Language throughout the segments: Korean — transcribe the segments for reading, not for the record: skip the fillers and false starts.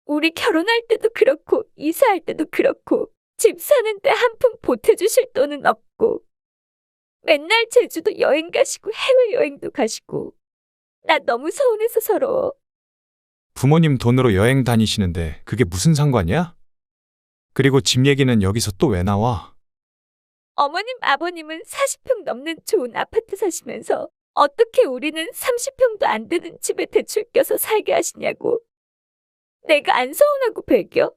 우리 결혼할 때도 그렇고, 이사할 때도 그렇고, 집 사는데 한 푼 보태주실 돈은 없고, 맨날 제주도 여행 가시고 해외여행도 가시고, 나 너무 서운해서 서러워. 부모님 돈으로 여행 다니시는데 그게 무슨 상관이야? 그리고 집 얘기는 여기서 또 왜 나와? 어머님, 아버님은 40평 넘는 좋은 아파트 사시면서 어떻게 우리는 30평도 안 되는 집에 대출 껴서 살게 하시냐고. 내가 안 서운하고 배겨?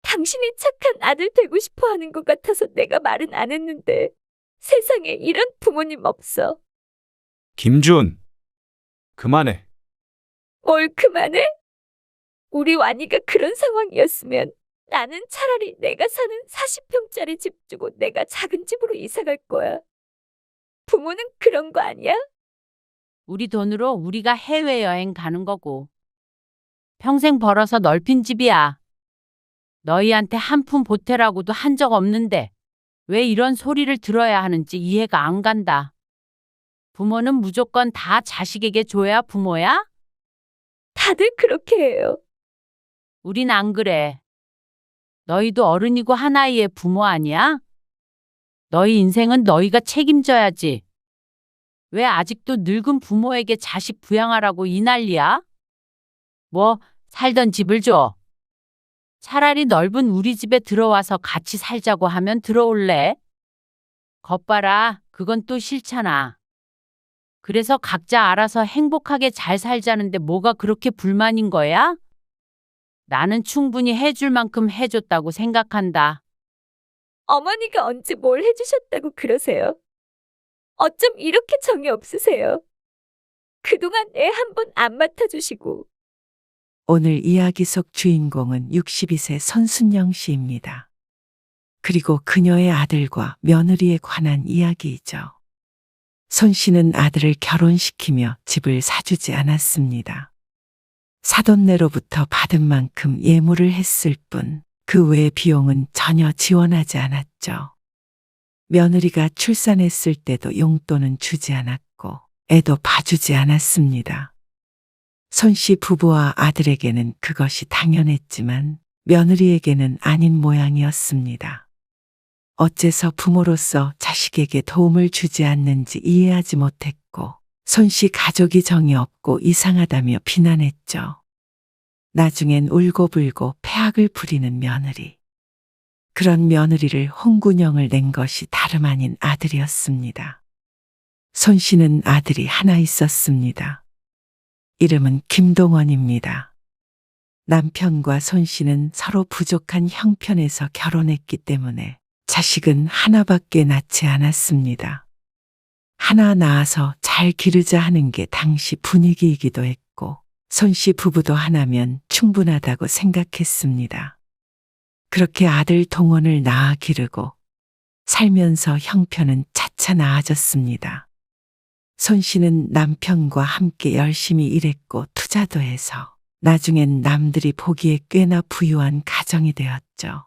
당신이 착한 아들 되고 싶어 하는 것 같아서 내가 말은 안 했는데 세상에 이런 부모님 없어. 김준, 그만해. 뭘 그만해? 우리 완이가 그런 상황이었으면 나는 차라리 내가 사는 40평짜리 집 주고 내가 작은 집으로 이사 갈 거야. 부모는 그런 거 아니야? 우리 돈으로 우리가 해외여행 가는 거고. 평생 벌어서 넓힌 집이야. 너희한테 한 푼 보태라고도 한 적 없는데 왜 이런 소리를 들어야 하는지 이해가 안 간다. 부모는 무조건 다 자식에게 줘야 부모야? 다들 그렇게 해요. 우린 안 그래. 너희도 어른이고 하나이의 부모 아니야? 너희 인생은 너희가 책임져야지. 왜 아직도 늙은 부모에게 자식 부양하라고 이 난리야? 뭐, 살던 집을 줘. 차라리 넓은 우리 집에 들어와서 같이 살자고 하면 들어올래? 겉봐라, 그건 또 싫잖아. 그래서 각자 알아서 행복하게 잘 살자는데 뭐가 그렇게 불만인 거야? 나는 충분히 해줄 만큼 해줬다고 생각한다. 어머니가 언제 뭘 해주셨다고 그러세요? 어쩜 이렇게 정이 없으세요? 그동안 애 한 번 안 맡아주시고. 오늘 이야기 속 주인공은 62세 선순영 씨입니다. 그리고 그녀의 아들과 며느리에 관한 이야기이죠. 손 씨는 아들을 결혼시키며 집을 사주지 않았습니다. 사돈네로부터 받은 만큼 예물을 했을 뿐 그 외의 비용은 전혀 지원하지 않았죠. 며느리가 출산했을 때도 용돈은 주지 않았고 애도 봐주지 않았습니다. 손 씨 부부와 아들에게는 그것이 당연했지만 며느리에게는 아닌 모양이었습니다. 어째서 부모로서 자식에게 도움을 주지 않는지 이해하지 못했고 손 씨 가족이 정이 없고 이상하다며 비난했죠. 나중엔 울고불고 패악을 부리는 며느리. 그런 며느리를 홍군형을 낸 것이 다름 아닌 아들이었습니다. 손 씨는 아들이 하나 있었습니다. 이름은 김동원입니다. 남편과 손 씨는 서로 부족한 형편에서 결혼했기 때문에 자식은 하나밖에 낳지 않았습니다. 하나 낳아서 잘 기르자 하는 게 당시 분위기이기도 했고 손 씨 부부도 하나면 충분하다고 생각했습니다. 그렇게 아들 동원을 낳아 기르고 살면서 형편은 차차 나아졌습니다. 손 씨는 남편과 함께 열심히 일했고 투자도 해서 나중엔 남들이 보기에 꽤나 부유한 가정이 되었죠.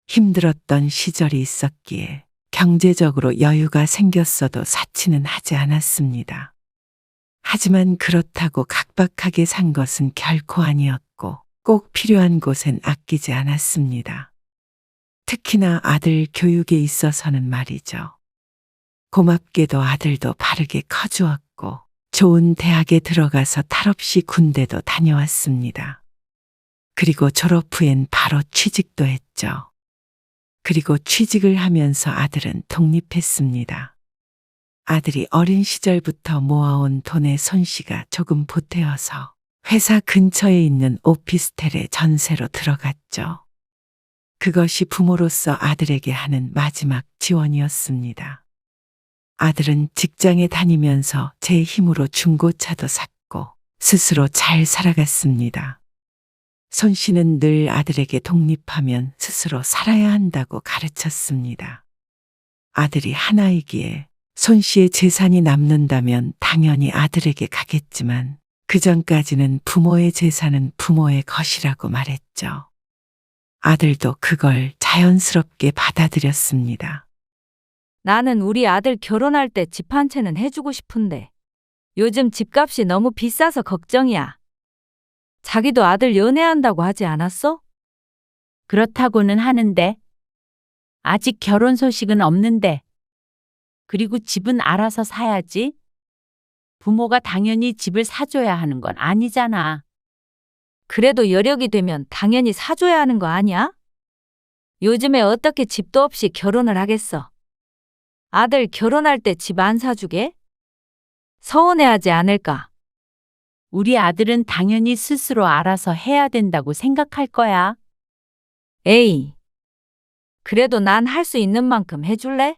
힘들었던 시절이 있었기에 경제적으로 여유가 생겼어도 사치는 하지 않았습니다. 하지만 그렇다고 각박하게 산 것은 결코 아니었고 꼭 필요한 곳엔 아끼지 않았습니다. 특히나 아들 교육에 있어서는 말이죠. 고맙게도 아들도 바르게 커주었고 좋은 대학에 들어가서 탈없이 군대도 다녀왔습니다. 그리고 졸업 후엔 바로 취직도 했죠. 그리고 취직을 하면서 아들은 독립했습니다. 아들이 어린 시절부터 모아온 돈에 손 씨가 조금 보태어서 회사 근처에 있는 오피스텔에 전세로 들어갔죠. 그것이 부모로서 아들에게 하는 마지막 지원이었습니다. 아들은 직장에 다니면서 제 힘으로 중고차도 샀고 스스로 잘 살아갔습니다. 손 씨는 늘 아들에게 독립하면 스스로 살아야 한다고 가르쳤습니다. 아들이 하나이기에 손 씨의 재산이 남는다면 당연히 아들에게 가겠지만 그 전까지는 부모의 재산은 부모의 것이라고 말했죠. 아들도 그걸 자연스럽게 받아들였습니다. 나는 우리 아들 결혼할 때 집 한 채는 해주고 싶은데 요즘 집값이 너무 비싸서 걱정이야. 자기도 아들 연애한다고 하지 않았어? 그렇다고는 하는데 아직 결혼 소식은 없는데. 그리고 집은 알아서 사야지. 부모가 당연히 집을 사줘야 하는 건 아니잖아. 그래도 여력이 되면 당연히 사줘야 하는 거 아니야? 요즘에 어떻게 집도 없이 결혼을 하겠어? 아들 결혼할 때 집 안 사주게? 서운해하지 않을까? 우리 아들은 당연히 스스로 알아서 해야 된다고 생각할 거야. 에이, 그래도 난 할 수 있는 만큼 해줄래?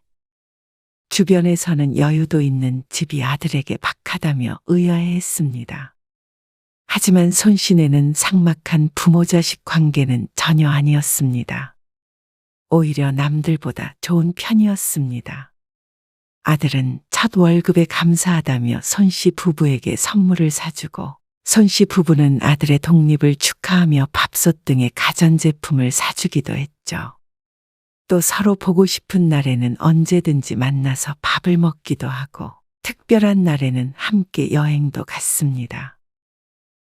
주변에서는 여유도 있는 집이 아들에게 박하다며 의아해했습니다. 하지만 손씨네는 삭막한 부모 자식 관계는 전혀 아니었습니다. 오히려 남들보다 좋은 편이었습니다. 아들은 첫 월급에 감사하다며 손씨 부부에게 선물을 사주고 손씨 부부는 아들의 독립을 축하하며 밥솥 등의 가전제품을 사주기도 했죠. 또 서로 보고 싶은 날에는 언제든지 만나서 밥을 먹기도 하고 특별한 날에는 함께 여행도 갔습니다.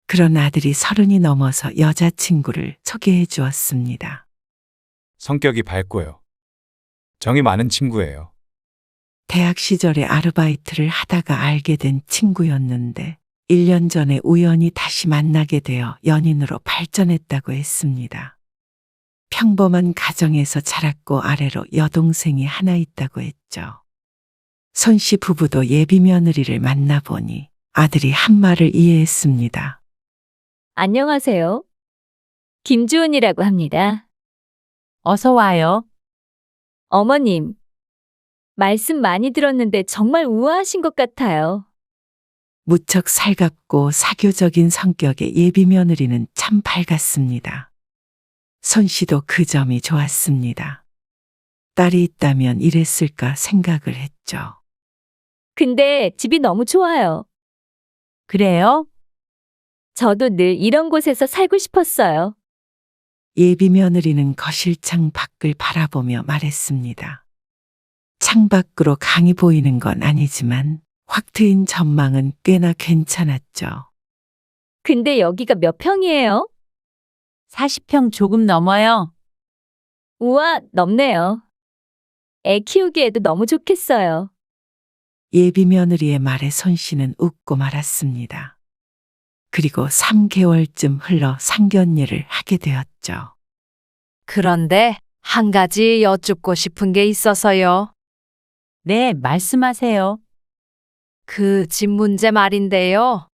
그런 아들이 30이 넘어서 여자친구를 소개해 주었습니다. 성격이 밝고요. 정이 많은 친구예요. 대학 시절에 아르바이트를 하다가 알게 된 친구였는데 1년 전에 우연히 다시 만나게 되어 연인으로 발전했다고 했습니다. 평범한 가정에서 자랐고 아래로 여동생이 하나 있다고 했죠. 손씨 부부도 예비 며느리를 만나보니 아들이 한 말을 이해했습니다. 안녕하세요. 김주은이라고 합니다. 어서 와요. 어머님, 말씀 많이 들었는데 정말 우아하신 것 같아요. 무척 살갑고 사교적인 성격의 예비 며느리는 참 밝았습니다. 손씨도 그 점이 좋았습니다. 딸이 있다면 이랬을까 생각을 했죠. 근데 집이 너무 좋아요. 그래요? 저도 늘 이런 곳에서 살고 싶었어요. 예비 며느리는 거실창 밖을 바라보며 말했습니다. 창밖으로 강이 보이는 건 아니지만 확 트인 전망은 꽤나 괜찮았죠. 근데 여기가 몇 평이에요? 40평 조금 넘어요. 우와, 넓네요. 애 키우기에도 너무 좋겠어요. 예비 며느리의 말에 손씨는 웃고 말았습니다. 그리고 3개월쯤 흘러 상견례를 하게 되었죠. 그런데 한 가지 여쭙고 싶은 게 있어서요. 네, 말씀하세요. 그 집 문제 말인데요.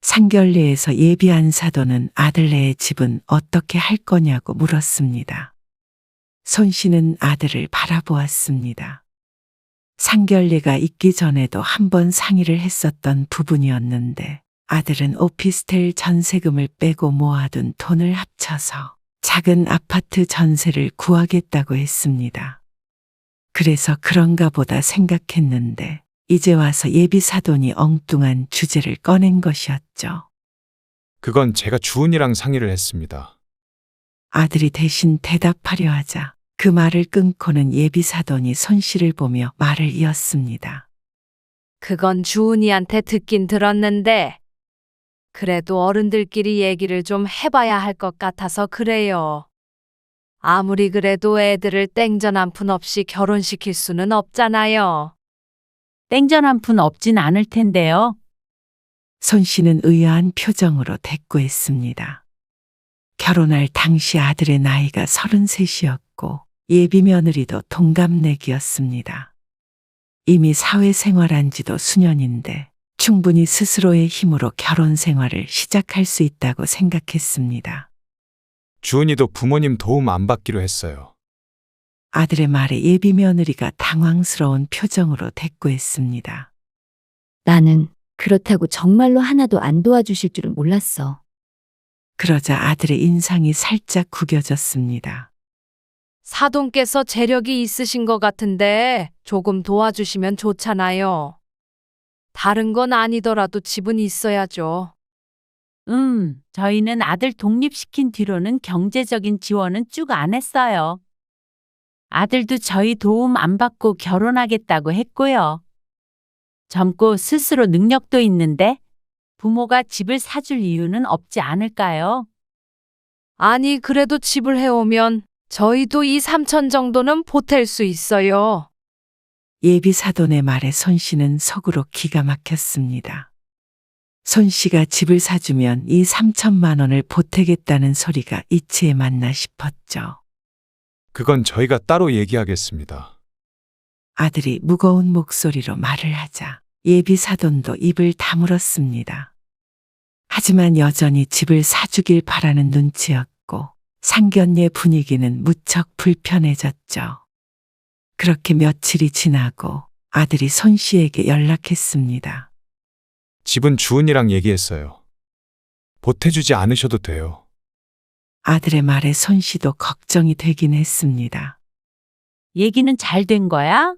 상견례에서 예비한 사도는 아들네의 집은 어떻게 할 거냐고 물었습니다. 손씨는 아들을 바라보았습니다. 상견례가 있기 전에도 한 번 상의를 했었던 부분이었는데 아들은 오피스텔 전세금을 빼고 모아둔 돈을 합쳐서 작은 아파트 전세를 구하겠다고 했습니다. 그래서 그런가 보다 생각했는데 이제 와서 예비 사돈이 엉뚱한 주제를 꺼낸 것이었죠. 그건 제가 주은이랑 상의를 했습니다. 아들이 대신 대답하려 하자 그 말을 끊고는 예비 사돈이 손씨를 보며 말을 이었습니다. 그건 주은이한테 듣긴 들었는데 그래도 어른들끼리 얘기를 좀 해봐야 할 것 같아서 그래요. 아무리 그래도 애들을 땡전 한 푼 없이 결혼시킬 수는 없잖아요. 땡전 한 푼 없진 않을 텐데요. 손씨는 의아한 표정으로 대꾸했습니다. 결혼할 당시 아들의 나이가 33이었고 예비 며느리도 동갑내기였습니다. 이미 사회생활한 지도 수년인데 충분히 스스로의 힘으로 결혼 생활을 시작할 수 있다고 생각했습니다. 주은이도 부모님 도움 안 받기로 했어요. 아들의 말에 예비 며느리가 당황스러운 표정으로 대꾸했습니다. 나는 그렇다고 정말로 하나도 안 도와주실 줄은 몰랐어. 그러자 아들의 인상이 살짝 구겨졌습니다. 사돈께서 재력이 있으신 것 같은데 조금 도와주시면 좋잖아요. 다른 건 아니더라도 집은 있어야죠. 저희는 아들 독립시킨 뒤로는 경제적인 지원은 쭉 안 했어요. 아들도 저희 도움 안 받고 결혼하겠다고 했고요. 젊고 스스로 능력도 있는데 부모가 집을 사줄 이유는 없지 않을까요? 아니, 그래도 집을 해오면 저희도 2, 3천 정도는 보탤 수 있어요. 예비 사돈의 말에 손 씨는 속으로 기가 막혔습니다. 손 씨가 집을 사주면 이 3천만 원을 보태겠다는 소리가 이치에 맞나 싶었죠. 그건 저희가 따로 얘기하겠습니다. 아들이 무거운 목소리로 말을 하자 예비 사돈도 입을 다물었습니다. 하지만 여전히 집을 사주길 바라는 눈치였고 상견례 분위기는 무척 불편해졌죠. 그렇게 며칠이 지나고 아들이 손 씨에게 연락했습니다. 집은 주은이랑 얘기했어요. 보태주지 않으셔도 돼요. 아들의 말에 손 씨도 걱정이 되긴 했습니다. 얘기는 잘 된 거야?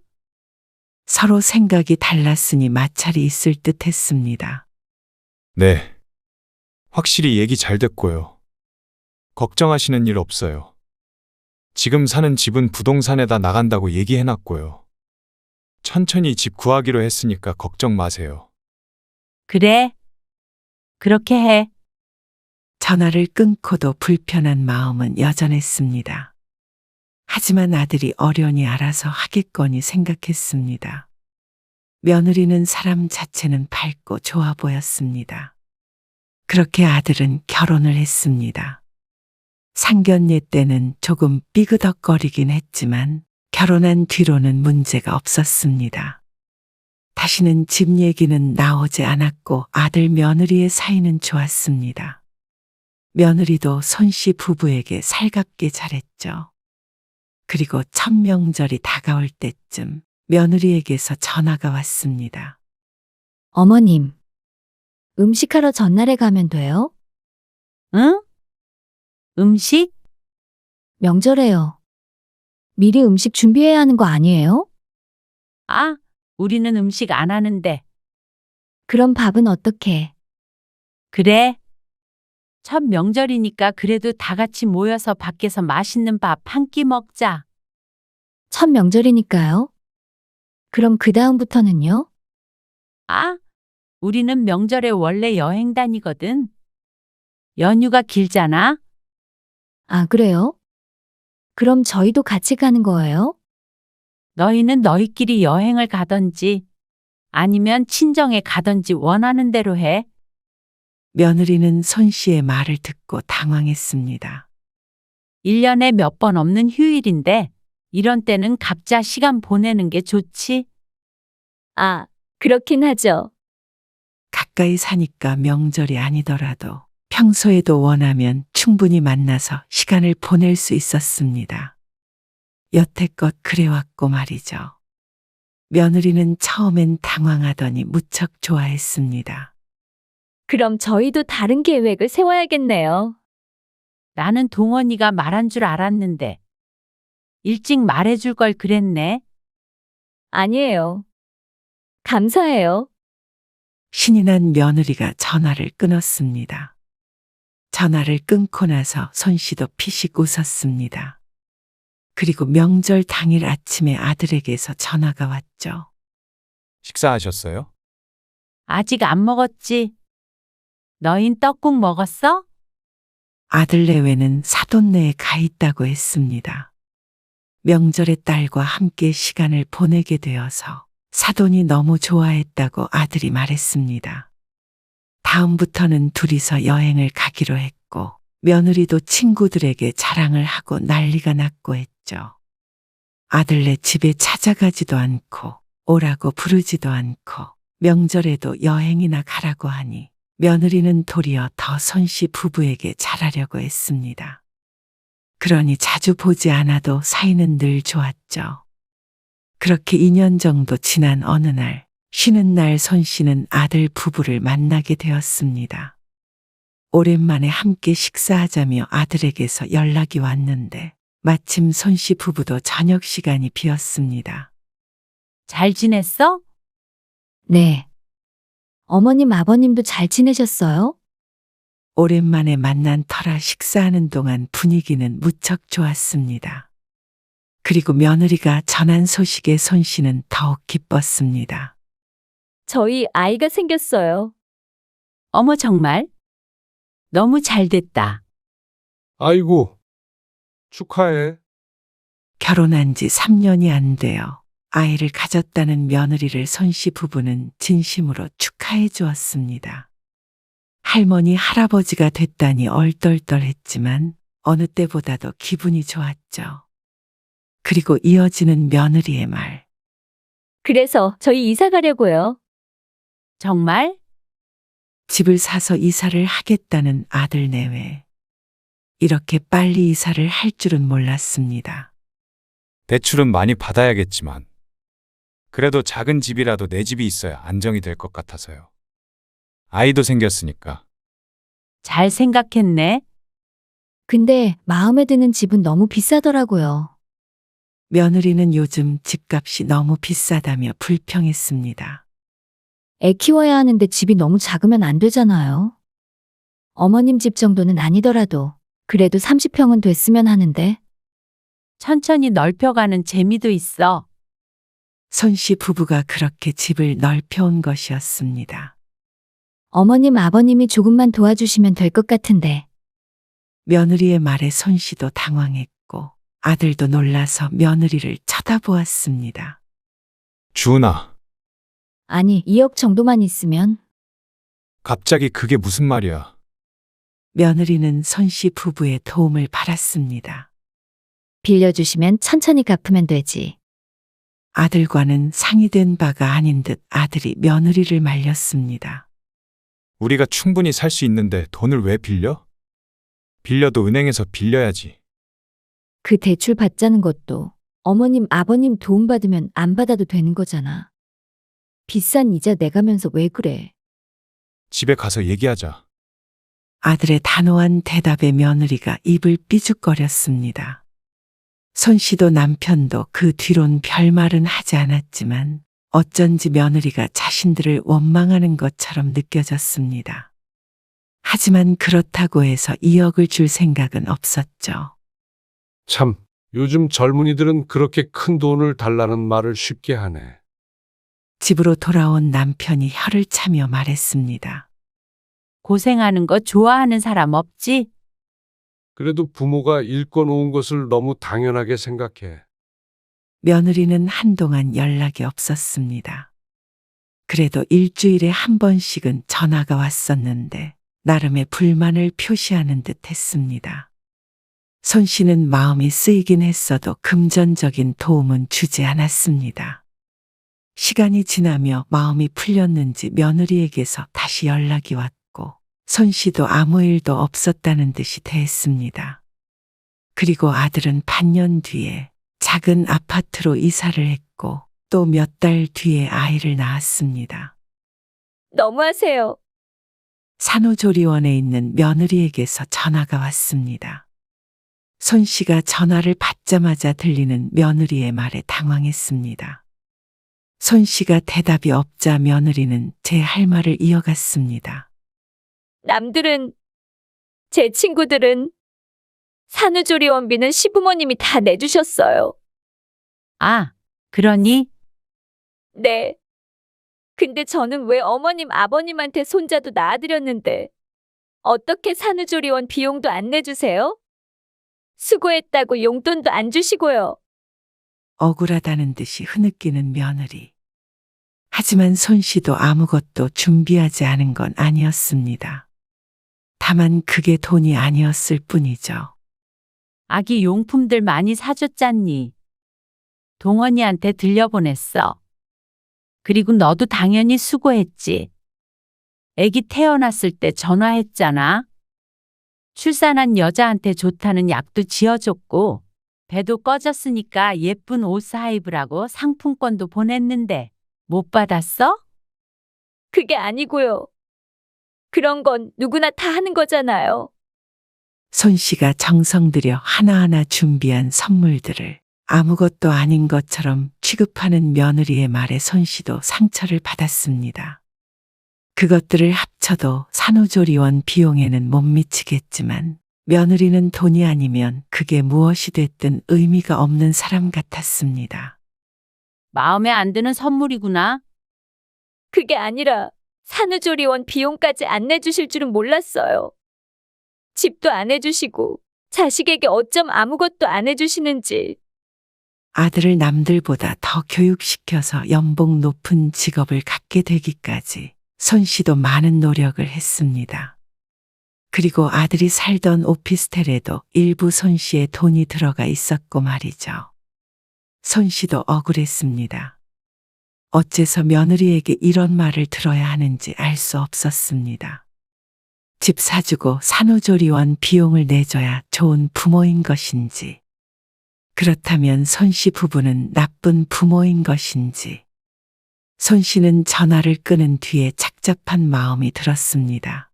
서로 생각이 달랐으니 마찰이 있을 듯 했습니다. 네. 확실히 얘기 잘 됐고요. 걱정하시는 일 없어요. 지금 사는 집은 부동산에다 나간다고 얘기해놨고요. 천천히 집 구하기로 했으니까 걱정 마세요. 그래. 그렇게 해. 전화를 끊고도 불편한 마음은 여전했습니다. 하지만 아들이 어련히 알아서 하겠거니 생각했습니다. 며느리는 사람 자체는 밝고 좋아 보였습니다. 그렇게 아들은 결혼을 했습니다. 상견례 때는 조금 삐그덕거리긴 했지만 결혼한 뒤로는 문제가 없었습니다. 다시는 집 얘기는 나오지 않았고 아들 며느리의 사이는 좋았습니다. 며느리도 손 씨 부부에게 살갑게 잘했죠. 그리고 첫 명절이 다가올 때쯤 며느리에게서 전화가 왔습니다. 어머님, 음식하러 전날에 가면 돼요? 응? 음식? 명절에요. 미리 음식 준비해야 하는 거 아니에요? 아, 우리는 음식 안 하는데. 그럼 밥은 어떻게? 그래. 첫 명절이니까 그래도 다 같이 모여서 밖에서 맛있는 밥 한 끼 먹자. 첫 명절이니까요. 그럼 그 다음부터는요? 아, 우리는 명절에 원래 여행 다니거든. 연휴가 길잖아. 아, 그래요? 그럼 저희도 같이 가는 거예요? 너희는 너희끼리 여행을 가던지 아니면 친정에 가던지 원하는 대로 해. 며느리는 손 씨의 말을 듣고 당황했습니다. 1년에 몇 번 없는 휴일인데 이런 때는 각자 시간 보내는 게 좋지. 아, 그렇긴 하죠. 가까이 사니까 명절이 아니더라도 평소에도 원하면 충분히 만나서 시간을 보낼 수 있었습니다. 여태껏 그래왔고 말이죠. 며느리는 처음엔 당황하더니 무척 좋아했습니다. 그럼 저희도 다른 계획을 세워야겠네요. 나는 동원이가 말한 줄 알았는데 일찍 말해줄 걸 그랬네. 아니에요. 감사해요. 신이 난 며느리가 전화를 끊었습니다. 전화를 끊고 나서 손 씨도 피식 웃었습니다. 그리고 명절 당일 아침에 아들에게서 전화가 왔죠. 식사하셨어요? 아직 안 먹었지? 너흰 떡국 먹었어? 아들 내외는 사돈네에 가 있다고 했습니다. 명절에 딸과 함께 시간을 보내게 되어서 사돈이 너무 좋아했다고 아들이 말했습니다. 다음부터는 둘이서 여행을 가기로 했고 며느리도 친구들에게 자랑을 하고 난리가 났고 했죠. 아들네 집에 찾아가지도 않고 오라고 부르지도 않고 명절에도 여행이나 가라고 하니 며느리는 도리어 더 손 씨 부부에게 잘하려고 했습니다. 그러니 자주 보지 않아도 사이는 늘 좋았죠. 그렇게 2년 정도 지난 어느 날, 쉬는 날 손 씨는 아들 부부를 만나게 되었습니다. 오랜만에 함께 식사하자며 아들에게서 연락이 왔는데 마침 손 씨 부부도 저녁 시간이 비었습니다. 잘 지냈어? 네. 어머님, 아버님도 잘 지내셨어요? 오랜만에 만난 터라 식사하는 동안 분위기는 무척 좋았습니다. 그리고 며느리가 전한 소식에 손 씨는 더욱 기뻤습니다. 저희 아이가 생겼어요. 어머 정말? 너무 잘 됐다. 아이고, 축하해. 결혼한 지 3년이 안 되어 아이를 가졌다는 며느리를 손씨 부부는 진심으로 축하해 주었습니다. 할머니, 할아버지가 됐다니 얼떨떨했지만 어느 때보다도 기분이 좋았죠. 그리고 이어지는 며느리의 말. 그래서 저희 이사 가려고요. 정말? 집을 사서 이사를 하겠다는 아들 내외. 이렇게 빨리 이사를 할 줄은 몰랐습니다. 대출은 많이 받아야겠지만 그래도 작은 집이라도 내 집이 있어야 안정이 될 것 같아서요. 아이도 생겼으니까. 잘 생각했네. 근데 마음에 드는 집은 너무 비싸더라고요. 며느리는 요즘 집값이 너무 비싸다며 불평했습니다. 애 키워야 하는데 집이 너무 작으면 안 되잖아요. 어머님 집 정도는 아니더라도 그래도 30평은 됐으면 하는데. 천천히 넓혀가는 재미도 있어. 손씨 부부가 그렇게 집을 넓혀온 것이었습니다. 어머님, 아버님이 조금만 도와주시면 될 것 같은데. 며느리의 말에 손씨도 당황했고 아들도 놀라서 며느리를 쳐다보았습니다. 주은아, 아니, 2억 정도만 있으면. 갑자기 그게 무슨 말이야? 며느리는 손씨 부부의 도움을 받았습니다. 빌려주시면 천천히 갚으면 되지. 아들과는 상의된 바가 아닌 듯 아들이 며느리를 말렸습니다. 우리가 충분히 살 수 있는데 돈을 왜 빌려? 빌려도 은행에서 빌려야지. 그 대출 받자는 것도 어머님, 아버님 도움받으면 안 받아도 되는 거잖아. 비싼 이자 내가면서 왜 그래? 집에 가서 얘기하자. 아들의 단호한 대답에 며느리가 입을 삐죽거렸습니다. 손씨도 남편도 그 뒤론 별말은 하지 않았지만 어쩐지 며느리가 자신들을 원망하는 것처럼 느껴졌습니다. 하지만 그렇다고 해서 2억을 줄 생각은 없었죠. 참, 요즘 젊은이들은 그렇게 큰 돈을 달라는 말을 쉽게 하네. 집으로 돌아온 남편이 혀를 차며 말했습니다. 고생하는 거 좋아하는 사람 없지? 그래도 부모가 일궈 놓은 것을 너무 당연하게 생각해. 며느리는 한동안 연락이 없었습니다. 그래도 일주일에 한 번씩은 전화가 왔었는데 나름의 불만을 표시하는 듯 했습니다. 손씨는 마음이 쓰이긴 했어도 금전적인 도움은 주지 않았습니다. 시간이 지나며 마음이 풀렸는지 며느리에게서 다시 연락이 왔고 손씨도 아무 일도 없었다는 듯이 대했습니다. 그리고 아들은 반년 뒤에 작은 아파트로 이사를 했고 또 몇 달 뒤에 아이를 낳았습니다. 너무하세요. 산후조리원에 있는 며느리에게서 전화가 왔습니다. 손씨가 전화를 받자마자 들리는 며느리의 말에 당황했습니다. 손씨가 대답이 없자 며느리는 제 할 말을 이어갔습니다. 남들은, 제 친구들은 산후조리원비는 시부모님이 다 내주셨어요. 아, 그러니? 네. 근데 저는 왜 어머님, 아버님한테 손자도 낳아드렸는데 어떻게 산후조리원 비용도 안 내주세요? 수고했다고 용돈도 안 주시고요. 억울하다는 듯이 흐느끼는 며느리. 하지만 손씨도 아무것도 준비하지 않은 건 아니었습니다. 다만 그게 돈이 아니었을 뿐이죠. 아기 용품들 많이 사줬잖니. 동원이한테 들려보냈어. 그리고 너도 당연히 수고했지. 아기 태어났을 때 전화했잖아. 출산한 여자한테 좋다는 약도 지어줬고 배도 꺼졌으니까 예쁜 옷 사입으라고 상품권도 보냈는데 못 받았어? 그게 아니고요. 그런 건 누구나 다 하는 거잖아요. 손씨가 정성 들여 하나하나 준비한 선물들을 아무것도 아닌 것처럼 취급하는 며느리의 말에 손씨도 상처를 받았습니다. 그것들을 합쳐도 산후조리원 비용에는 못 미치겠지만 며느리는 돈이 아니면 그게 무엇이 됐든 의미가 없는 사람 같았습니다. 마음에 안 드는 선물이구나. 그게 아니라 산후조리원 비용까지 안 내주실 줄은 몰랐어요. 집도 안 해주시고 자식에게 어쩜 아무것도 안 해주시는지. 아들을 남들보다 더 교육시켜서 연봉 높은 직업을 갖게 되기까지 손 씨도 많은 노력을 했습니다. 그리고 아들이 살던 오피스텔에도 일부 손 씨의 돈이 들어가 있었고 말이죠. 손 씨도 억울했습니다. 어째서 며느리에게 이런 말을 들어야 하는지 알 수 없었습니다. 집 사주고 산후조리원 비용을 내줘야 좋은 부모인 것인지, 그렇다면 손 씨 부부는 나쁜 부모인 것인지, 손 씨는 전화를 끊은 뒤에 착잡한 마음이 들었습니다.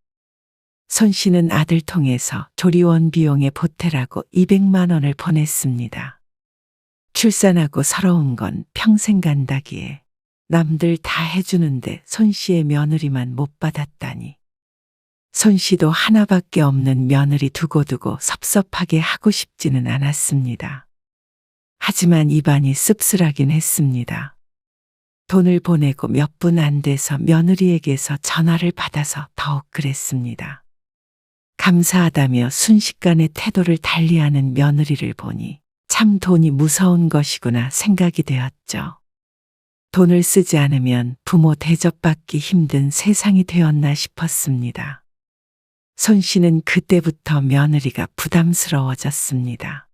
손 씨는 아들 통해서 조리원 비용에 보태라고 200만 원을 보냈습니다. 출산하고 서러운 건 평생 간다기에 남들 다 해주는데 손 씨의 며느리만 못 받았다니. 손 씨도 하나밖에 없는 며느리 두고두고 섭섭하게 하고 싶지는 않았습니다. 하지만 입안이 씁쓸하긴 했습니다. 돈을 보내고 몇 분 안 돼서 며느리에게서 전화를 받아서 더욱 그랬습니다. 감사하다며 순식간에 태도를 달리하는 며느리를 보니 참 돈이 무서운 것이구나 생각이 되었죠. 돈을 쓰지 않으면 부모 대접받기 힘든 세상이 되었나 싶었습니다. 손 씨는 그때부터 며느리가 부담스러워졌습니다.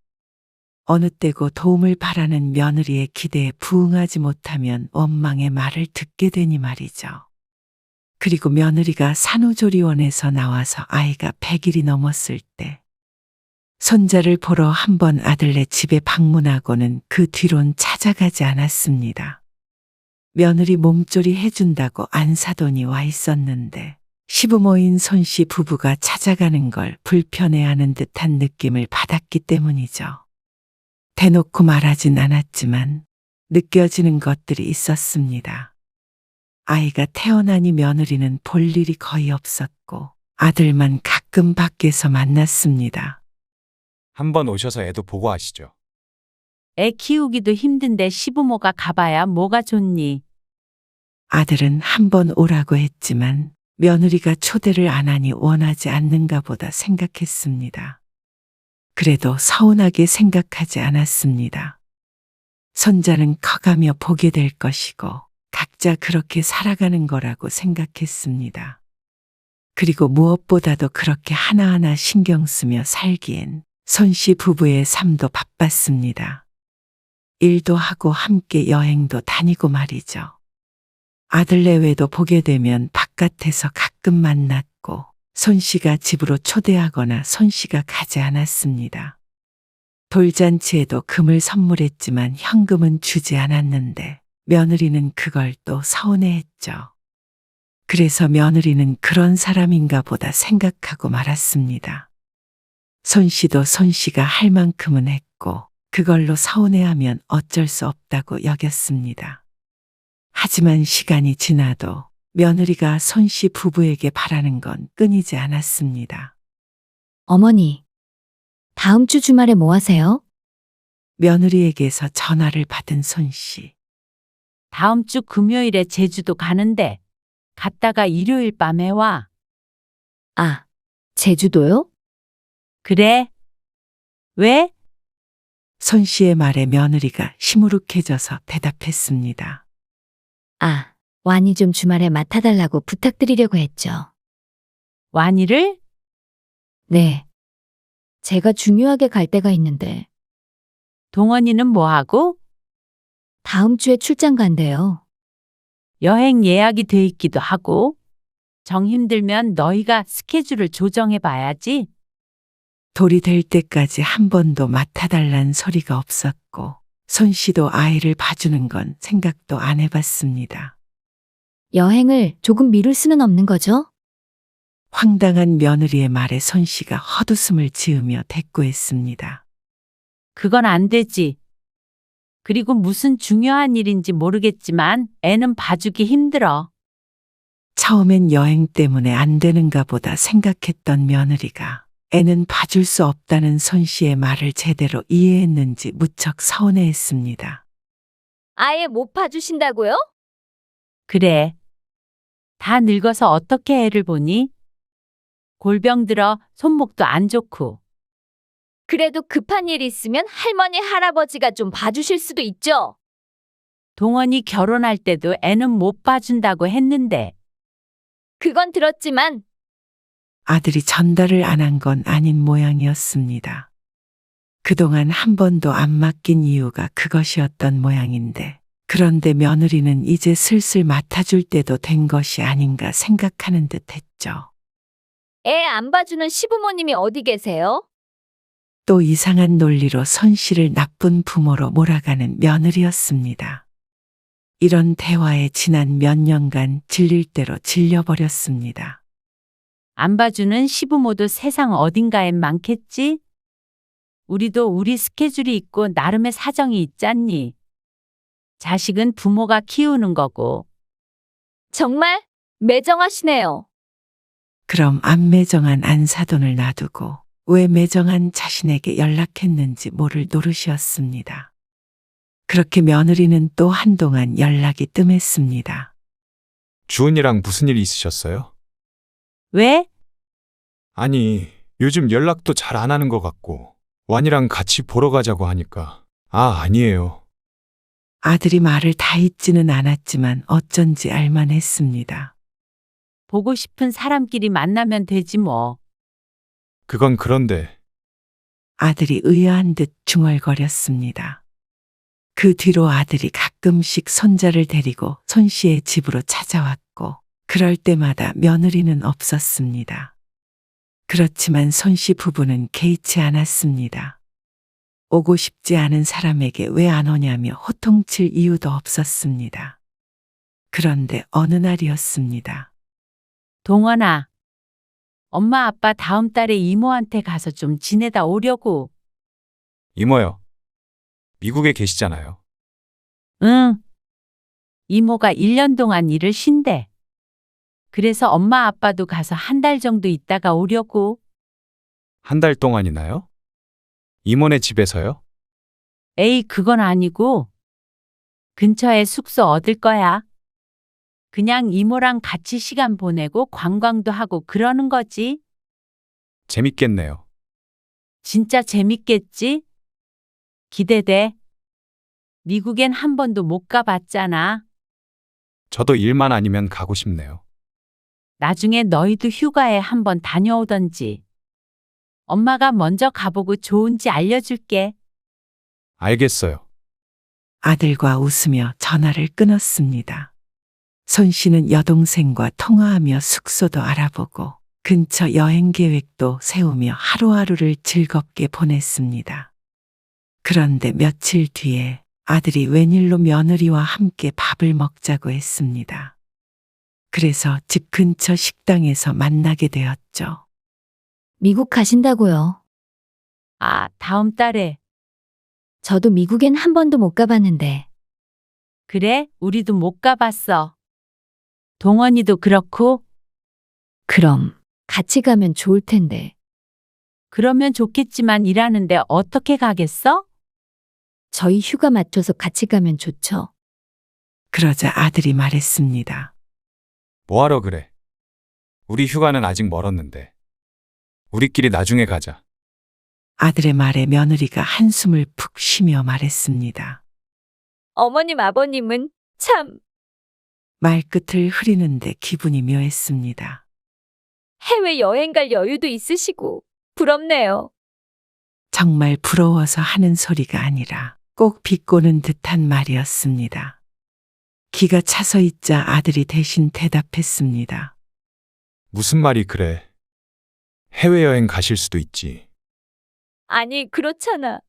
어느 때고 도움을 바라는 며느리의 기대에 부응하지 못하면 원망의 말을 듣게 되니 말이죠. 그리고 며느리가 산후조리원에서 나와서 아이가 100일이 넘었을 때 손자를 보러 한번 아들네 집에 방문하고는 그 뒤론 찾아가지 않았습니다. 며느리 몸조리 해준다고 안 사돈이 와 있었는데 시부모인 손 씨 부부가 찾아가는 걸 불편해하는 듯한 느낌을 받았기 때문이죠. 대놓고 말하진 않았지만 느껴지는 것들이 있었습니다. 아이가 태어나니 며느리는 볼 일이 거의 없었고 아들만 가끔 밖에서 만났습니다. 한번 오셔서 애도 보고 하시죠. 애 키우기도 힘든데 시부모가 가봐야 뭐가 좋니? 아들은 한번 오라고 했지만 며느리가 초대를 안 하니 원하지 않는가 보다 생각했습니다. 그래도 서운하게 생각하지 않았습니다. 손자는 커가며 보게 될 것이고 각자 그렇게 살아가는 거라고 생각했습니다. 그리고 무엇보다도 그렇게 하나하나 신경 쓰며 살기엔 손 씨 부부의 삶도 바빴습니다. 일도 하고 함께 여행도 다니고 말이죠. 아들 내외도 보게 되면 바깥에서 가끔 만났고 손 씨가 집으로 초대하거나 손 씨가 가지 않았습니다. 돌잔치에도 금을 선물했지만 현금은 주지 않았는데 며느리는 그걸 또 서운해했죠. 그래서 며느리는 그런 사람인가 보다 생각하고 말았습니다. 손 씨도 손 씨가 할 만큼은 했고 그걸로 서운해하면 어쩔 수 없다고 여겼습니다. 하지만 시간이 지나도 며느리가 손 씨 부부에게 바라는 건 끊이지 않았습니다. 어머니, 다음 주 주말에 뭐 하세요? 며느리에게서 전화를 받은 손 씨. 다음 주 금요일에 제주도 가는데 갔다가 일요일 밤에 와. 아, 제주도요? 그래? 왜? 손 씨의 말에 며느리가 시무룩해져서 대답했습니다. 아, 완이 좀 주말에 맡아달라고 부탁드리려고 했죠. 완이를? 네. 제가 중요하게 갈 데가 있는데 동원이는 뭐하고? 다음 주에 출장 간대요. 여행 예약이 돼 있기도 하고. 정 힘들면 너희가 스케줄을 조정해 봐야지. 돌이 될 때까지 한 번도 맡아달란 소리가 없었고 손 씨도 아이를 봐주는 건 생각도 안 해봤습니다. 여행을 조금 미룰 수는 없는 거죠? 황당한 며느리의 말에 손 씨가 헛웃음을 지으며 대꾸했습니다. 그건 안 되지. 그리고 무슨 중요한 일인지 모르겠지만 애는 봐주기 힘들어. 처음엔 여행 때문에 안 되는가 보다 생각했던 며느리가 애는 봐줄 수 없다는 손 씨의 말을 제대로 이해했는지 무척 서운해했습니다. 아예 못 봐주신다고요? 그래. 다 늙어서 어떻게 애를 보니? 골병 들어 손목도 안 좋고. 그래도 급한 일 있으면 할머니, 할아버지가 좀 봐주실 수도 있죠. 동원이 결혼할 때도 애는 못 봐준다고 했는데 그건 들었지만 아들이 전달을 안 한 건 아닌 모양이었습니다. 그동안 한 번도 안 맡긴 이유가 그것이었던 모양인데, 그런데 며느리는 이제 슬슬 맡아줄 때도 된 것이 아닌가 생각하는 듯 했죠. 애 안 봐주는 시부모님이 어디 계세요? 또 이상한 논리로 손 씨를 나쁜 부모로 몰아가는 며느리였습니다. 이런 대화에 지난 몇 년간 질릴 대로 질려버렸습니다. 안 봐주는 시부모도 세상 어딘가엔 많겠지? 우리도 우리 스케줄이 있고 나름의 사정이 있잖니. 자식은 부모가 키우는 거고. 정말 매정하시네요. 그럼 안 매정한 안사돈을 놔두고 왜 매정한 자신에게 연락했는지 모를 노릇이었습니다. 그렇게 며느리는 또 한동안 연락이 뜸했습니다. 주은이랑 무슨 일 있으셨어요? 왜? 아니, 요즘 연락도 잘 안 하는 것 같고 완이랑 같이 보러 가자고 하니까 아니에요. 아들이 말을 다 잊지는 않았지만 어쩐지 알만했습니다. 보고 싶은 사람끼리 만나면 되지 뭐. 그건 그런데 아들이 의아한 듯 중얼거렸습니다. 그 뒤로 아들이 가끔씩 손자를 데리고 손 씨의 집으로 찾아왔고, 그럴 때마다 며느리는 없었습니다. 그렇지만 손 씨 부부는 개의치 않았습니다. 오고 싶지 않은 사람에게 왜 안 오냐며 호통칠 이유도 없었습니다. 그런데 어느 날이었습니다. 동원아, 엄마 아빠 다음 달에 이모한테 가서 좀 지내다 오려고. 이모요. 미국에 계시잖아요. 응. 이모가 1년 동안 일을 쉰대. 그래서 엄마 아빠도 가서 한 달 정도 있다가 오려고. 한 달 동안이나요? 이모네 집에서요? 에이, 그건 아니고. 근처에 숙소 얻을 거야. 그냥 이모랑 같이 시간 보내고 관광도 하고 그러는 거지. 재밌겠네요. 진짜 재밌겠지? 기대돼. 미국엔 한 번도 못 가봤잖아. 저도 일만 아니면 가고 싶네요. 나중에 너희도 휴가에 한번 다녀오던지. 엄마가 먼저 가보고 좋은지 알려줄게. 알겠어요. 아들과 웃으며 전화를 끊었습니다. 손 씨는 여동생과 통화하며 숙소도 알아보고 근처 여행 계획도 세우며 하루하루를 즐겁게 보냈습니다. 그런데 며칠 뒤에 아들이 웬일로 며느리와 함께 밥을 먹자고 했습니다. 그래서 집 근처 식당에서 만나게 되었죠. 미국 가신다고요. 아, 다음 달에. 저도 미국엔 한 번도 못 가봤는데. 그래, 우리도 못 가봤어. 동원이도 그렇고. 그럼 같이 가면 좋을 텐데. 그러면 좋겠지만 일하는데 어떻게 가겠어? 저희 휴가 맞춰서 같이 가면 좋죠. 그러자 아들이 말했습니다. 뭐하러 그래? 우리 휴가는 아직 멀었는데. 우리끼리 나중에 가자. 아들의 말에 며느리가 한숨을 푹 쉬며 말했습니다. 어머님, 아버님은 참 말끝을 흐리는데 기분이 묘했습니다. 해외 여행 갈 여유도 있으시고 부럽네요. 정말 부러워서 하는 소리가 아니라 꼭 비꼬는 듯한 말이었습니다. 기가 차서 있자 아들이 대신 대답했습니다. 무슨 말이 그래? 해외여행 가실 수도 있지. 아니, 그렇잖아.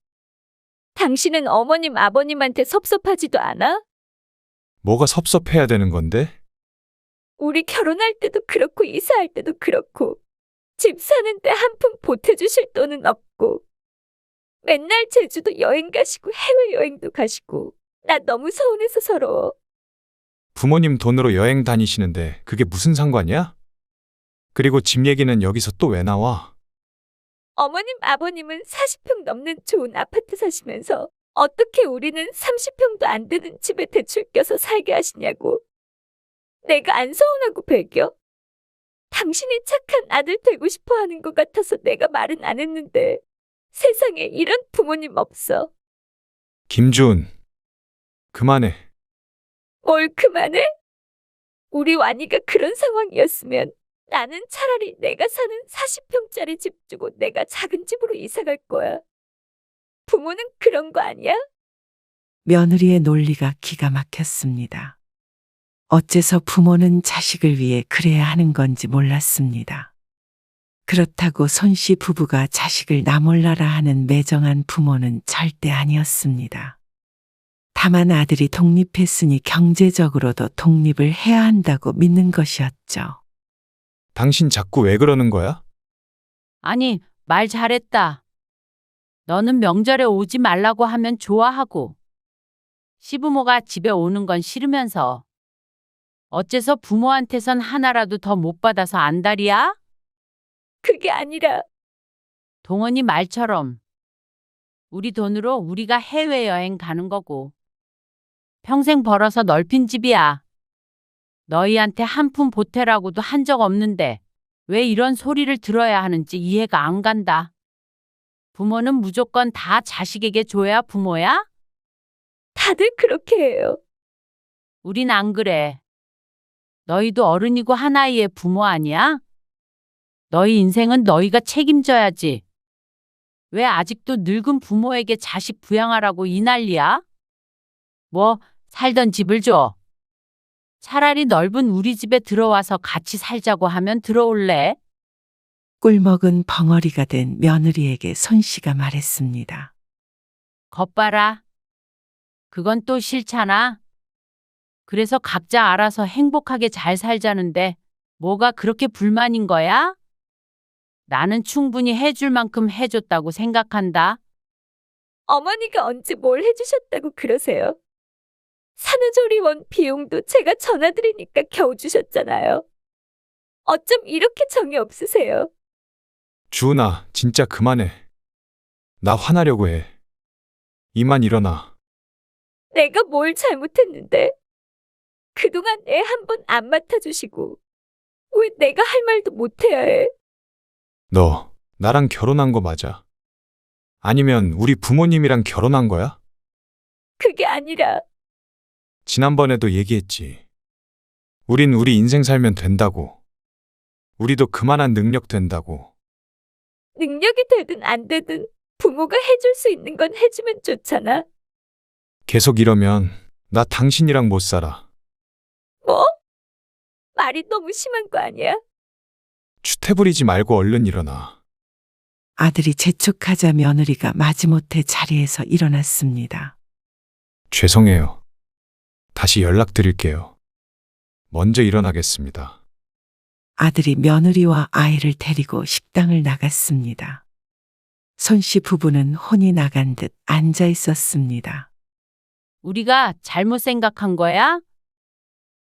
당신은 어머님, 아버님한테 섭섭하지도 않아? 뭐가 섭섭해야 되는 건데? 우리 결혼할 때도 그렇고 이사할 때도 그렇고 집 사는데 한 푼 보태주실 돈은 없고 맨날 제주도 여행 가시고 해외여행도 가시고 나 너무 서운해서 서러워. 부모님 돈으로 여행 다니시는데 그게 무슨 상관이야? 그리고 집 얘기는 여기서 또 왜 나와? 어머님, 아버님은 40평 넘는 좋은 아파트 사시면서 어떻게 우리는 30평도 안 되는 집에 대출 껴서 살게 하시냐고. 내가 안 서운하고 배겨? 당신이 착한 아들 되고 싶어 하는 것 같아서 내가 말은 안 했는데 세상에 이런 부모님 없어. 김주은, 그만해. 뭘 그만해? 우리 완이가 그런 상황이었으면 나는 차라리 내가 사는 40평짜리 집 주고 내가 작은 집으로 이사 갈 거야. 부모는 그런 거 아니야? 며느리의 논리가 기가 막혔습니다. 어째서 부모는 자식을 위해 그래야 하는 건지 몰랐습니다. 그렇다고 손씨 부부가 자식을 나몰라라 하는 매정한 부모는 절대 아니었습니다. 다만 아들이 독립했으니 경제적으로도 독립을 해야 한다고 믿는 것이었죠. 당신 자꾸 왜 그러는 거야? 아니, 말 잘했다. 너는 명절에 오지 말라고 하면 좋아하고, 시부모가 집에 오는 건 싫으면서, 어째서 부모한테선 하나라도 더 못 받아서 안달이야? 그게 아니라 동원이 말처럼 우리 돈으로 우리가 해외여행 가는 거고, 평생 벌어서 넓힌 집이야. 너희한테 한 푼 보태라고도 한 적 없는데 왜 이런 소리를 들어야 하는지 이해가 안 간다. 부모는 무조건 다 자식에게 줘야 부모야? 다들 그렇게 해요. 우린 안 그래. 너희도 어른이고 하나이의 부모 아니야? 너희 인생은 너희가 책임져야지. 왜 아직도 늙은 부모에게 자식 부양하라고 이 난리야? 뭐, 살던 집을 줘. 차라리 넓은 우리 집에 들어와서 같이 살자고 하면 들어올래? 꿀먹은 벙어리가 된 며느리에게 손씨가 말했습니다. 겁봐라. 그건 또 싫잖아. 그래서 각자 알아서 행복하게 잘 살자는데 뭐가 그렇게 불만인 거야? 나는 충분히 해줄 만큼 해줬다고 생각한다. 어머니가 언제 뭘 해주셨다고 그러세요? 산후조리원 비용도 제가 전화드리니까 겨우 주셨잖아요. 어쩜 이렇게 정이 없으세요? 주은아, 진짜 그만해. 나 화나려고 해. 이만 일어나. 내가 뭘 잘못했는데? 그동안 애 한 번 안 맡아주시고 왜 내가 할 말도 못해야 해? 너, 나랑 결혼한 거 맞아? 아니면 우리 부모님이랑 결혼한 거야? 그게 아니라 지난번에도 얘기했지. 우린 우리 인생 살면 된다고. 우리도 그만한 능력 된다고. 능력이 되든 안 되든 부모가 해줄 수 있는 건 해주면 좋잖아. 계속 이러면 나 당신이랑 못 살아. 뭐? 말이 너무 심한 거 아니야? 추태 부리지 말고 얼른 일어나. 아들이 재촉하자 며느리가 마지못해 자리에서 일어났습니다. 죄송해요. 다시 연락드릴게요. 먼저 일어나겠습니다. 아들이 며느리와 아이를 데리고 식당을 나갔습니다. 손씨 부부는 혼이 나간 듯 앉아 있었습니다. 우리가 잘못 생각한 거야?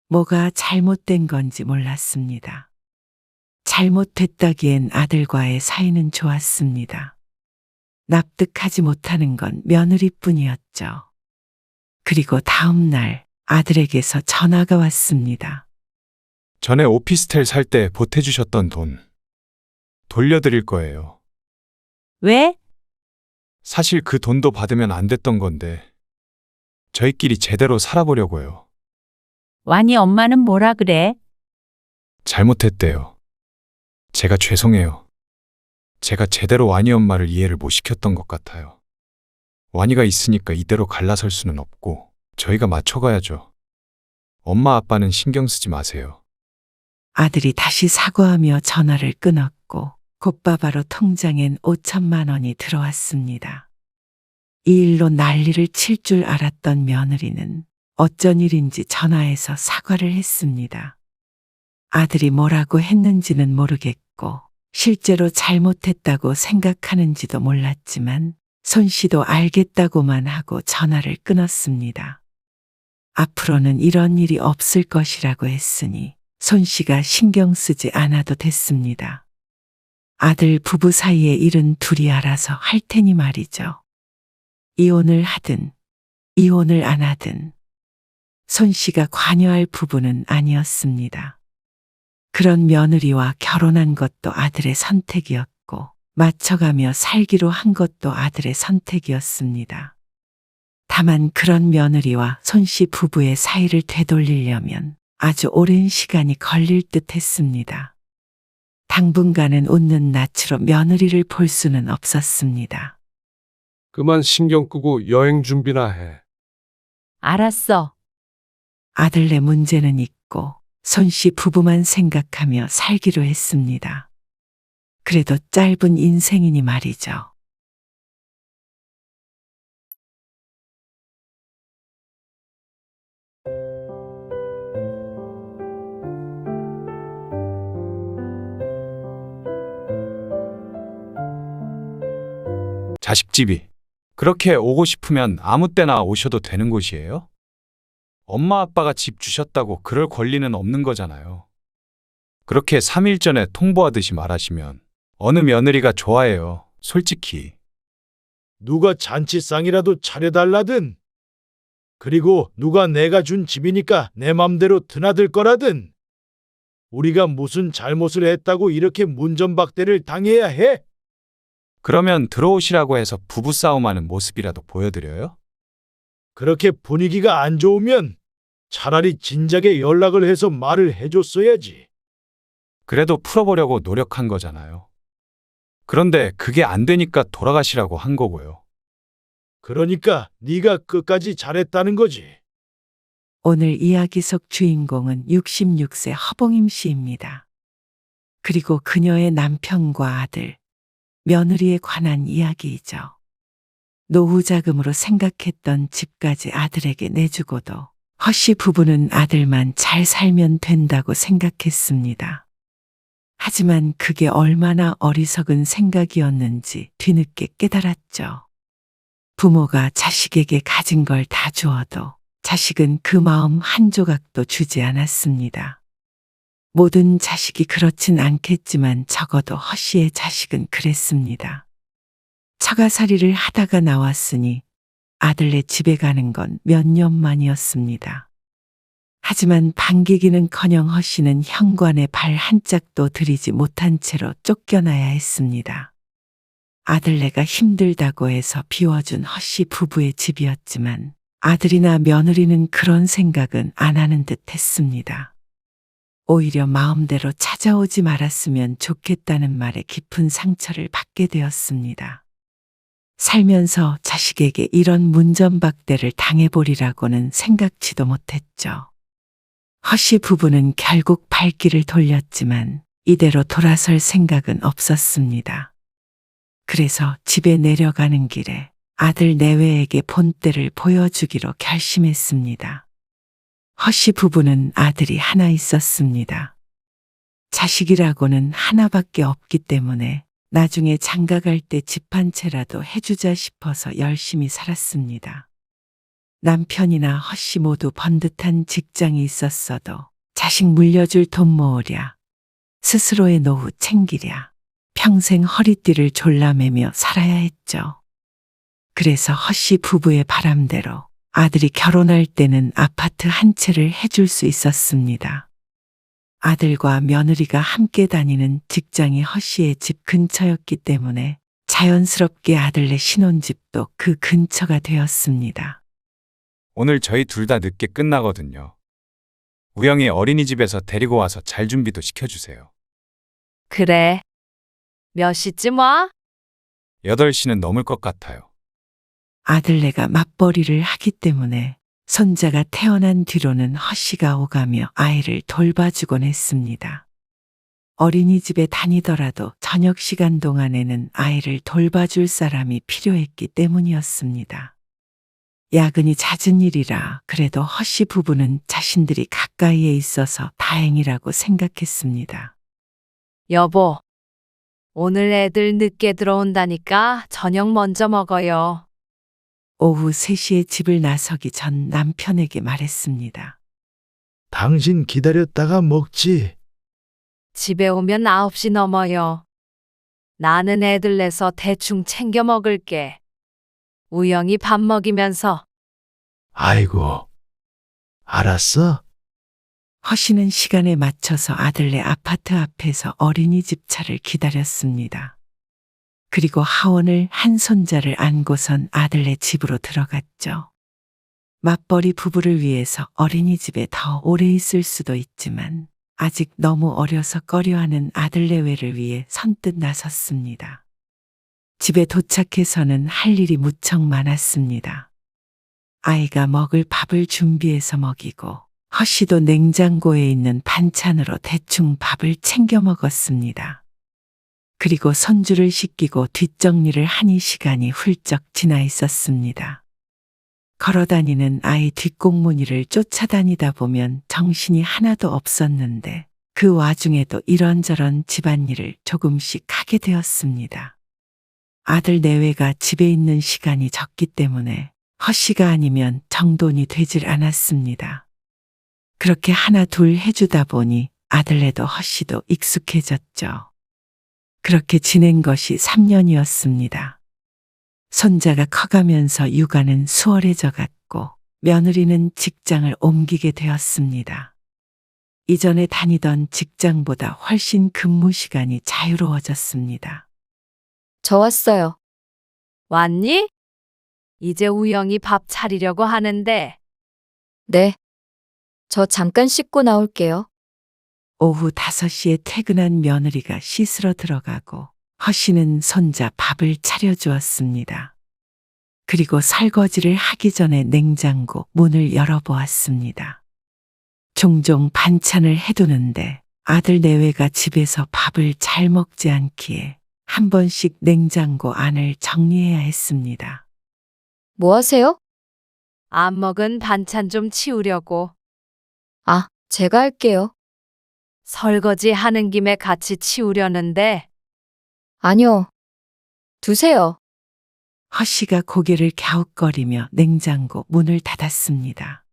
뭐가 잘못된 건지 몰랐습니다. 잘못됐다기엔 아들과의 사이는 좋았습니다. 납득하지 못하는 건 며느리뿐이었죠. 그리고 다음 날 아들에게서 전화가 왔습니다. 전에 오피스텔 살 때 보태주셨던 돈 돌려드릴 거예요. 왜? 사실 그 돈도 받으면 안 됐던 건데 저희끼리 제대로 살아보려고요. 완이 엄마는 뭐라 그래? 잘못했대요. 제가 죄송해요. 제가 제대로 완이 엄마를 이해를 못 시켰던 것 같아요. 완이가 있으니까 이대로 갈라설 수는 없고 저희가 맞춰가야죠. 엄마 아빠는 신경 쓰지 마세요. 아들이 다시 사과하며 전화를 끊었고 곧바바로 통장엔 5천만 원이 들어왔습니다. 이 일로 난리를 칠 줄 알았던 며느리는 어쩐 일인지 전화해서 사과를 했습니다. 아들이 뭐라고 했는지는 모르겠고 실제로 잘못했다고 생각하는지도 몰랐지만 손씨도 알겠다고만 하고 전화를 끊었습니다. 앞으로는 이런 일이 없을 것이라고 했으니 손씨가 신경 쓰지 않아도 됐습니다. 아들 부부 사이의 일은 둘이 알아서 할 테니 말이죠. 이혼을 하든 이혼을 안 하든 손 씨가 관여할 부분은 아니었습니다. 그런 며느리와 결혼한 것도 아들의 선택이었고, 맞춰가며 살기로 한 것도 아들의 선택이었습니다. 다만 그런 며느리와 손 씨 부부의 사이를 되돌리려면 아주 오랜 시간이 걸릴 듯 했습니다. 당분간은 웃는 낯으로 며느리를 볼 수는 없었습니다. 그만 신경 끄고 여행 준비나 해. 알았어. 아들네 문제는 있고 손 씨 부부만 생각하며 살기로 했습니다. 그래도 짧은 인생이니 말이죠. 자식집이 그렇게 오고 싶으면 아무 때나 오셔도 되는 곳이에요? 엄마 아빠가 집 주셨다고 그럴 권리는 없는 거잖아요. 그렇게 3일 전에 통보하듯이 말하시면 어느 며느리가 좋아해요, 솔직히. 누가 잔치상이라도 차려달라든, 그리고 누가 내가 준 집이니까 내 맘대로 드나들 거라든, 우리가 무슨 잘못을 했다고 이렇게 문전박대를 당해야 해? 그러면 들어오시라고 해서 부부싸움하는 모습이라도 보여드려요? 그렇게 분위기가 안 좋으면 차라리 진작에 연락을 해서 말을 해줬어야지. 그래도 풀어보려고 노력한 거잖아요. 그런데 그게 안 되니까 돌아가시라고 한 거고요. 그러니까 네가 끝까지 잘했다는 거지. 오늘 이야기 속 주인공은 66세 허봉임 씨입니다. 그리고 그녀의 남편과 아들, 며느리에 관한 이야기이죠. 노후 자금으로 생각했던 집까지 아들에게 내주고도 허 씨 부부는 아들만 잘 살면 된다고 생각했습니다. 하지만 그게 얼마나 어리석은 생각이었는지 뒤늦게 깨달았죠. 부모가 자식에게 가진 걸 다 주어도 자식은 그 마음 한 조각도 주지 않았습니다. 모든 자식이 그렇진 않겠지만 적어도 허 씨의 자식은 그랬습니다. 처가살이를 하다가 나왔으니 아들네 집에 가는 건 몇 년 만이었습니다. 하지만 반기기는커녕 허 씨는 현관에 발 한 짝도 들이지 못한 채로 쫓겨나야 했습니다. 아들네가 힘들다고 해서 비워준 허 씨 부부의 집이었지만 아들이나 며느리는 그런 생각은 안 하는 듯 했습니다. 오히려 마음대로 찾아오지 말았으면 좋겠다는 말에 깊은 상처를 받게 되었습니다. 살면서 자식에게 이런 문전박대를 당해보리라고는 생각지도 못했죠. 허 씨 부부는 결국 발길을 돌렸지만 이대로 돌아설 생각은 없었습니다. 그래서 집에 내려가는 길에 아들 내외에게 본때를 보여주기로 결심했습니다. 허 씨 부부는 아들이 하나 있었습니다. 자식이라고는 하나밖에 없기 때문에 나중에 장가갈 때 집 한 채라도 해주자 싶어서 열심히 살았습니다. 남편이나 허 씨 모두 번듯한 직장이 있었어도 자식 물려줄 돈 모으랴, 스스로의 노후 챙기랴, 평생 허리띠를 졸라매며 살아야 했죠. 그래서 허 씨 부부의 바람대로 아들이 결혼할 때는 아파트 한 채를 해줄 수 있었습니다. 아들과 며느리가 함께 다니는 직장이 허 씨의 집 근처였기 때문에 자연스럽게 아들네 신혼집도 그 근처가 되었습니다. 오늘 저희 둘 다 늦게 끝나거든요. 우영이 어린이집에서 데리고 와서 잘 준비도 시켜주세요. 그래. 몇 시쯤 와? 8시는 넘을 것 같아요. 아들네가 맞벌이를 하기 때문에 손자가 태어난 뒤로는 허 씨가 오가며 아이를 돌봐주곤 했습니다. 어린이집에 다니더라도 저녁 시간 동안에는 아이를 돌봐줄 사람이 필요했기 때문이었습니다. 야근이 잦은 일이라 그래도 허 씨 부부는 자신들이 가까이에 있어서 다행이라고 생각했습니다. 여보, 오늘 애들 늦게 들어온다니까 저녁 먼저 먹어요. 오후 3시에 집을 나서기 전 남편에게 말했습니다. 당신 기다렸다가 먹지. 집에 오면 9시 넘어요. 나는 애들 내서 대충 챙겨 먹을게. 우영이 밥 먹이면서. 아이고, 알았어? 허씨는 시간에 맞춰서 아들네 아파트 앞에서 어린이집 차를 기다렸습니다. 그리고 하원을 한 손자를 안고선 아들네 집으로 들어갔죠. 맞벌이 부부를 위해서 어린이집에 더 오래 있을 수도 있지만 아직 너무 어려서 꺼려하는 아들 내외를 위해 선뜻 나섰습니다. 집에 도착해서는 할 일이 무척 많았습니다. 아이가 먹을 밥을 준비해서 먹이고 허씨도 냉장고에 있는 반찬으로 대충 밥을 챙겨 먹었습니다. 그리고 손주를 씻기고 뒷정리를 하니 시간이 훌쩍 지나 있었습니다. 걸어다니는 아이 뒷공무니를 쫓아다니다 보면 정신이 하나도 없었는데 그 와중에도 이런저런 집안일을 조금씩 하게 되었습니다. 아들 내외가 집에 있는 시간이 적기 때문에 허씨가 아니면 정돈이 되질 않았습니다. 그렇게 하나 둘 해주다 보니 아들네도 허씨도 익숙해졌죠. 그렇게 지낸 것이 3년이었습니다. 손자가 커가면서 육아는 수월해져 갔고 며느리는 직장을 옮기게 되었습니다. 이전에 다니던 직장보다 훨씬 근무 시간이 자유로워졌습니다. 저 왔어요. 왔니? 이제 우영이 밥 차리려고 하는데. 네. 저 잠깐 씻고 나올게요. 오후 5시에 퇴근한 며느리가 씻으러 들어가고 허씨는 손자 밥을 차려주었습니다. 그리고 설거지를 하기 전에 냉장고 문을 열어보았습니다. 종종 반찬을 해두는데 아들 내외가 집에서 밥을 잘 먹지 않기에 한 번씩 냉장고 안을 정리해야 했습니다. 뭐 하세요? 안 먹은 반찬 좀 치우려고. 아, 제가 할게요. 설거지 하는 김에 같이 치우려는데. 아니요. 두세요. 허씨가 고개를 갸웃거리며 냉장고 문을 닫았습니다.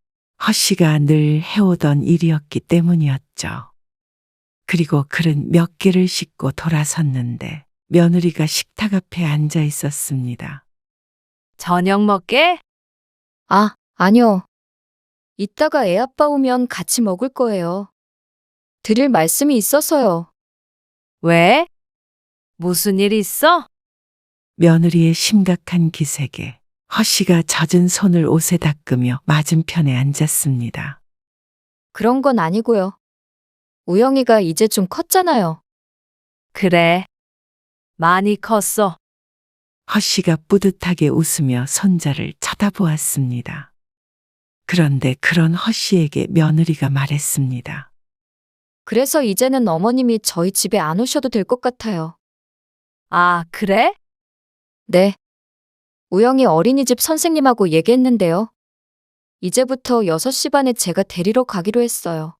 허씨가 늘 해오던 일이었기 때문이었죠. 그리고 그릇 몇 개를 씻고 돌아섰는데 며느리가 식탁 앞에 앉아 있었습니다. 저녁 먹게? 아, 아니요. 이따가 애 아빠 오면 같이 먹을 거예요. 드릴 말씀이 있어서요. 왜? 무슨 일 있어? 며느리의 심각한 기색에 허씨가 젖은 손을 옷에 닦으며 맞은편에 앉았습니다. 그런 건 아니고요. 우영이가 이제 좀 컸잖아요. 그래. 많이 컸어. 허씨가 뿌듯하게 웃으며 손자를 쳐다보았습니다. 그런데 그런 허씨에게 며느리가 말했습니다. 그래서 이제는 어머님이 저희 집에 안 오셔도 될 것 같아요. 아, 그래? 네. 우영이 어린이집 선생님하고 얘기했는데요. 이제부터 6시 반에 제가 데리러 가기로 했어요.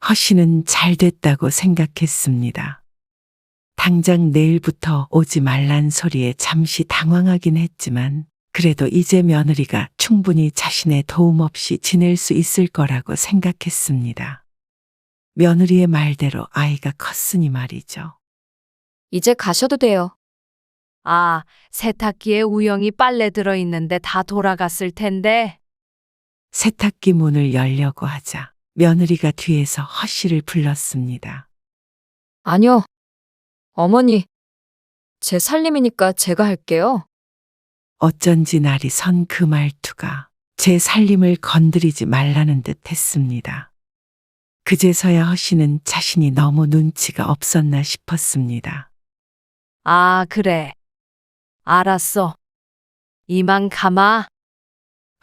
허씨는 잘 됐다고 생각했습니다. 당장 내일부터 오지 말란 소리에 잠시 당황하긴 했지만 그래도 이제 며느리가 충분히 자신의 도움 없이 지낼 수 있을 거라고 생각했습니다. 며느리의 말대로 아이가 컸으니 말이죠. 이제 가셔도 돼요. 아, 세탁기에 우영이 빨래 들어있는데 다 돌아갔을 텐데. 세탁기 문을 열려고 하자 며느리가 뒤에서 허씨를 불렀습니다. 아니요. 어머니, 제 살림이니까 제가 할게요. 어쩐지 날이 선 그 말투가 제 살림을 건드리지 말라는 듯 했습니다. 그제서야 허씨는 자신이 너무 눈치가 없었나 싶었습니다. 아, 그래. 알았어. 이만 가마.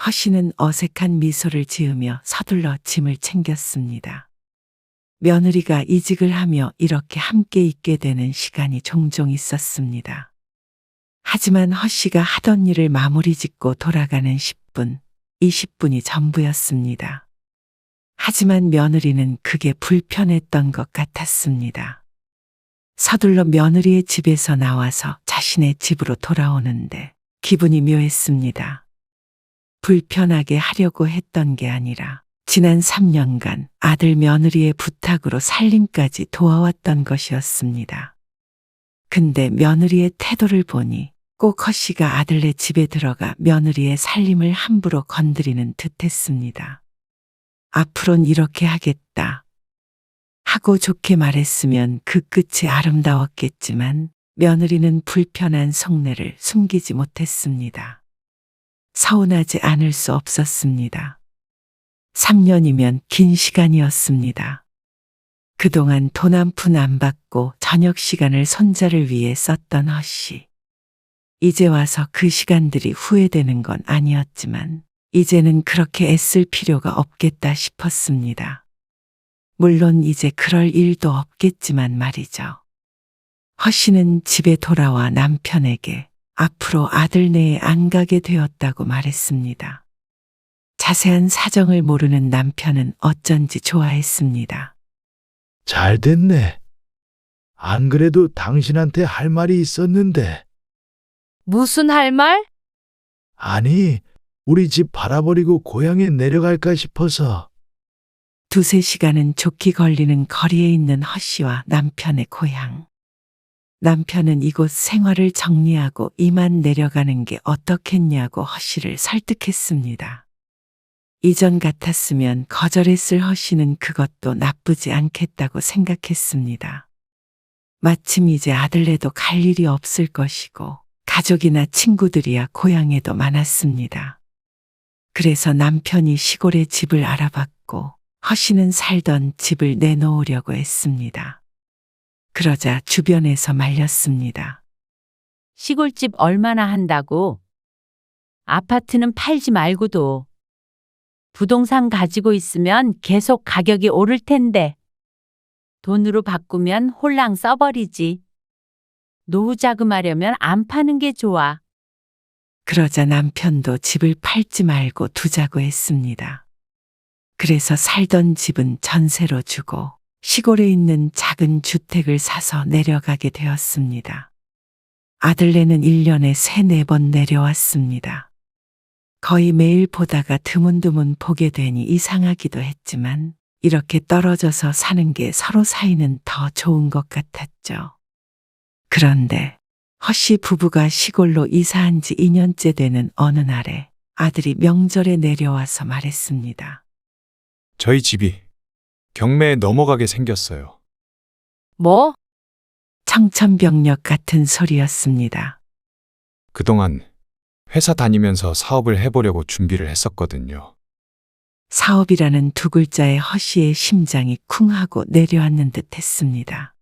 허씨는 어색한 미소를 지으며 서둘러 짐을 챙겼습니다. 며느리가 이직을 하며 이렇게 함께 있게 되는 시간이 종종 있었습니다. 하지만 허씨가 하던 일을 마무리 짓고 돌아가는 10분, 20분이 전부였습니다. 하지만 며느리는 그게 불편했던 것 같았습니다. 서둘러 며느리의 집에서 나와서 자신의 집으로 돌아오는데 기분이 묘했습니다. 불편하게 하려고 했던 게 아니라 지난 3년간 아들 며느리의 부탁으로 살림까지 도와왔던 것이었습니다. 근데 며느리의 태도를 보니 꼭 허씨가 아들네 집에 들어가 며느리의 살림을 함부로 건드리는 듯했습니다. 앞으론 이렇게 하겠다 하고 좋게 말했으면 그 끝이 아름다웠겠지만 며느리는 불편한 속내를 숨기지 못했습니다. 서운하지 않을 수 없었습니다. 3년이면 긴 시간이었습니다. 그동안 돈 한 푼 안 받고 저녁 시간을 손자를 위해 썼던 허씨. 이제 와서 그 시간들이 후회되는 건 아니었지만 이제는 그렇게 애쓸 필요가 없겠다 싶었습니다. 물론 이제 그럴 일도 없겠지만 말이죠. 허씨는 집에 돌아와 남편에게 앞으로 아들네에 안 가게 되었다고 말했습니다. 자세한 사정을 모르는 남편은 어쩐지 좋아했습니다. 잘 됐네. 안 그래도 당신한테 할 말이 있었는데. 무슨 할 말? 아니, 우리 집 팔아버리고 고향에 내려갈까 싶어서. 두세 시간은 좋게 걸리는 거리에 있는 허씨와 남편의 고향. 남편은 이곳 생활을 정리하고 이만 내려가는 게 어떻겠냐고 허씨를 설득했습니다. 이전 같았으면 거절했을 허씨는 그것도 나쁘지 않겠다고 생각했습니다. 마침 이제 아들네도 갈 일이 없을 것이고 가족이나 친구들이야 고향에도 많았습니다. 그래서 남편이 시골에 집을 알아봤고 허씨는 살던 집을 내놓으려고 했습니다. 그러자 주변에서 말렸습니다. 시골집 얼마나 한다고? 아파트는 팔지 말고도. 부동산 가지고 있으면 계속 가격이 오를 텐데. 돈으로 바꾸면 홀랑 써버리지. 노후 자금하려면 안 파는 게 좋아. 그러자 남편도 집을 팔지 말고 두자고 했습니다. 그래서 살던 집은 전세로 주고 시골에 있는 작은 주택을 사서 내려가게 되었습니다. 아들네는 1년에 3-4번 내려왔습니다. 거의 매일 보다가 드문드문 보게 되니 이상하기도 했지만 이렇게 떨어져서 사는 게 서로 사이는 더 좋은 것 같았죠. 그런데 허씨 부부가 시골로 이사한 지 2년째 되는 어느 날에 아들이 명절에 내려와서 말했습니다. 저희 집이 경매에 넘어가게 생겼어요. 뭐? 청천벽력 같은 소리였습니다. 그동안 회사 다니면서 사업을 해보려고 준비를 했었거든요. 사업이라는 두 글자에 허씨의 심장이 쿵 하고 내려앉는 듯 했습니다.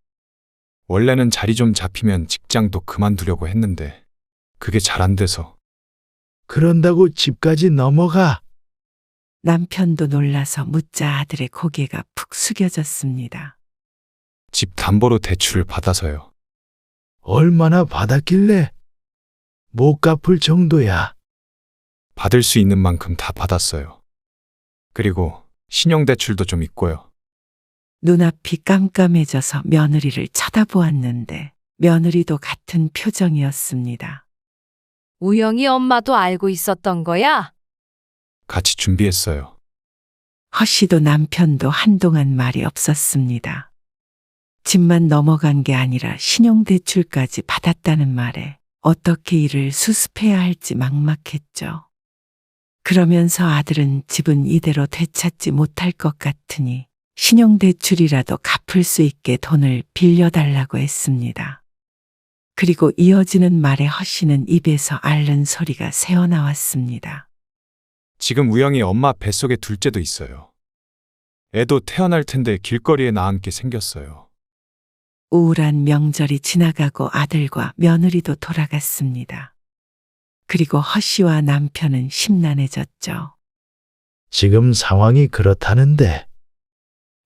원래는 자리 좀 잡히면 직장도 그만두려고 했는데 그게 잘 안 돼서. 그런다고 집까지 넘어가? 남편도 놀라서 묻자 아들의 고개가 푹 숙여졌습니다. 집 담보로 대출을 받아서요. 얼마나 받았길래? 못 갚을 정도야. 받을 수 있는 만큼 다 받았어요. 그리고 신용대출도 좀 있고요. 눈앞이 깜깜해져서 며느리를 쳐다보았는데 며느리도 같은 표정이었습니다. 우영이 엄마도 알고 있었던 거야? 같이 준비했어요. 허씨도 남편도 한동안 말이 없었습니다. 집만 넘어간 게 아니라 신용대출까지 받았다는 말에 어떻게 일을 수습해야 할지 막막했죠. 그러면서 아들은 집은 이대로 되찾지 못할 것 같으니 신용대출이라도 갚을 수 있게 돈을 빌려달라고 했습니다. 그리고 이어지는 말에 허씨는 입에서 앓는 소리가 새어나왔습니다. 지금 우영이 엄마 뱃속에 둘째도 있어요. 애도 태어날 텐데 길거리에 나앉게 생겼어요. 우울한 명절이 지나가고 아들과 며느리도 돌아갔습니다. 그리고 허씨와 남편은 심란해졌죠. 지금 상황이 그렇다는데.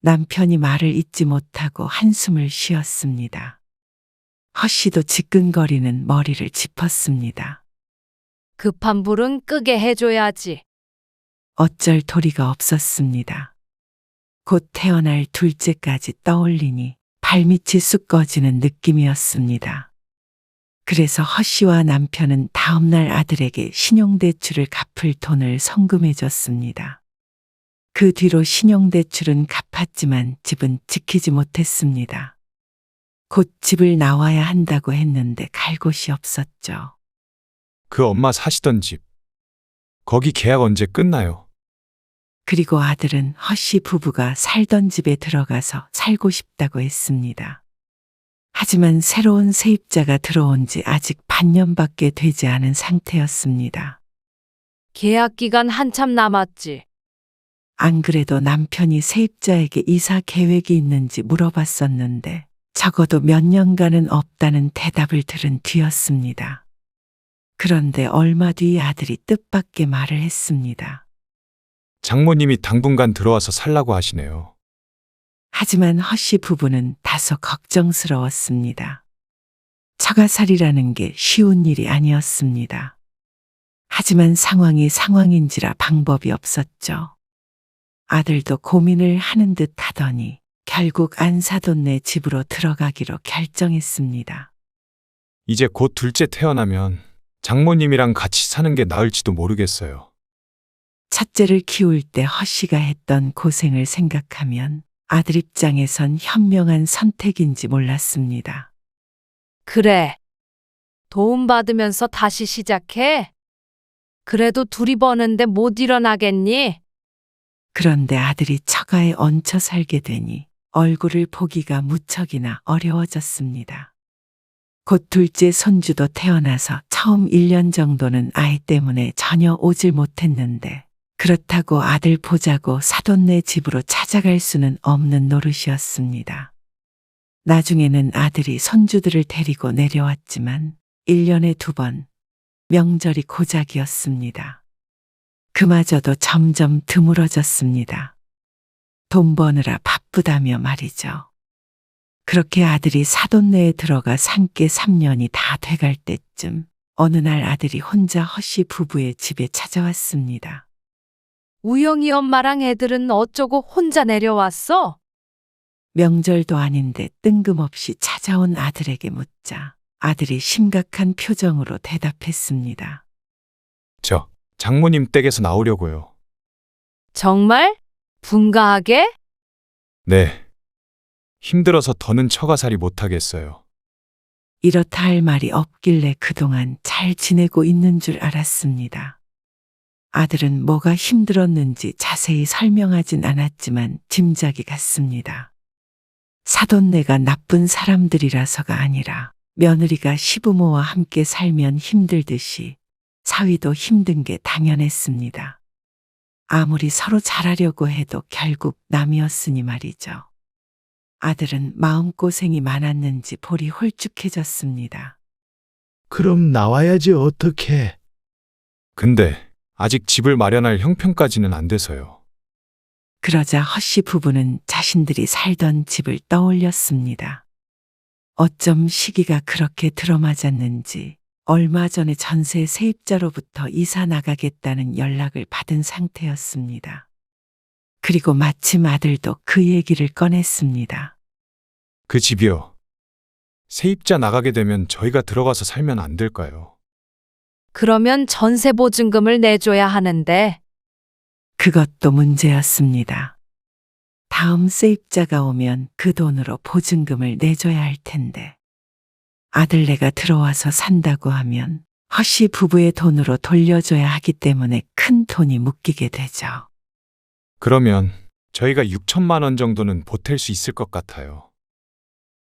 남편이 말을 잇지 못하고 한숨을 쉬었습니다. 허씨도 지끈거리는 머리를 짚었습니다. 급한 불은 끄게 해줘야지. 어쩔 도리가 없었습니다. 곧 태어날 둘째까지 떠올리니 발밑이 쑥 꺼지는 느낌이었습니다. 그래서 허씨와 남편은 다음날 아들에게 신용대출을 갚을 돈을 송금해 줬습니다. 그 뒤로 신용대출은 갚았지만 집은 지키지 못했습니다. 곧 집을 나와야 한다고 했는데 갈 곳이 없었죠. 그 엄마 사시던 집. 거기 계약 언제 끝나요? 그리고 아들은 허씨 부부가 살던 집에 들어가서 살고 싶다고 했습니다. 하지만 새로운 세입자가 들어온 지 아직 반년밖에 되지 않은 상태였습니다. 계약 기간 한참 남았지. 안 그래도 남편이 세입자에게 이사 계획이 있는지 물어봤었는데 적어도 몇 년간은 없다는 대답을 들은 뒤였습니다. 그런데 얼마 뒤 아들이 뜻밖의 말을 했습니다. 장모님이 당분간 들어와서 살라고 하시네요. 하지만 허씨 부부는 다소 걱정스러웠습니다. 처가살이라는 게 쉬운 일이 아니었습니다. 하지만 상황이 상황인지라 방법이 없었죠. 아들도 고민을 하는 듯 하더니 결국 안사돈네 집으로 들어가기로 결정했습니다. 이제 곧 둘째 태어나면 장모님이랑 같이 사는 게 나을지도 모르겠어요. 첫째를 키울 때 허씨가 했던 고생을 생각하면 아들 입장에선 현명한 선택인지 몰랐습니다. 그래. 도움받으면서 다시 시작해. 그래도 둘이 버는데 못 일어나겠니? 그런데 아들이 처가에 얹혀 살게 되니 얼굴을 보기가 무척이나 어려워졌습니다. 곧 둘째 손주도 태어나서 처음 1년 정도는 아이 때문에 전혀 오질 못했는데 그렇다고 아들 보자고 사돈네 집으로 찾아갈 수는 없는 노릇이었습니다. 나중에는 아들이 손주들을 데리고 내려왔지만 1년에 2번 명절이 고작이었습니다. 그마저도 점점 드물어졌습니다. 돈 버느라 바쁘다며 말이죠. 그렇게 아들이 사돈네에 들어가 산게 3년이 다 돼갈 때쯤 어느 날 아들이 혼자 허씨 부부의 집에 찾아왔습니다. 우영이 엄마랑 애들은 어쩌고 혼자 내려왔어? 명절도 아닌데 뜬금없이 찾아온 아들에게 묻자 아들이 심각한 표정으로 대답했습니다. 저 장모님 댁에서 나오려고요. 정말? 분가하게? 네. 힘들어서 더는 처가살이 못하겠어요. 이렇다 할 말이 없길래 그동안 잘 지내고 있는 줄 알았습니다. 아들은 뭐가 힘들었는지 자세히 설명하진 않았지만 짐작이 갔습니다. 사돈네가 나쁜 사람들이라서가 아니라 며느리가 시부모와 함께 살면 힘들듯이 사위도 힘든 게 당연했습니다. 아무리 서로 잘하려고 해도 결국 남이었으니 말이죠. 아들은 마음고생이 많았는지 볼이 홀쭉해졌습니다. 그럼 나와야지 어떡해. 근데 아직 집을 마련할 형편까지는 안 돼서요. 그러자 허씨 부부는 자신들이 살던 집을 떠올렸습니다. 어쩜 시기가 그렇게 들어맞았는지 얼마 전에 전세 세입자로부터 이사 나가겠다는 연락을 받은 상태였습니다. 그리고 마침 아들도 그 얘기를 꺼냈습니다. 그 집이요. 세입자 나가게 되면 저희가 들어가서 살면 안 될까요? 그러면 전세 보증금을 내줘야 하는데. 그것도 문제였습니다. 다음 세입자가 오면 그 돈으로 보증금을 내줘야 할 텐데 아들네가 들어와서 산다고 하면 허씨 부부의 돈으로 돌려줘야 하기 때문에 큰 돈이 묶이게 되죠. 그러면 저희가 6천만 원 정도는 보탤 수 있을 것 같아요.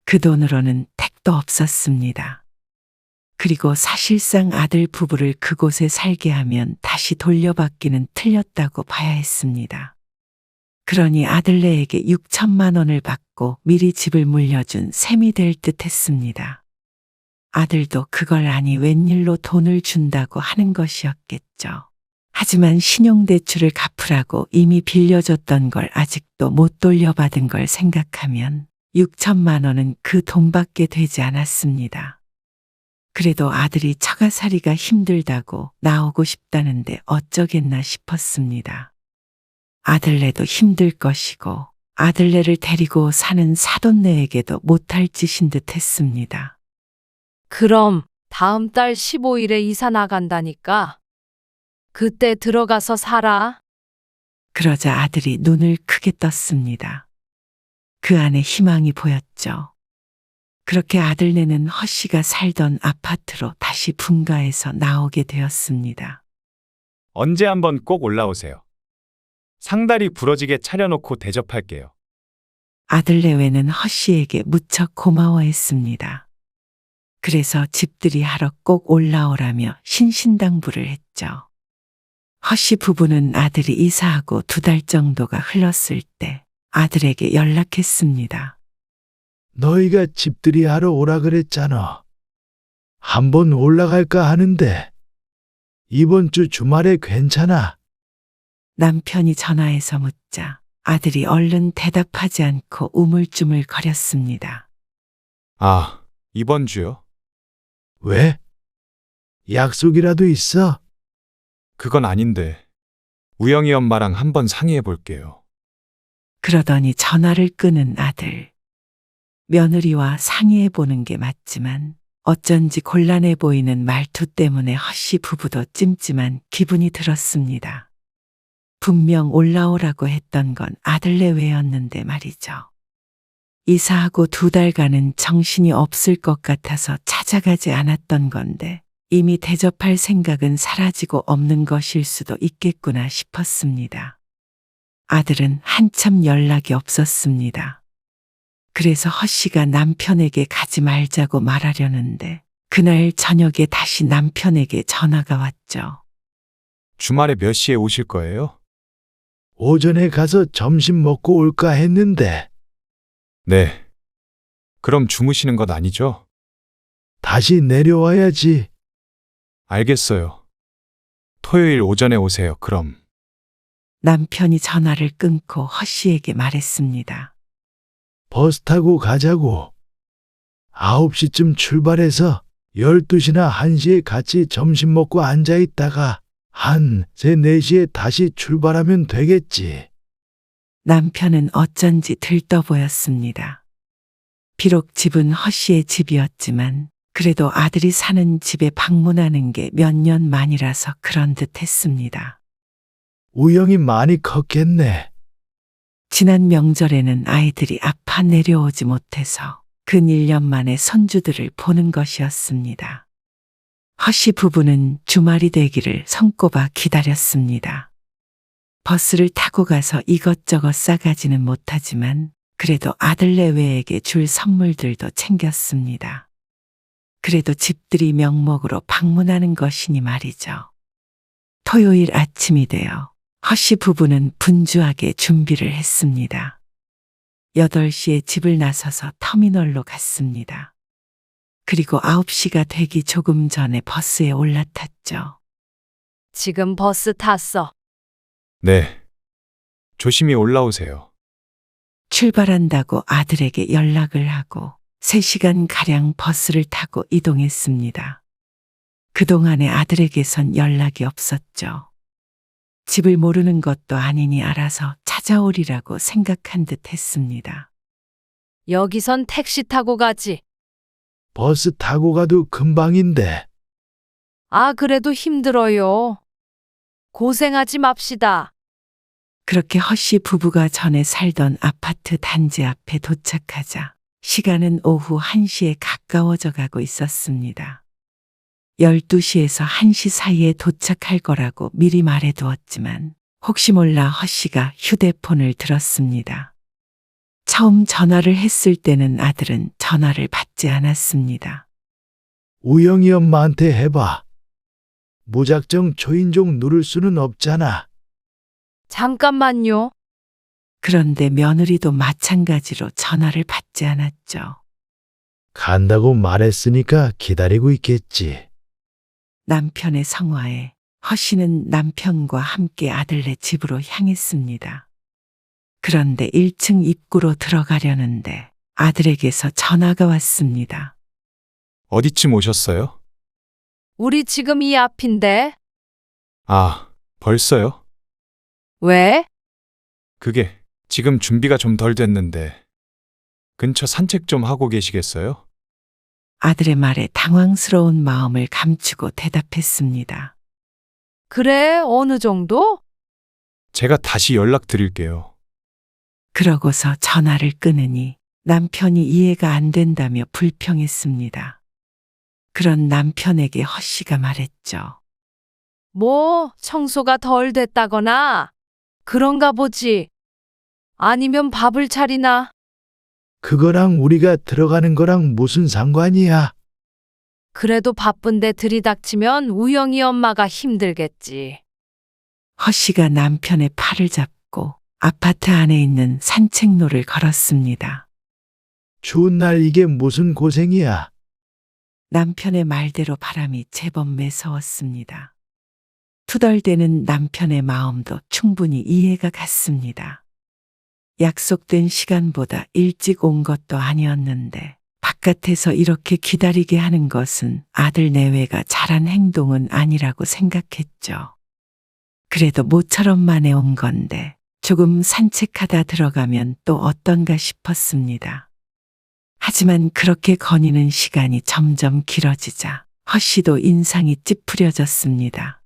그 돈으로는 택도 없었습니다. 그리고 사실상 아들 부부를 그곳에 살게 하면 다시 돌려받기는 틀렸다고 봐야 했습니다. 그러니 아들네에게 6천만 원을 받고 미리 집을 물려준 셈이 될 듯 했습니다. 아들도 그걸 아니 웬일로 돈을 준다고 하는 것이었겠죠. 하지만 신용대출을 갚으라고 이미 빌려줬던 걸 아직도 못 돌려받은 걸 생각하면 6천만 원은 그 돈밖에 되지 않았습니다. 그래도 아들이 처가살이가 힘들다고 나오고 싶다는데 어쩌겠나 싶었습니다. 아들네도 힘들 것이고 아들네를 데리고 사는 사돈네에게도 못할 짓인 듯 했습니다. 그럼 다음 달 15일에 이사 나간다니까. 그때 들어가서 살아. 그러자 아들이 눈을 크게 떴습니다. 그 안에 희망이 보였죠. 그렇게 아들네는 허씨가 살던 아파트로 다시 분가해서 나오게 되었습니다. 언제 한번 꼭 올라오세요. 상다리 부러지게 차려놓고 대접할게요. 아들 내외는 허씨에게 무척 고마워했습니다. 그래서 집들이 하러 꼭 올라오라며 신신당부를 했죠. 허씨 부부는 아들이 이사하고 2달 정도가 흘렀을 때 아들에게 연락했습니다. 너희가 집들이 하러 오라 그랬잖아. 한번 올라갈까 하는데 이번 주 주말에 괜찮아? 남편이 전화해서 묻자 아들이 얼른 대답하지 않고 우물쭈물 거렸습니다. 아, 이번 주요? 왜? 약속이라도 있어? 그건 아닌데. 우영이 엄마랑 한번 상의해 볼게요. 그러더니 전화를 끄는 아들. 며느리와 상의해 보는 게 맞지만 어쩐지 곤란해 보이는 말투 때문에 허씨 부부도 찜찜한 기분이 들었습니다. 분명 올라오라고 했던 건 아들 내외였는데 말이죠. 이사하고 2달간은 정신이 없을 것 같아서 찾아가지 않았던 건데 이미 대접할 생각은 사라지고 없는 것일 수도 있겠구나 싶었습니다. 아들은 한참 연락이 없었습니다. 그래서 허씨가 남편에게 가지 말자고 말하려는데 그날 저녁에 다시 남편에게 전화가 왔죠. 주말에 몇 시에 오실 거예요? 오전에 가서 점심 먹고 올까 했는데 네. 그럼 주무시는 것 아니죠? 다시 내려와야지. 알겠어요. 토요일 오전에 오세요, 그럼. 남편이 전화를 끊고 허씨에게 말했습니다. 버스 타고 가자고. 9시쯤 출발해서 12시나 1시에 같이 점심 먹고 앉아 있다가 한 3, 4시에 다시 출발하면 되겠지. 남편은 어쩐지 들떠 보였습니다. 비록 집은 허씨의 집이었지만 그래도 아들이 사는 집에 방문하는 게 몇 년 만이라서 그런 듯 했습니다. 우영이 많이 컸겠네. 지난 명절에는 아이들이 아파 내려오지 못해서 근 1년 만에 손주들을 보는 것이었습니다. 허씨 부부는 주말이 되기를 손꼽아 기다렸습니다. 버스를 타고 가서 이것저것 싸가지는 못하지만 그래도 아들 내외에게 줄 선물들도 챙겼습니다. 그래도 집들이 명목으로 방문하는 것이니 말이죠. 토요일 아침이 되어 허씨 부부는 분주하게 준비를 했습니다. 8시에 집을 나서서 터미널로 갔습니다. 그리고 9시가 되기 조금 전에 버스에 올라탔죠. 지금 버스 탔어. 네. 조심히 올라오세요. 출발한다고 아들에게 연락을 하고 3시간가량 버스를 타고 이동했습니다. 그동안에 아들에게선 연락이 없었죠. 집을 모르는 것도 아니니 알아서 찾아오리라고 생각한 듯 했습니다. 여기선 택시 타고 가지. 버스 타고 가도 금방인데. 아, 그래도 힘들어요. 고생하지 맙시다. 그렇게 허씨 부부가 전에 살던 아파트 단지 앞에 도착하자 시간은 오후 1시에 가까워져 가고 있었습니다. 12시에서 1시 사이에 도착할 거라고 미리 말해두었지만 혹시 몰라 허씨가 휴대폰을 들었습니다. 처음 전화를 했을 때는 아들은 전화를 받지 않았습니다. 우영이 엄마한테 해봐. 무작정 초인종 누를 수는 없잖아. 잠깐만요. 그런데 며느리도 마찬가지로 전화를 받지 않았죠. 간다고 말했으니까 기다리고 있겠지. 남편의 성화에 허씨는 남편과 함께 아들네 집으로 향했습니다. 그런데 1층 입구로 들어가려는데 아들에게서 전화가 왔습니다. 어디쯤 오셨어요? 우리 지금 이 앞인데. 아, 벌써요? 왜? 그게 지금 준비가 좀 덜 됐는데 근처 산책 좀 하고 계시겠어요? 아들의 말에 당황스러운 마음을 감추고 대답했습니다. 그래, 어느 정도? 제가 다시 연락드릴게요. 그러고서 전화를 끊으니 남편이 이해가 안 된다며 불평했습니다. 그런 남편에게 허씨가 말했죠. 뭐, 청소가 덜 됐다거나 그런가 보지. 아니면 밥을 차리나? 그거랑 우리가 들어가는 거랑 무슨 상관이야? 그래도 바쁜데 들이닥치면 우영이 엄마가 힘들겠지. 허 씨가 남편의 팔을 잡고 아파트 안에 있는 산책로를 걸었습니다. 추운 날 이게 무슨 고생이야? 남편의 말대로 바람이 제법 매서웠습니다. 투덜대는 남편의 마음도 충분히 이해가 갔습니다. 약속된 시간보다 일찍 온 것도 아니었는데 바깥에서 이렇게 기다리게 하는 것은 아들 내외가 잘한 행동은 아니라고 생각했죠. 그래도 모처럼 만에 온 건데 조금 산책하다 들어가면 또 어떤가 싶었습니다. 하지만 그렇게 거니는 시간이 점점 길어지자 허 씨도 인상이 찌푸려졌습니다.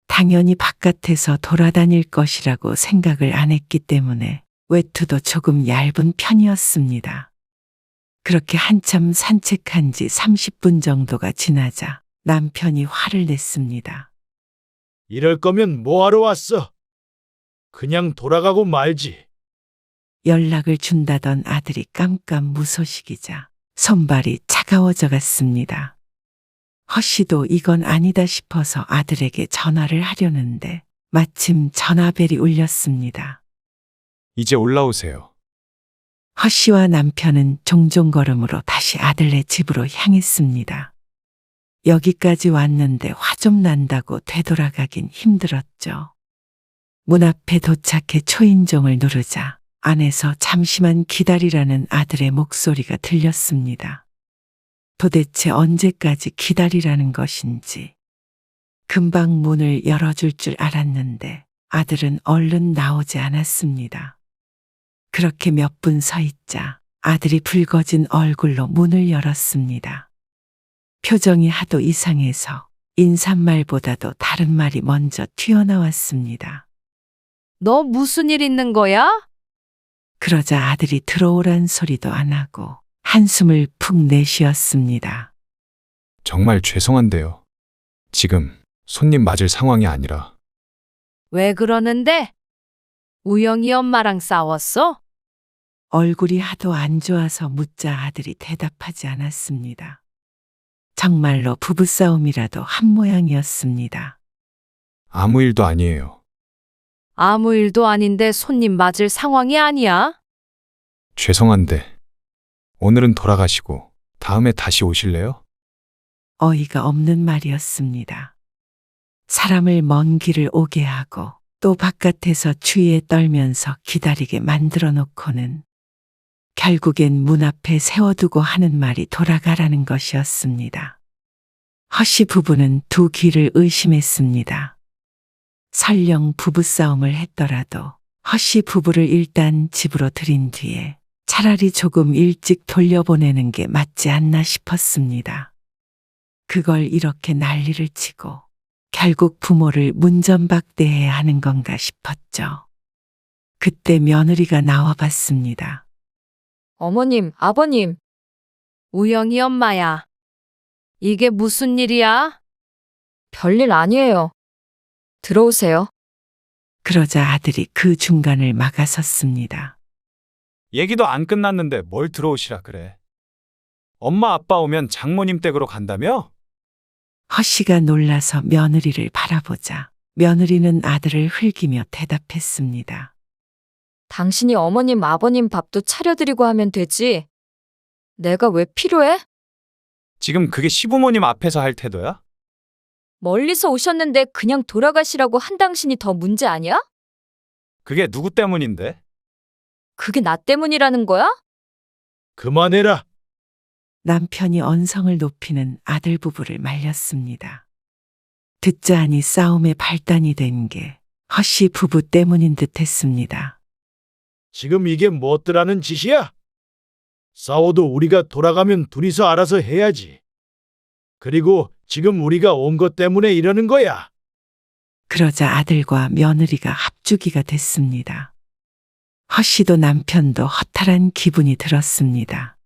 당연히 바깥에서 돌아다닐 것이라고 생각을 안 했기 때문에 외투도 조금 얇은 편이었습니다. 그렇게 한참 산책한 지 30분 정도가 지나자 남편이 화를 냈습니다. 이럴 거면 뭐하러 왔어? 그냥 돌아가고 말지. 연락을 준다던 아들이 깜깜 무소식이자 손발이 차가워져 갔습니다. 허 씨도 이건 아니다 싶어서 아들에게 전화를 하려는데 마침 전화벨이 울렸습니다. 이제 올라오세요. 허 씨와 남편은 종종 걸음으로 다시 아들네 집으로 향했습니다. 여기까지 왔는데 화 좀 난다고 되돌아가긴 힘들었죠. 문 앞에 도착해 초인종을 누르자 안에서 잠시만 기다리라는 아들의 목소리가 들렸습니다. 도대체 언제까지 기다리라는 것인지. 금방 문을 열어줄 줄 알았는데 아들은 얼른 나오지 않았습니다. 그렇게 몇 분 서 있자 아들이 붉어진 얼굴로 문을 열었습니다. 표정이 하도 이상해서 인사말보다도 다른 말이 먼저 튀어나왔습니다. 너 무슨 일 있는 거야? 그러자 아들이 들어오란 소리도 안 하고 한숨을 푹 내쉬었습니다. 정말 죄송한데요. 지금 손님 맞을 상황이 아니라. 왜 그러는데? 우영이 엄마랑 싸웠어? 얼굴이 하도 안 좋아서 묻자 아들이 대답하지 않았습니다. 정말로 부부싸움이라도 한 모양이었습니다. 아무 일도 아니에요. 아무 일도 아닌데 손님 맞을 상황이 아니야? 죄송한데 오늘은 돌아가시고 다음에 다시 오실래요? 어이가 없는 말이었습니다. 사람을 먼 길을 오게 하고 또 바깥에서 추위에 떨면서 기다리게 만들어 놓고는 결국엔 문 앞에 세워두고 하는 말이 돌아가라는 것이었습니다. 허 씨 부부는 두 귀를 의심했습니다. 설령 부부싸움을 했더라도 허 씨 부부를 일단 집으로 들인 뒤에 차라리 조금 일찍 돌려보내는 게 맞지 않나 싶었습니다. 그걸 이렇게 난리를 치고 결국 부모를 문전박대해야 하는 건가 싶었죠. 그때 며느리가 나와 봤습니다. 어머님, 아버님, 우영이 엄마야. 이게 무슨 일이야? 별일 아니에요. 들어오세요. 그러자 아들이 그 중간을 막아섰습니다. 얘기도 안 끝났는데 뭘 들어오시라 그래. 엄마 아빠 오면 장모님 댁으로 간다며? 허 씨가 놀라서 며느리를 바라보자 며느리는 아들을 흘기며 대답했습니다. 당신이 어머님, 아버님 밥도 차려드리고 하면 되지. 내가 왜 필요해? 지금 그게 시부모님 앞에서 할 태도야? 멀리서 오셨는데 그냥 돌아가시라고 한 당신이 더 문제 아니야? 그게 누구 때문인데? 그게 나 때문이라는 거야? 그만해라. 남편이 언성을 높이는 아들 부부를 말렸습니다. 듣자 하니 싸움의 발단이 된 게 허 씨 부부 때문인 듯 했습니다. 지금 이게 뭐더라는 짓이야? 싸워도 우리가 돌아가면 둘이서 알아서 해야지. 그리고 지금 우리가 온 것 때문에 이러는 거야. 그러자 아들과 며느리가 합주기가 됐습니다. 허 씨도 남편도 허탈한 기분이 들었습니다.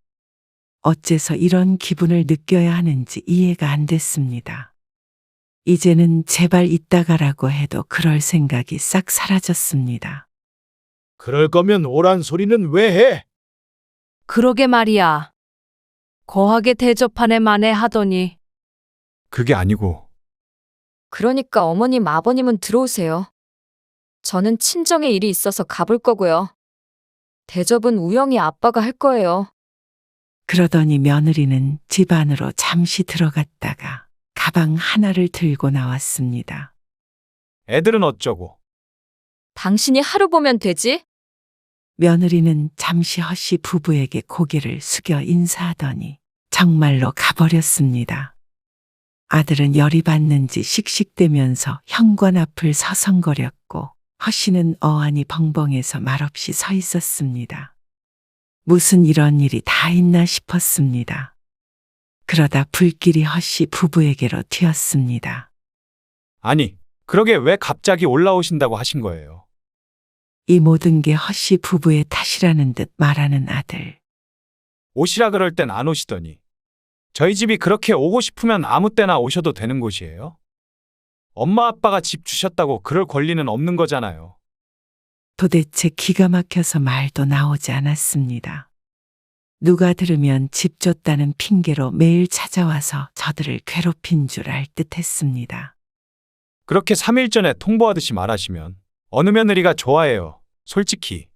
어째서 이런 기분을 느껴야 하는지 이해가 안 됐습니다. 이제는 제발 이따가라고 해도 그럴 생각이 싹 사라졌습니다. 그럴 거면 오란 소리는 왜 해? 그러게 말이야. 거하게 대접하네 마네 하더니 그게 아니고 그러니까 어머님, 아버님은 들어오세요. 저는 친정에 일이 있어서 가볼 거고요. 대접은 우영이 아빠가 할 거예요. 그러더니 며느리는 집 안으로 잠시 들어갔다가 가방 하나를 들고 나왔습니다. 애들은 어쩌고. 당신이 하루 보면 되지? 며느리는 잠시 허씨 부부에게 고개를 숙여 인사하더니 정말로 가버렸습니다. 아들은 열이 받는지 씩씩대면서 현관 앞을 서성거렸고 허씨는 어안이 벙벙해서 말없이 서 있었습니다. 무슨 이런 일이 다 있나 싶었습니다. 그러다 불길이 허씨 부부에게로 튀었습니다. 아니, 그러게 왜 갑자기 올라오신다고 하신 거예요? 이 모든 게 허씨 부부의 탓이라는 듯 말하는 아들. 오시라 그럴 땐 안 오시더니. 저희 집이 그렇게 오고 싶으면 아무 때나 오셔도 되는 곳이에요? 엄마 아빠가 집 주셨다고 그럴 권리는 없는 거잖아요. 도대체 기가 막혀서 말도 나오지 않았습니다. 누가 들으면 집 줬다는 핑계로 매일 찾아와서 저들을 괴롭힌 줄 알 듯했습니다. 그렇게 3일 전에 통보하듯이 말하시면 어느 며느리가 좋아해요, 솔직히.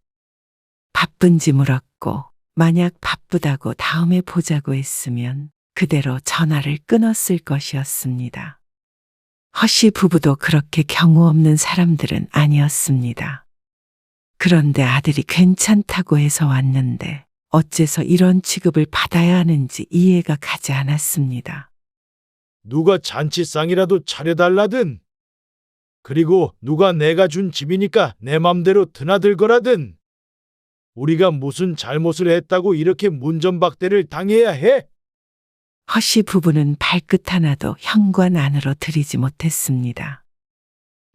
바쁜지 물었고 만약 바쁘다고 다음에 보자고 했으면 그대로 전화를 끊었을 것이었습니다. 허씨 부부도 그렇게 경우 없는 사람들은 아니었습니다. 그런데 아들이 괜찮다고 해서 왔는데 어째서 이런 취급을 받아야 하는지 이해가 가지 않았습니다. 누가 잔치상이라도 차려달라든, 그리고 누가 내가 준 집이니까 내 맘대로 드나들 거라든, 우리가 무슨 잘못을 했다고 이렇게 문전박대를 당해야 해? 허씨 부부는 발끝 하나도 현관 안으로 들이지 못했습니다.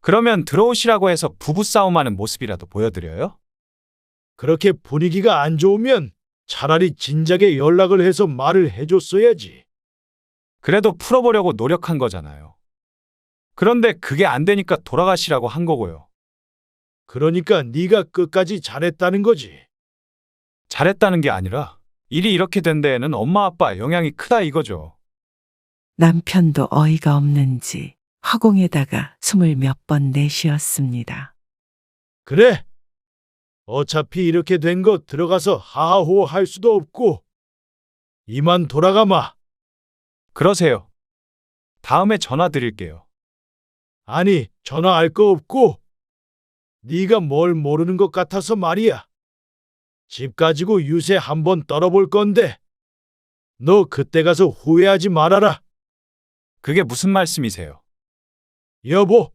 그러면 들어오시라고 해서 부부싸움하는 모습이라도 보여드려요? 그렇게 분위기가 안 좋으면 차라리 진작에 연락을 해서 말을 해줬어야지. 그래도 풀어보려고 노력한 거잖아요. 그런데 그게 안 되니까 돌아가시라고 한 거고요. 그러니까 네가 끝까지 잘했다는 거지. 잘했다는 게 아니라 일이 이렇게 된 데에는 엄마 아빠 영향이 크다 이거죠. 남편도 어이가 없는지 허공에다가 숨을 몇 번 내쉬었습니다. 그래. 어차피 이렇게 된 거 들어가서 하하호 할 수도 없고. 이만 돌아가마. 그러세요. 다음에 전화 드릴게요. 아니, 전화할 거 없고. 네가 뭘 모르는 것 같아서 말이야. 집 가지고 유세 한번 떨어볼 건데. 너 그때 가서 후회하지 말아라. 그게 무슨 말씀이세요? 여보,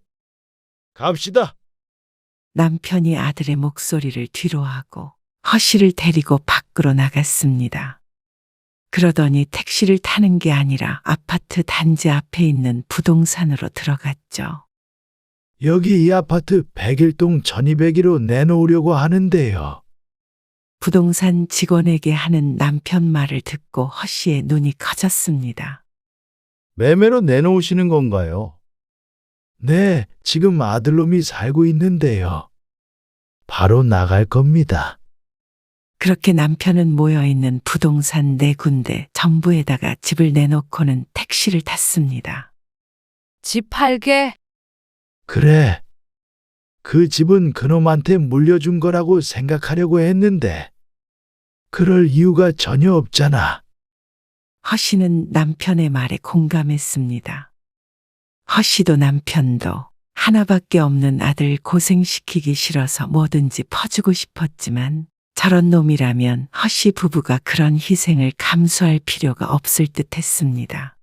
갑시다. 남편이 아들의 목소리를 뒤로하고 허씨를 데리고 밖으로 나갔습니다. 그러더니 택시를 타는 게 아니라 아파트 단지 앞에 있는 부동산으로 들어갔죠. 여기 이 아파트 101동 1200으로 내놓으려고 하는데요. 부동산 직원에게 하는 남편 말을 듣고 허씨의 눈이 커졌습니다. 매매로 내놓으시는 건가요? 네, 지금 아들놈이 살고 있는데요. 바로 나갈 겁니다. 그렇게 남편은 모여있는 부동산 4군데 전부에다가 집을 내놓고는 택시를 탔습니다. 집 팔게. 그래. 그 집은 그놈한테 물려준 거라고 생각하려고 했는데 그럴 이유가 전혀 없잖아. 허씨는 남편의 말에 공감했습니다. 허씨도 남편도 하나밖에 없는 아들 고생시키기 싫어서 뭐든지 퍼주고 싶었지만 저런 놈이라면 허씨 부부가 그런 희생을 감수할 필요가 없을 듯 했습니다.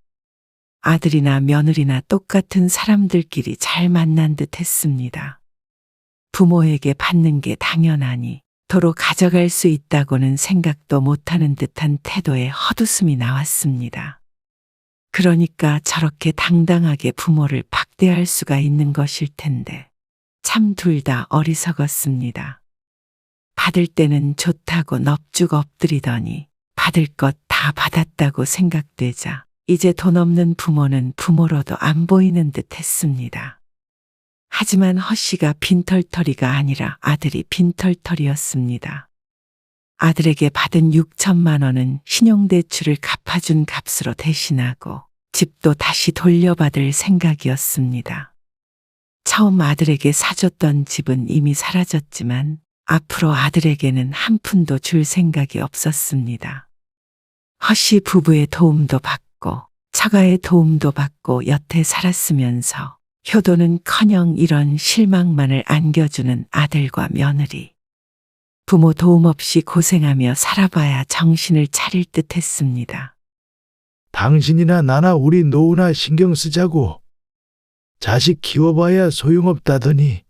아들이나 며느리나 똑같은 사람들끼리 잘 만난 듯 했습니다. 부모에게 받는 게 당연하니 도로 가져갈 수 있다고는 생각도 못하는 듯한 태도에 헛웃음이 나왔습니다. 그러니까 저렇게 당당하게 부모를 박대할 수가 있는 것일 텐데 참 둘 다 어리석었습니다. 받을 때는 좋다고 넙죽 엎드리더니 받을 것 다 받았다고 생각되자 이제 돈 없는 부모는 부모로도 안 보이는 듯 했습니다. 하지만 허씨가 빈털터리가 아니라 아들이 빈털터리였습니다. 아들에게 받은 6천만 원은 신용대출을 갚아준 값으로 대신하고 집도 다시 돌려받을 생각이었습니다. 처음 아들에게 사줬던 집은 이미 사라졌지만 앞으로 아들에게는 한 푼도 줄 생각이 없었습니다. 허씨 부부의 도움도 받고 처가의 도움도 받고 여태 살았으면서 효도는커녕 이런 실망만을 안겨주는 아들과 며느리. 부모 도움 없이 고생하며 살아봐야 정신을 차릴 듯 했습니다. 당신이나 나나 우리 노후나 신경 쓰자고. 자식 키워봐야 소용없다더니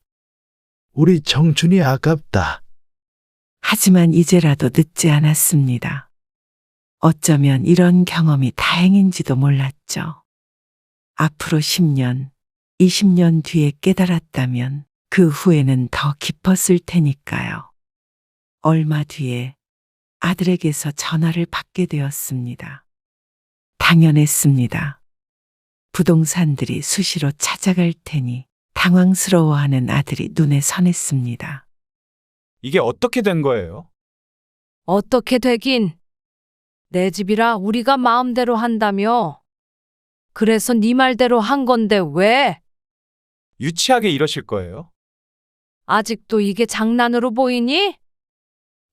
우리 청춘이 아깝다. 하지만 이제라도 늦지 않았습니다. 어쩌면 이런 경험이 다행인지도 몰랐죠. 앞으로 10년, 20년 뒤에 깨달았다면 그 후에는 더 깊었을 테니까요. 얼마 뒤에 아들에게서 전화를 받게 되었습니다. 당연했습니다. 부동산들이 수시로 찾아갈 테니 당황스러워하는 아들이 눈에 선했습니다. 이게 어떻게 된 거예요? 어떻게 되긴. 내 집이라 우리가 마음대로 한다며. 그래서 네 말대로 한 건데 왜? 유치하게 이러실 거예요? 아직도 이게 장난으로 보이니?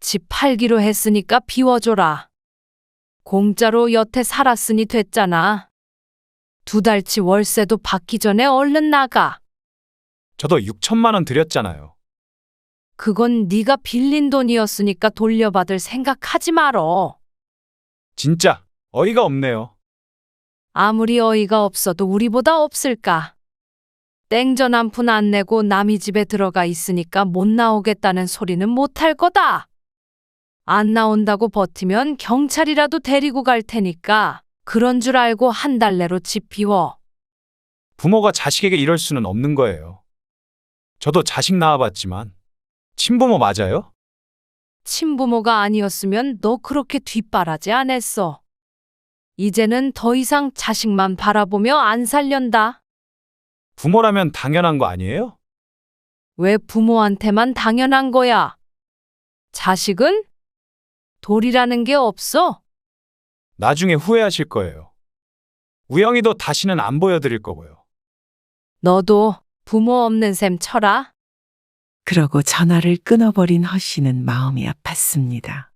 집 팔기로 했으니까 비워줘라. 공짜로 여태 살았으니 됐잖아. 2달치 월세도 받기 전에 얼른 나가. 저도 6천만 원 드렸잖아요. 그건 네가 빌린 돈이었으니까 돌려받을 생각하지 말어. 진짜 어이가 없네요. 아무리 어이가 없어도 우리보다 없을까. 땡전 한 푼 안 내고 남이 집에 들어가 있으니까 못 나오겠다는 소리는 못할 거다. 안 나온다고 버티면 경찰이라도 데리고 갈 테니까 그런 줄 알고 한 달 내로 집 비워. 부모가 자식에게 이럴 수는 없는 거예요. 저도 자식 낳아봤지만 친부모 맞아요? 친부모가 아니었으면 너 그렇게 뒷바라지 안 했어. 이제는 더 이상 자식만 바라보며 안 살련다. 부모라면 당연한 거 아니에요? 왜 부모한테만 당연한 거야? 자식은? 돌이라는 게 없어? 나중에 후회하실 거예요. 우영이도 다시는 안 보여드릴 거고요. 너도 부모 없는 셈 쳐라. 그러고 전화를 끊어버린 허씨는 마음이 아팠습니다.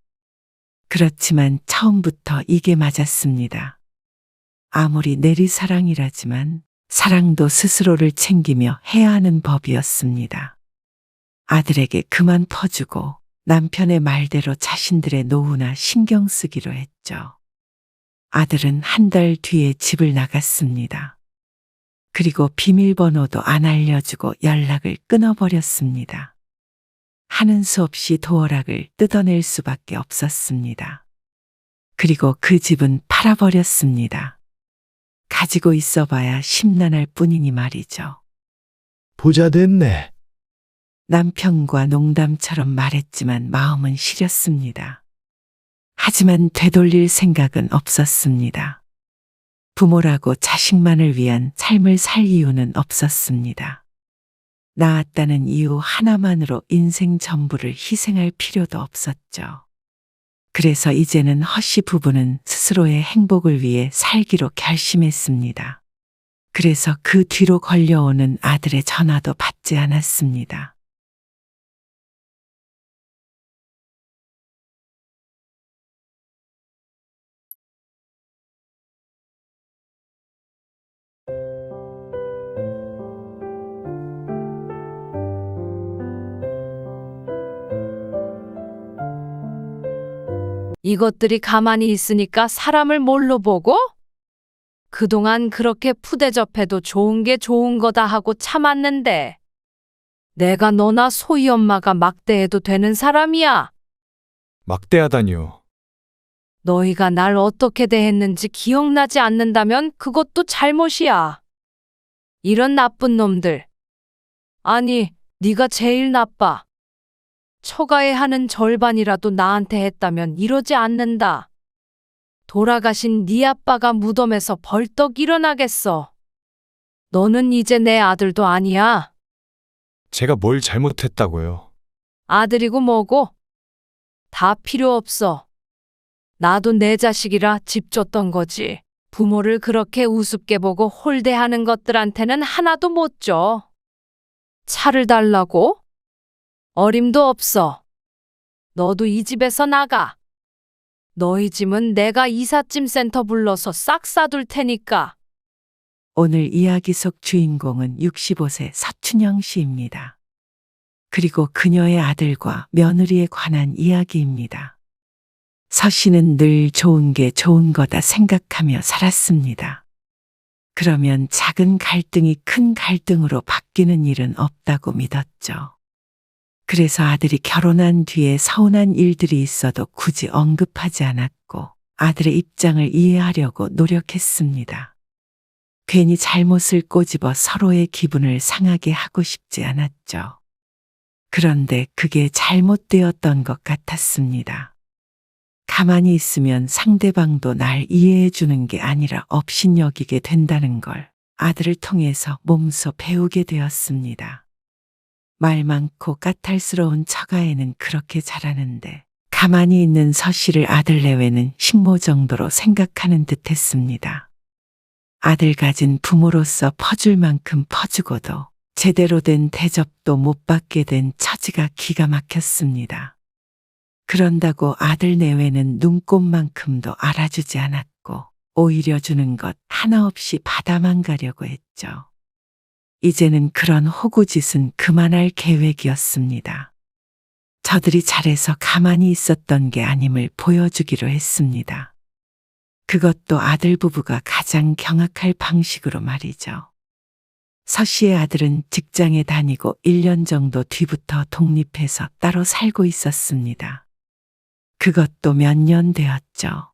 그렇지만 처음부터 이게 맞았습니다. 아무리 내리사랑이라지만 사랑도 스스로를 챙기며 해야 하는 법이었습니다. 아들에게 그만 퍼주고 남편의 말대로 자신들의 노후나 신경 쓰기로 했죠. 아들은 한 달 뒤에 집을 나갔습니다. 그리고 비밀번호도 안 알려주고 연락을 끊어버렸습니다. 하는 수 없이 도어락을 뜯어낼 수밖에 없었습니다. 그리고 그 집은 팔아버렸습니다. 가지고 있어봐야 심란할 뿐이니 말이죠. 부자 됐네. 남편과 농담처럼 말했지만 마음은 시렸습니다. 하지만 되돌릴 생각은 없었습니다. 부모라고 자식만을 위한 삶을 살 이유는 없었습니다. 낳았다는 이유 하나만으로 인생 전부를 희생할 필요도 없었죠. 그래서 이제는 허씨 부부는 스스로의 행복을 위해 살기로 결심했습니다. 그래서 그 뒤로 걸려오는 아들의 전화도 받지 않았습니다. 이것들이 가만히 있으니까 사람을 뭘로 보고? 그동안 그렇게 푸대접해도 좋은 게 좋은 거다 하고 참았는데 내가 너나 소희 엄마가 막대해도 되는 사람이야. 막대하다니요. 너희가 날 어떻게 대했는지 기억나지 않는다면 그것도 잘못이야. 이런 나쁜 놈들. 아니, 네가 제일 나빠. 처가에 하는 절반이라도 나한테 했다면 이러지 않는다. 돌아가신 네 아빠가 무덤에서 벌떡 일어나겠어. 너는 이제 내 아들도 아니야. 제가 뭘 잘못했다고요? 아들이고 뭐고. 다 필요 없어. 나도 내 자식이라 집 줬던 거지. 부모를 그렇게 우습게 보고 홀대하는 것들한테는 하나도 못 줘. 차를 달라고? 어림도 없어. 너도 이 집에서 나가. 너희 짐은 내가 이삿짐 센터 불러서 싹 싸둘 테니까. 오늘 이야기 속 주인공은 65세 서춘영 씨입니다. 그리고 그녀의 아들과 며느리에 관한 이야기입니다. 서 씨는 늘 좋은 게 좋은 거다 생각하며 살았습니다. 그러면 작은 갈등이 큰 갈등으로 바뀌는 일은 없다고 믿었죠. 그래서 아들이 결혼한 뒤에 서운한 일들이 있어도 굳이 언급하지 않았고 아들의 입장을 이해하려고 노력했습니다. 괜히 잘못을 꼬집어 서로의 기분을 상하게 하고 싶지 않았죠. 그런데 그게 잘못되었던 것 같았습니다. 가만히 있으면 상대방도 날 이해해 주는 게 아니라 업신여기게 된다는 걸 아들을 통해서 몸소 배우게 되었습니다. 말 많고 까탈스러운 처가에는 그렇게 자라는데 가만히 있는 서 씨를 아들 내외는 식모 정도로 생각하는 듯 했습니다. 아들 가진 부모로서 퍼줄 만큼 퍼주고도 제대로 된 대접도 못 받게 된 처지가 기가 막혔습니다. 그런다고 아들 내외는 눈꼽만큼도 알아주지 않았고 오히려 주는 것 하나 없이 받아만 가려고 했죠. 이제는 그런 호구짓은 그만할 계획이었습니다. 저들이 잘해서 가만히 있었던 게 아님을 보여주기로 했습니다. 그것도 아들 부부가 가장 경악할 방식으로 말이죠. 서 씨의 아들은 직장에 다니고 1년 정도 뒤부터 독립해서 따로 살고 있었습니다. 그것도 몇 년 되었죠.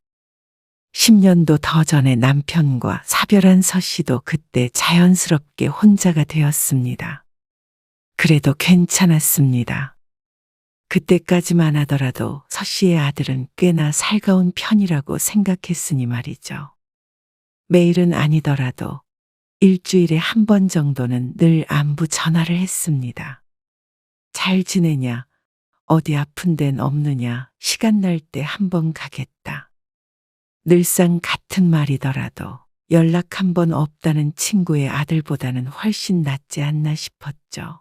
10년도 더 전에 남편과 사별한 서 씨도 그때 자연스럽게 혼자가 되었습니다. 그래도 괜찮았습니다. 그때까지만 하더라도 서 씨의 아들은 꽤나 살가운 편이라고 생각했으니 말이죠. 매일은 아니더라도 일주일에 한 번 정도는 늘 안부 전화를 했습니다. 잘 지내냐? 어디 아픈 데는 없느냐? 시간 날 때 한 번 가겠다. 늘상 같은 말이더라도 연락 한 번 없다는 친구의 아들보다는 훨씬 낫지 않나 싶었죠.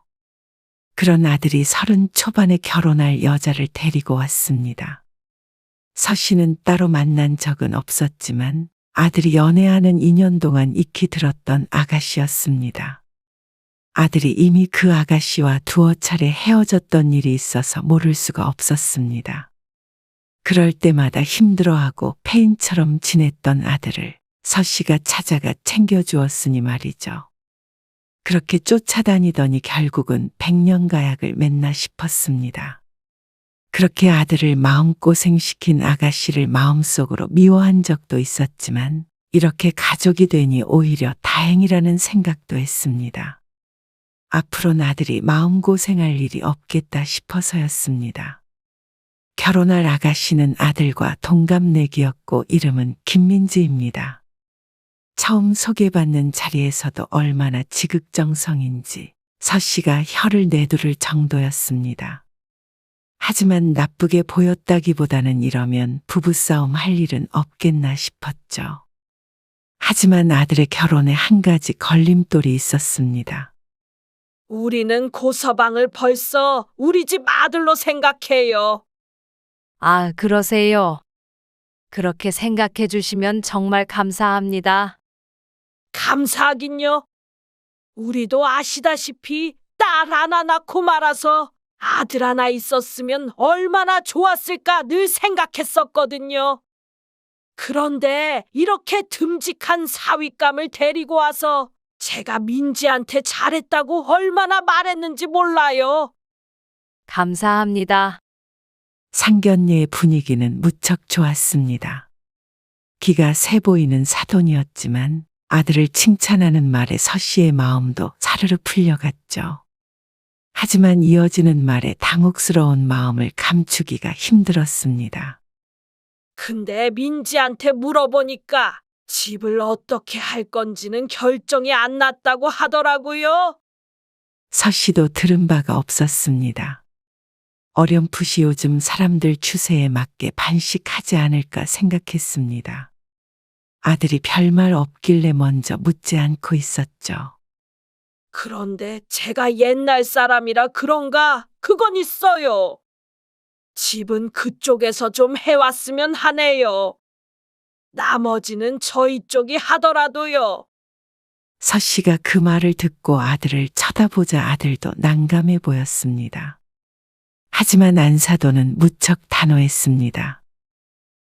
그런 아들이 30 초반에 결혼할 여자를 데리고 왔습니다. 서 씨는 따로 만난 적은 없었지만 아들이 연애하는 2년 동안 익히 들었던 아가씨였습니다. 아들이 이미 그 아가씨와 두어 차례 헤어졌던 일이 있어서 모를 수가 없었습니다. 그럴 때마다 힘들어하고 폐인처럼 지냈던 아들을 서 씨가 찾아가 챙겨주었으니 말이죠. 그렇게 쫓아다니더니 결국은 백년가약을 맺나 싶었습니다. 그렇게 아들을 마음고생시킨 아가씨를 마음속으로 미워한 적도 있었지만 이렇게 가족이 되니 오히려 다행이라는 생각도 했습니다. 앞으로는 아들이 마음고생할 일이 없겠다 싶어서였습니다. 결혼할 아가씨는 아들과 동갑내기였고 이름은 김민지입니다. 처음 소개받는 자리에서도 얼마나 지극정성인지 서 씨가 혀를 내두를 정도였습니다. 하지만 나쁘게 보였다기보다는 이러면 부부싸움 할 일은 없겠나 싶었죠. 하지만 아들의 결혼에 한 가지 걸림돌이 있었습니다. 우리는 고서방을 벌써 우리 집 아들로 생각해요. 아, 그러세요. 그렇게 생각해 주시면 정말 감사합니다. 감사하긴요. 우리도 아시다시피 딸 하나 낳고 말아서 아들 하나 있었으면 얼마나 좋았을까 늘 생각했었거든요. 그런데 이렇게 듬직한 사윗감을 데리고 와서 제가 민지한테 잘했다고 얼마나 말했는지 몰라요. 감사합니다. 상견례의 분위기는 무척 좋았습니다. 기가 세 보이는 사돈이었지만 아들을 칭찬하는 말에 서 씨의 마음도 사르르 풀려갔죠. 하지만 이어지는 말에 당혹스러운 마음을 감추기가 힘들었습니다. 근데 민지한테 물어보니까 집을 어떻게 할 건지는 결정이 안 났다고 하더라고요. 서 씨도 들은 바가 없었습니다. 어렴풋이 요즘 사람들 추세에 맞게 반씩하지 않을까 생각했습니다. 아들이 별말 없길래 먼저 묻지 않고 있었죠. 그런데 제가 옛날 사람이라 그런가? 그건 있어요. 집은 그쪽에서 좀 해왔으면 하네요. 나머지는 저희 쪽이 하더라도요. 서 씨가 그 말을 듣고 아들을 쳐다보자 아들도 난감해 보였습니다. 하지만 안사도는 무척 단호했습니다.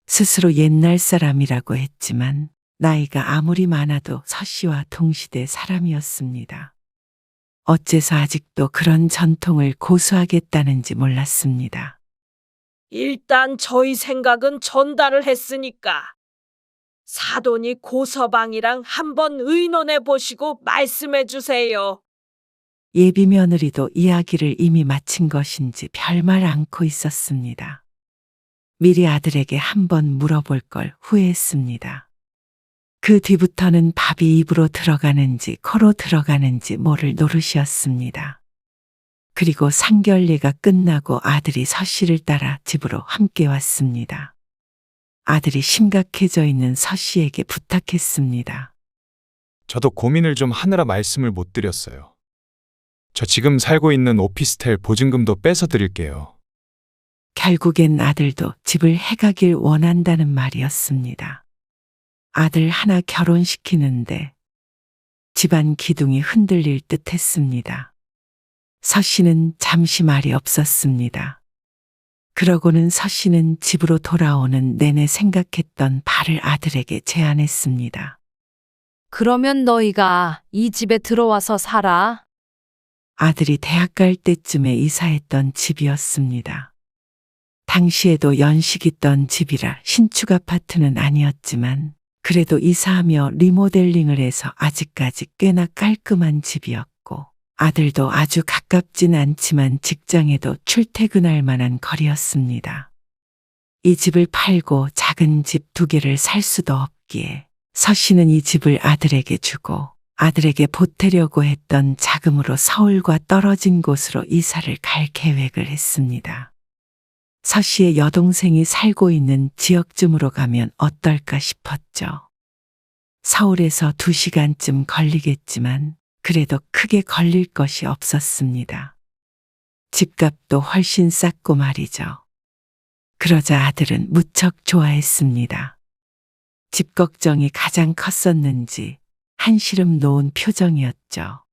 스스로 옛날 사람이라고 했지만 나이가 아무리 많아도 서 씨와 동시대 사람이었습니다. 어째서 아직도 그런 전통을 고수하겠다는지 몰랐습니다. 일단 저희 생각은 전달을 했으니까 사돈이 고서방이랑 한번 의논해 보시고 말씀해 주세요. 예비 며느리도 이야기를 이미 마친 것인지 별말 않고 있었습니다. 미리 아들에게 한번 물어볼 걸 후회했습니다. 그 뒤부터는 밥이 입으로 들어가는지 코로 들어가는지 모를 노릇이었습니다. 그리고 상견례가 끝나고 아들이 서 씨를 따라 집으로 함께 왔습니다. 아들이 심각해져 있는 서 씨에게 부탁했습니다. 저도 고민을 좀 하느라 말씀을 못 드렸어요. 저 지금 살고 있는 오피스텔 보증금도 빼서 드릴게요. 결국엔 아들도 집을 해가길 원한다는 말이었습니다. 아들 하나 결혼시키는데 집안 기둥이 흔들릴 듯 했습니다. 서 씨는 잠시 말이 없었습니다. 그러고는 서 씨는 집으로 돌아오는 내내 생각했던 바를 아들에게 제안했습니다. 그러면 너희가 이 집에 들어와서 살아. 아들이 대학 갈 때쯤에 이사했던 집이었습니다. 당시에도 연식 있던 집이라 신축 아파트는 아니었지만 그래도 이사하며 리모델링을 해서 아직까지 꽤나 깔끔한 집이었고 아들도 아주 가깝진 않지만 직장에도 출퇴근할 만한 거리였습니다. 이 집을 팔고 작은 집 2개를 살 수도 없기에 서 씨는 이 집을 아들에게 주고 아들에게 보태려고 했던 자금으로 서울과 떨어진 곳으로 이사를 갈 계획을 했습니다. 서 씨의 여동생이 살고 있는 지역쯤으로 가면 어떨까 싶었죠. 서울에서 2시간쯤 걸리겠지만 그래도 크게 걸릴 것이 없었습니다. 집값도 훨씬 쌌고 말이죠. 그러자 아들은 무척 좋아했습니다. 집 걱정이 가장 컸었는지 한시름 놓은 표정이었죠.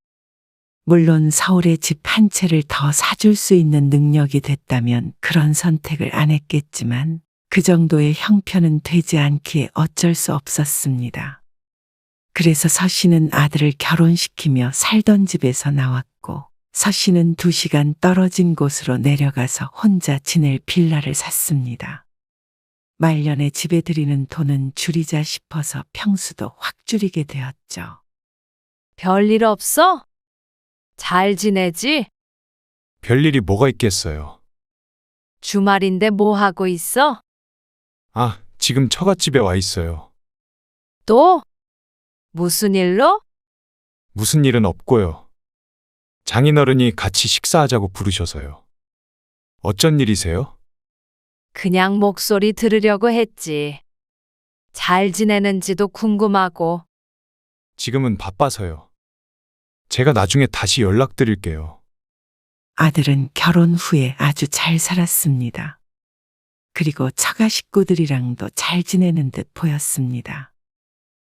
물론 서울에 집 한 채를 더 사줄 수 있는 능력이 됐다면 그런 선택을 안 했겠지만 그 정도의 형편은 되지 않기에 어쩔 수 없었습니다. 그래서 서 씨는 아들을 결혼시키며 살던 집에서 나왔고 서 씨는 2시간 떨어진 곳으로 내려가서 혼자 지낼 빌라를 샀습니다. 말년에 집에 들이는 돈은 줄이자 싶어서 평수도 확 줄이게 되었죠. 별일 없어? 잘 지내지? 별일이 뭐가 있겠어요. 주말인데 뭐 하고 있어? 아, 지금 처갓집에 와 있어요. 또? 무슨 일로? 무슨 일은 없고요. 장인어른이 같이 식사하자고 부르셔서요. 어쩐 일이세요? 그냥 목소리 들으려고 했지. 잘 지내는지도 궁금하고. 지금은 바빠서요. 제가 나중에 다시 연락드릴게요. 아들은 결혼 후에 아주 잘 살았습니다. 그리고 처가 식구들이랑도 잘 지내는 듯 보였습니다.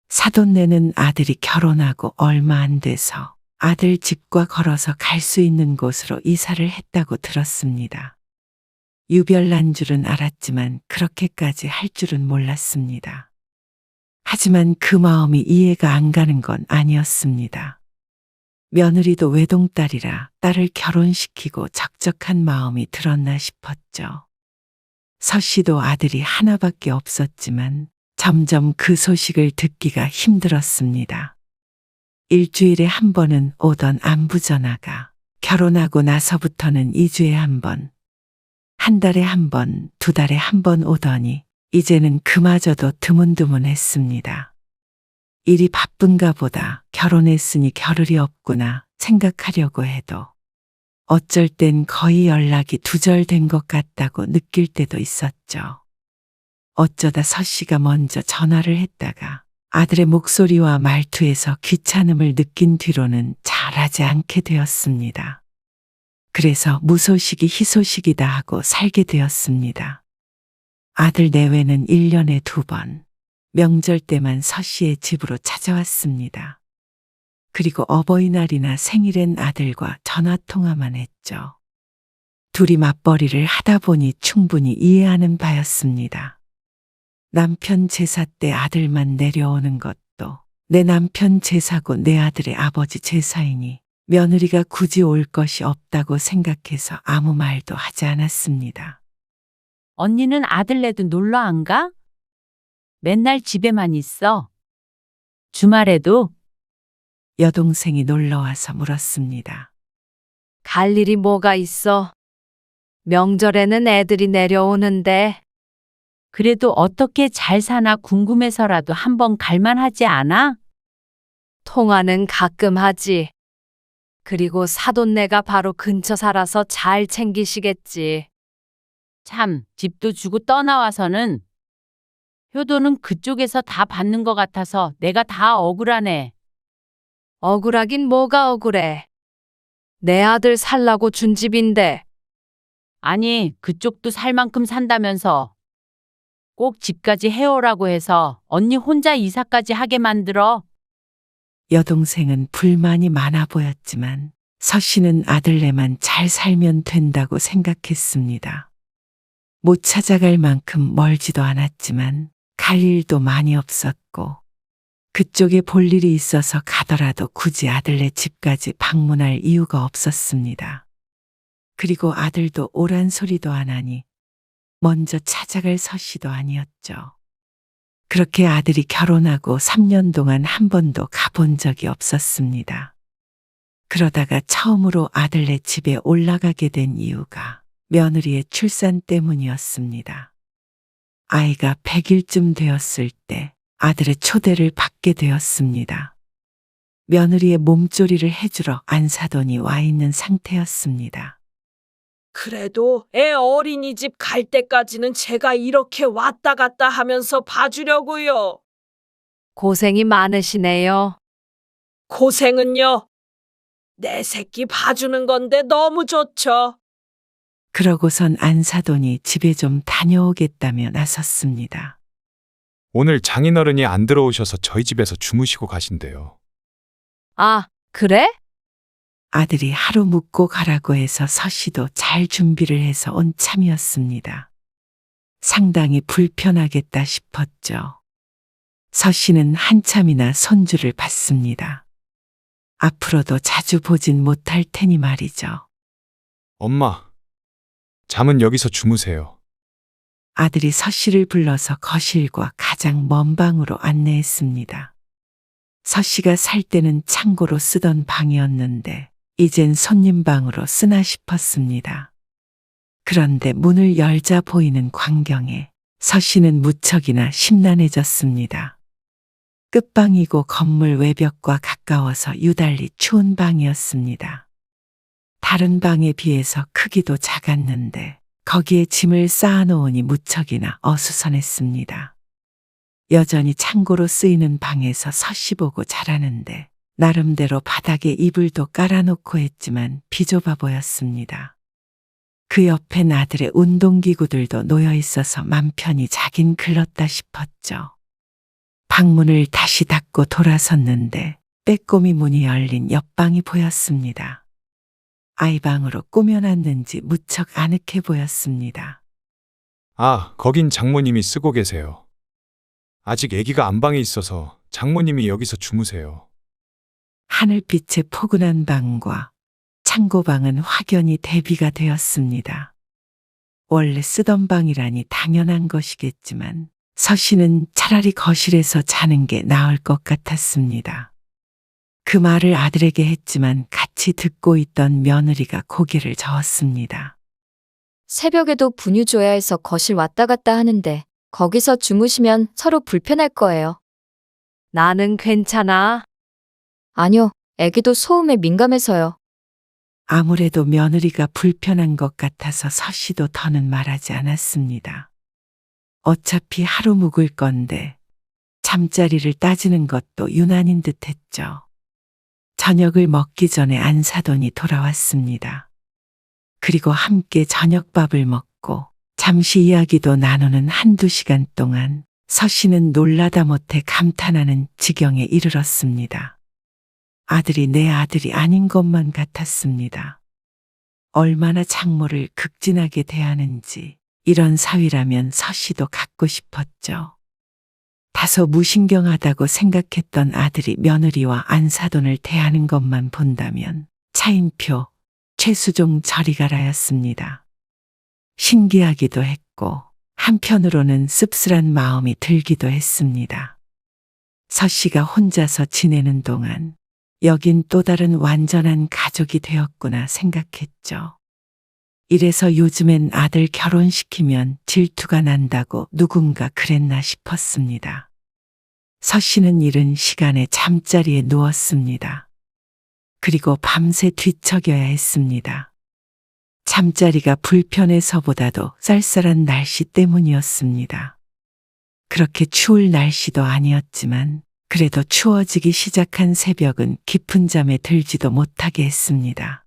사돈네는 아들이 결혼하고 얼마 안 돼서 아들 집과 걸어서 갈 수 있는 곳으로 이사를 했다고 들었습니다. 유별난 줄은 알았지만 그렇게까지 할 줄은 몰랐습니다. 하지만 그 마음이 이해가 안 가는 건 아니었습니다. 며느리도 외동딸이라 딸을 결혼시키고 적적한 마음이 들었나 싶었죠. 서 씨도 아들이 하나밖에 없었지만 점점 그 소식을 듣기가 힘들었습니다. 일주일에 한 번은 오던 안부 전화가 결혼하고 나서부터는 2주에 한 번, 한 달에 한 번, 2달에 한 번 오더니 이제는 그마저도 드문드문했습니다. 일이 바쁜가 보다 결혼했으니 겨를이 없구나 생각하려고 해도 어쩔 땐 거의 연락이 두절된 것 같다고 느낄 때도 있었죠. 어쩌다 서씨가 먼저 전화를 했다가 아들의 목소리와 말투에서 귀찮음을 느낀 뒤로는 잘하지 않게 되었습니다. 그래서 무소식이 희소식이다 하고 살게 되었습니다. 아들 내외는 1년에 2번, 명절 때만 서씨의 집으로 찾아왔습니다. 그리고 어버이날이나 생일엔 아들과 전화통화만 했죠. 둘이 맞벌이를 하다 보니 충분히 이해하는 바였습니다. 남편 제사 때 아들만 내려오는 것도 내 남편 제사고 내 아들의 아버지 제사이니 며느리가 굳이 올 것이 없다고 생각해서 아무 말도 하지 않았습니다. 언니는 아들네도 놀러 안 가? 맨날 집에만 있어. 주말에도? 여동생이 놀러와서 물었습니다. 갈 일이 뭐가 있어? 명절에는 애들이 내려오는데 그래도 어떻게 잘 사나 궁금해서라도 한번 갈만하지 않아? 통화는 가끔 하지. 그리고 사돈네가 바로 근처 살아서 잘 챙기시겠지. 참, 집도 주고 떠나와서는 효도는 그쪽에서 다 받는 것 같아서 내가 다 억울하네. 억울하긴 뭐가 억울해. 내 아들 살라고 준 집인데. 아니, 그쪽도 살 만큼 산다면서. 꼭 집까지 해오라고 해서 언니 혼자 이사까지 하게 만들어. 여동생은 불만이 많아 보였지만 서씨는 아들네만 잘 살면 된다고 생각했습니다. 못 찾아갈 만큼 멀지도 않았지만 갈 일도 많이 없었고 그쪽에 볼 일이 있어서 가더라도 굳이 아들네 집까지 방문할 이유가 없었습니다. 그리고 아들도 오란 소리도 안 하니 먼저 찾아갈 서씨도 아니었죠. 그렇게 아들이 결혼하고 3년 동안 한 번도 가본 적이 없었습니다. 그러다가 처음으로 아들네 집에 올라가게 된 이유가 며느리의 출산 때문이었습니다. 아이가 100일쯤 되었을 때 아들의 초대를 받게 되었습니다. 며느리의 몸조리를 해주러 안사돈이 와 있는 상태였습니다. 그래도 애 어린이집 갈 때까지는 제가 이렇게 왔다 갔다 하면서 봐주려고요. 고생이 많으시네요. 고생은요. 내 새끼 봐주는 건데 너무 좋죠. 그러고선 안사돈이 집에 좀 다녀오겠다며 나섰습니다. 오늘 장인어른이 안 들어오셔서 저희 집에서 주무시고 가신대요. 아, 그래? 아들이 하루 묵고 가라고 해서 서씨도 잘 준비를 해서 온 참이었습니다. 상당히 불편하겠다 싶었죠. 서씨는 한참이나 손주를 봤습니다. 앞으로도 자주 보진 못할 테니 말이죠. 엄마, 잠은 여기서 주무세요. 아들이 서씨를 불러서 거실과 가장 먼 방으로 안내했습니다. 서씨가 살 때는 창고로 쓰던 방이었는데 이젠 손님 방으로 쓰나 싶었습니다. 그런데 문을 열자 보이는 광경에 서씨는 무척이나 심란해졌습니다. 끝방이고 건물 외벽과 가까워서 유달리 추운 방이었습니다. 다른 방에 비해서 크기도 작았는데 거기에 짐을 쌓아놓으니 무척이나 어수선했습니다. 여전히 창고로 쓰이는 방에서 서씨 보고 자라는데 나름대로 바닥에 이불도 깔아놓고 했지만 비좁아 보였습니다. 그 옆엔 아들의 운동기구들도 놓여 있어서 맘 편히 자긴 글렀다 싶었죠. 방문을 다시 닫고 돌아섰는데 빼꼼히 문이 열린 옆방이 보였습니다. 아이방으로 꾸며놨는지 무척 아늑해 보였습니다. 아, 거긴 장모님이 쓰고 계세요. 아직 아기가 안방에 있어서 장모님이 여기서 주무세요. 하늘빛의 포근한 방과 창고방은 확연히 대비가 되었습니다. 원래 쓰던 방이라니 당연한 것이겠지만 서씨는 차라리 거실에서 자는 게 나을 것 같았습니다. 그 말을 아들에게 했지만 같이 듣고 있던 며느리가 고개를 저었습니다. 새벽에도 분유 줘야 해서 거실 왔다 갔다 하는데 거기서 주무시면 서로 불편할 거예요. 나는 괜찮아. 아니요, 애기도 소음에 민감해서요. 아무래도 며느리가 불편한 것 같아서 서씨도 더는 말하지 않았습니다. 어차피 하루 묵을 건데 잠자리를 따지는 것도 유난인 듯 했죠. 저녁을 먹기 전에 안사돈이 돌아왔습니다. 그리고 함께 저녁밥을 먹고 잠시 이야기도 나누는 한두 시간 동안 서씨는 놀라다 못해 감탄하는 지경에 이르렀습니다. 아들이 내 아들이 아닌 것만 같았습니다. 얼마나 장모를 극진하게 대하는지 이런 사위라면 서씨도 갖고 싶었죠. 다소 무신경하다고 생각했던 아들이 며느리와 안사돈을 대하는 것만 본다면 차인표, 최수종 저리 가라였습니다. 신기하기도 했고 한편으로는 씁쓸한 마음이 들기도 했습니다. 서씨가 혼자서 지내는 동안 여긴 또 다른 완전한 가족이 되었구나 생각했죠. 이래서 요즘엔 아들 결혼시키면 질투가 난다고 누군가 그랬나 싶었습니다. 서씨는 이른 시간에 잠자리에 누웠습니다. 그리고 밤새 뒤척여야 했습니다. 잠자리가 불편해서보다도 쌀쌀한 날씨 때문이었습니다. 그렇게 추울 날씨도 아니었지만 그래도 추워지기 시작한 새벽은 깊은 잠에 들지도 못하게 했습니다.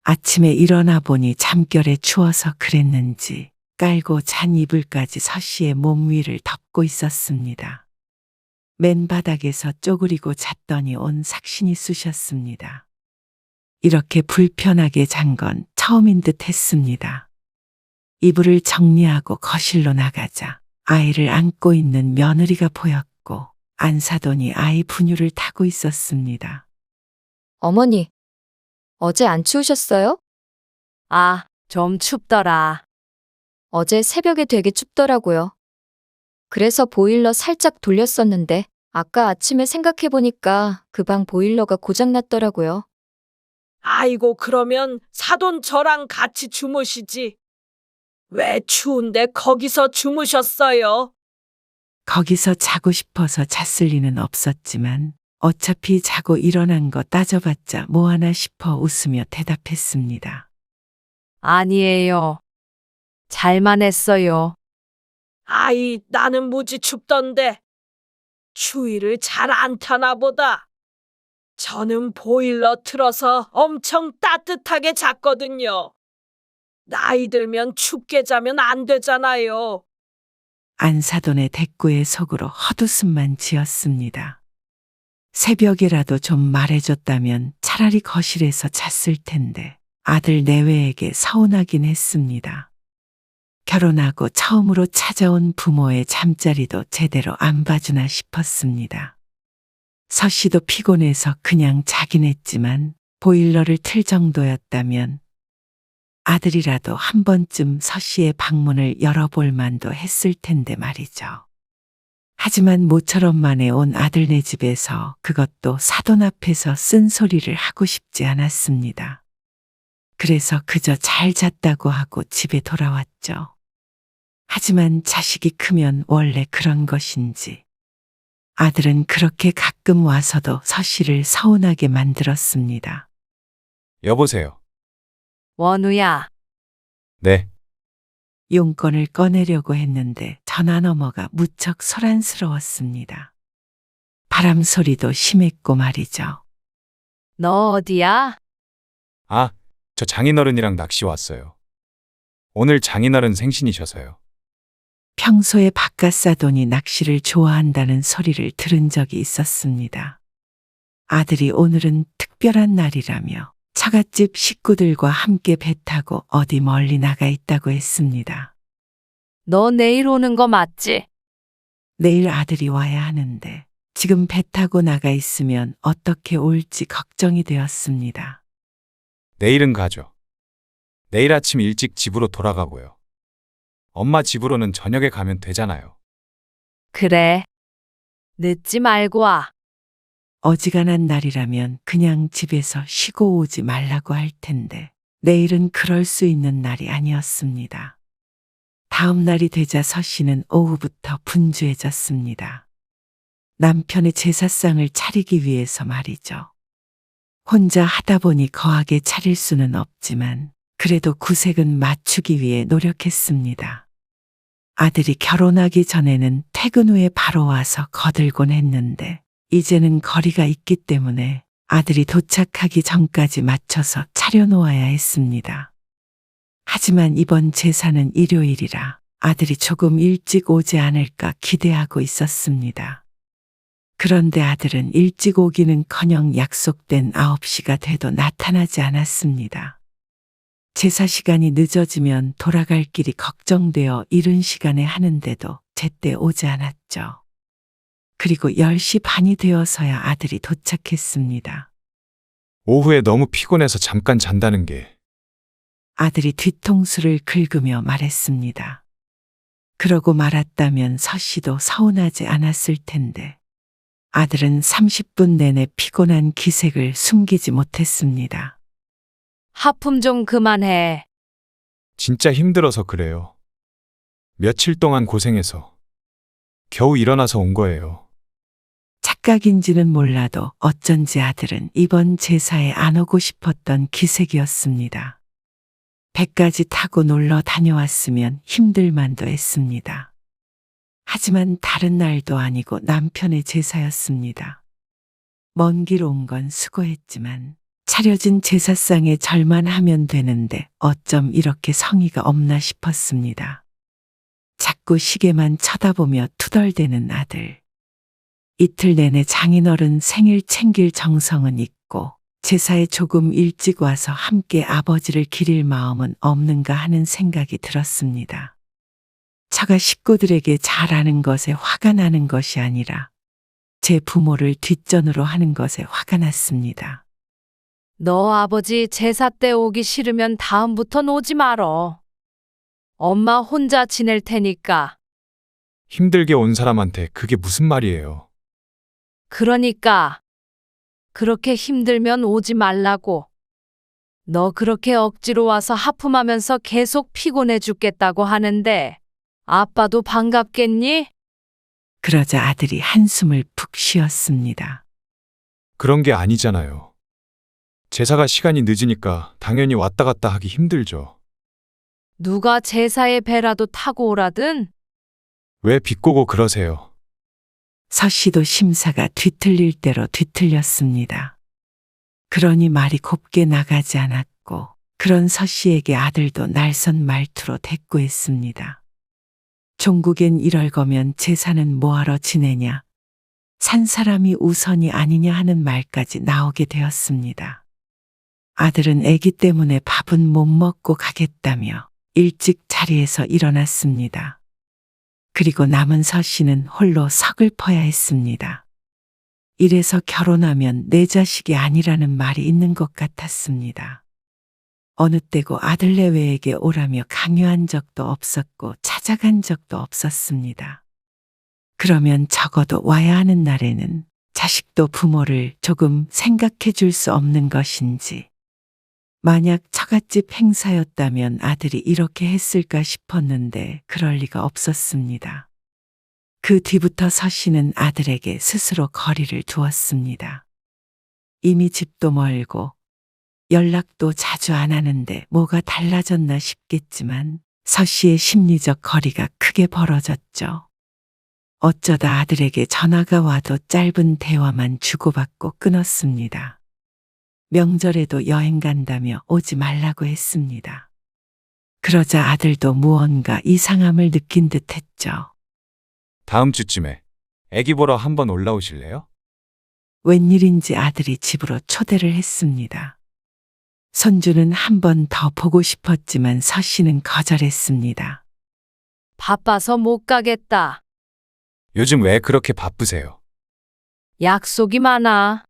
아침에 일어나 보니 잠결에 추워서 그랬는지 깔고 잔 이불까지 서씨의 몸 위를 덮고 있었습니다. 맨바닥에서 쪼그리고 잤더니 온 삭신이 쑤셨습니다. 이렇게 불편하게 잔 건 처음인 듯 했습니다. 이불을 정리하고 거실로 나가자 아이를 안고 있는 며느리가 보였고 안사돈이 아이 분유를 타고 있었습니다. 어머니, 어제 안 추우셨어요? 아, 좀 춥더라. 어제 새벽에 되게 춥더라고요. 그래서 보일러 살짝 돌렸었는데 아까 아침에 생각해보니까 그 방 보일러가 고장났더라고요. 아이고, 그러면 사돈 저랑 같이 주무시지. 왜 추운데 거기서 주무셨어요? 거기서 자고 싶어서 잤을 리는 없었지만 어차피 자고 일어난 거 따져봤자 뭐하나 싶어 웃으며 대답했습니다. 아니에요. 잘만 했어요. 아이, 나는 무지 춥던데. 추위를 잘 안 타나 보다. 저는 보일러 틀어서 엄청 따뜻하게 잤거든요. 나이 들면 춥게 자면 안 되잖아요. 안사돈의 대꾸에 속으로 헛웃음만 지었습니다. 새벽이라도 좀 말해줬다면 차라리 거실에서 잤을 텐데 아들 내외에게 서운하긴 했습니다. 결혼하고 처음으로 찾아온 부모의 잠자리도 제대로 안 봐주나 싶었습니다. 서씨도 피곤해서 그냥 자긴 했지만 보일러를 틀 정도였다면 아들이라도 한 번쯤 서씨의 방문을 열어볼 만도 했을 텐데 말이죠. 하지만 모처럼 만에 온 아들네 집에서 그것도 사돈 앞에서 쓴소리를 하고 싶지 않았습니다. 그래서 그저 잘 잤다고 하고 집에 돌아왔죠. 하지만 자식이 크면 원래 그런 것인지 아들은 그렇게 가끔 와서도 서씨를 서운하게 만들었습니다. 여보세요. 원우야, 네. 용건을 꺼내려고 했는데 전화 너머가 무척 소란스러웠습니다. 바람 소리도 심했고 말이죠. 너 어디야? 아, 저 장인어른이랑 낚시 왔어요. 오늘 장인어른 생신이셔서요. 평소에 바깥사돈이 낚시를 좋아한다는 소리를 들은 적이 있었습니다. 아들이 오늘은 특별한 날이라며 처갓집 식구들과 함께 배 타고 어디 멀리 나가 있다고 했습니다. 너 내일 오는 거 맞지? 내일 아들이 와야 하는데 지금 배 타고 나가 있으면 어떻게 올지 걱정이 되었습니다. 내일은 가죠. 내일 아침 일찍 집으로 돌아가고요. 엄마 집으로는 저녁에 가면 되잖아요. 그래. 늦지 말고 와. 어지간한 날이라면 그냥 집에서 쉬고 오지 말라고 할 텐데 내일은 그럴 수 있는 날이 아니었습니다. 다음 날이 되자 서 씨는 오후부터 분주해졌습니다. 남편의 제사상을 차리기 위해서 말이죠. 혼자 하다 보니 거하게 차릴 수는 없지만 그래도 구색은 맞추기 위해 노력했습니다. 아들이 결혼하기 전에는 퇴근 후에 바로 와서 거들곤 했는데 이제는 거리가 있기 때문에 아들이 도착하기 전까지 맞춰서 차려놓아야 했습니다. 하지만 이번 제사는 일요일이라 아들이 조금 일찍 오지 않을까 기대하고 있었습니다. 그런데 아들은 일찍 오기는커녕 약속된 9시가 돼도 나타나지 않았습니다. 제사 시간이 늦어지면 돌아갈 길이 걱정되어 이른 시간에 하는데도 제때 오지 않았죠. 그리고 10시 반이 되어서야 아들이 도착했습니다. 오후에 너무 피곤해서 잠깐 잔다는 게 아들이 뒤통수를 긁으며 말했습니다. 그러고 말았다면 서 씨도 서운하지 않았을 텐데 아들은 30분 내내 피곤한 기색을 숨기지 못했습니다. 하품 좀 그만해. 진짜 힘들어서 그래요. 며칠 동안 고생해서 겨우 일어나서 온 거예요. 착각인지는 몰라도 어쩐지 아들은 이번 제사에 안 오고 싶었던 기색이었습니다. 배까지 타고 놀러 다녀왔으면 힘들만도 했습니다. 하지만 다른 날도 아니고 남편의 제사였습니다. 먼 길 온 건 수고했지만 차려진 제사상에 절만 하면 되는데 어쩜 이렇게 성의가 없나 싶었습니다. 자꾸 시계만 쳐다보며 투덜대는 아들. 이틀 내내 장인어른 생일 챙길 정성은 있고 제사에 조금 일찍 와서 함께 아버지를 기릴 마음은 없는가 하는 생각이 들었습니다. 처가 식구들에게 잘하는 것에 화가 나는 것이 아니라 제 부모를 뒷전으로 하는 것에 화가 났습니다. 너 아버지 제사 때 오기 싫으면 다음부턴 오지 말어. 엄마 혼자 지낼 테니까. 힘들게 온 사람한테 그게 무슨 말이에요. 그러니까 그렇게 힘들면 오지 말라고. 너 그렇게 억지로 와서 하품하면서 계속 피곤해 죽겠다고 하는데 아빠도 반갑겠니? 그러자 아들이 한숨을 푹 쉬었습니다. 그런 게 아니잖아요. 제사가 시간이 늦으니까 당연히 왔다 갔다 하기 힘들죠. 누가 제사에 배라도 타고 오라든? 왜 비꼬고 그러세요? 서 씨도 심사가 뒤틀릴 대로 뒤틀렸습니다. 그러니 말이 곱게 나가지 않았고 그런 서 씨에게 아들도 날선 말투로 대꾸했습니다. 종국엔 이럴 거면 제사는 뭐하러 지내냐? 산 사람이 우선이 아니냐 하는 말까지 나오게 되었습니다. 아들은 아기 때문에 밥은 못 먹고 가겠다며 일찍 자리에서 일어났습니다. 그리고 남은 서 씨는 홀로 서글퍼야 했습니다. 이래서 결혼하면 내 자식이 아니라는 말이 있는 것 같았습니다. 어느 때고 아들내외에게 오라며 강요한 적도 없었고 찾아간 적도 없었습니다. 그러면 적어도 와야 하는 날에는 자식도 부모를 조금 생각해 줄 수 없는 것인지, 만약 처갓집 행사였다면 아들이 이렇게 했을까 싶었는데 그럴 리가 없었습니다. 그 뒤부터 서 씨는 아들에게 스스로 거리를 두었습니다. 이미 집도 멀고 연락도 자주 안 하는데 뭐가 달라졌나 싶겠지만 서 씨의 심리적 거리가 크게 벌어졌죠. 어쩌다 아들에게 전화가 와도 짧은 대화만 주고받고 끊었습니다. 명절에도 여행 간다며 오지 말라고 했습니다. 그러자 아들도 무언가 이상함을 느낀 듯 했죠. 다음 주쯤에 애기 보러 한번 올라오실래요? 웬일인지 아들이 집으로 초대를 했습니다. 손주는 한 번 더 보고 싶었지만 서 씨는 거절했습니다. 바빠서 못 가겠다. 요즘 왜 그렇게 바쁘세요? 약속이 많아.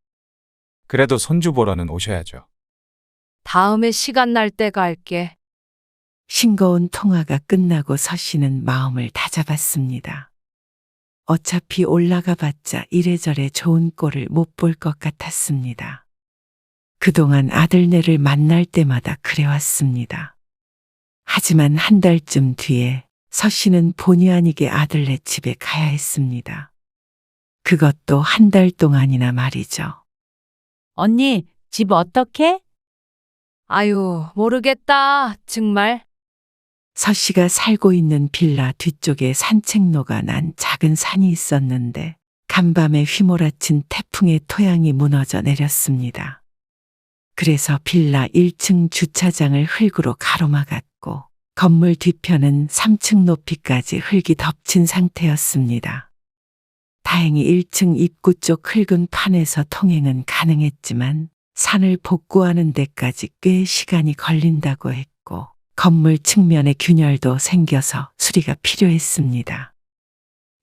그래도 손주 보러는 오셔야죠. 다음에 시간 날 때 갈게. 싱거운 통화가 끝나고 서 씨는 마음을 다잡았습니다. 어차피 올라가 봤자 이래저래 좋은 꼴을 못 볼 것 같았습니다. 그동안 아들네를 만날 때마다 그래왔습니다. 하지만 한 달쯤 뒤에 서 씨는 본의 아니게 아들네 집에 가야 했습니다. 그것도 한 달 동안이나 말이죠. 언니, 집 어떻게? 아유, 모르겠다. 정말. 서 씨가 살고 있는 빌라 뒤쪽에 산책로가 난 작은 산이 있었는데 간밤에 휘몰아친 태풍에 토양이 무너져 내렸습니다. 그래서 빌라 1층 주차장을 흙으로 가로막았고 건물 뒤편은 3층 높이까지 흙이 덮친 상태였습니다. 다행히 1층 입구 쪽 흙은 판에서 통행은 가능했지만 산을 복구하는 데까지 꽤 시간이 걸린다고 했고 건물 측면에 균열도 생겨서 수리가 필요했습니다.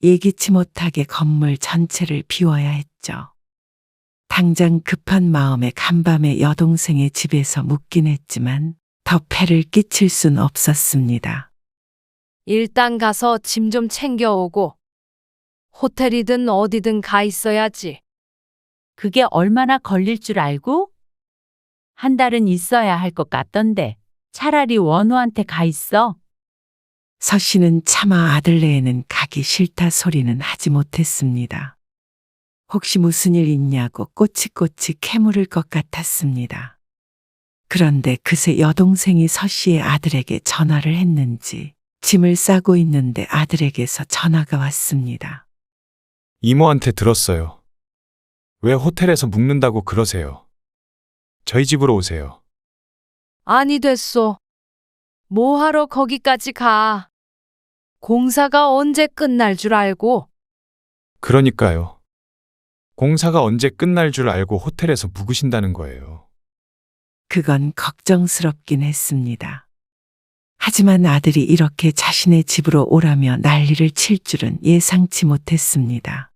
예기치 못하게 건물 전체를 비워야 했죠. 당장 급한 마음에 간밤에 여동생의 집에서 묵긴 했지만 더 폐를 끼칠 순 없었습니다. 일단 가서 짐 좀 챙겨오고 호텔이든 어디든 가 있어야지. 그게 얼마나 걸릴 줄 알고? 한 달은 있어야 할 것 같던데 차라리 원우한테 가 있어. 서 씨는 차마 아들네에는 가기 싫다 소리는 하지 못했습니다. 혹시 무슨 일 있냐고 꼬치꼬치 캐물을 것 같았습니다. 그런데 그새 여동생이 서 씨의 아들에게 전화를 했는지 짐을 싸고 있는데 아들에게서 전화가 왔습니다. 이모한테 들었어요. 왜 호텔에서 묵는다고 그러세요? 저희 집으로 오세요. 아니 됐소. 뭐하러 거기까지 가. 공사가 언제 끝날 줄 알고. 그러니까요. 공사가 언제 끝날 줄 알고 호텔에서 묵으신다는 거예요. 그건 걱정스럽긴 했습니다. 하지만 아들이 이렇게 자신의 집으로 오라며 난리를 칠 줄은 예상치 못했습니다.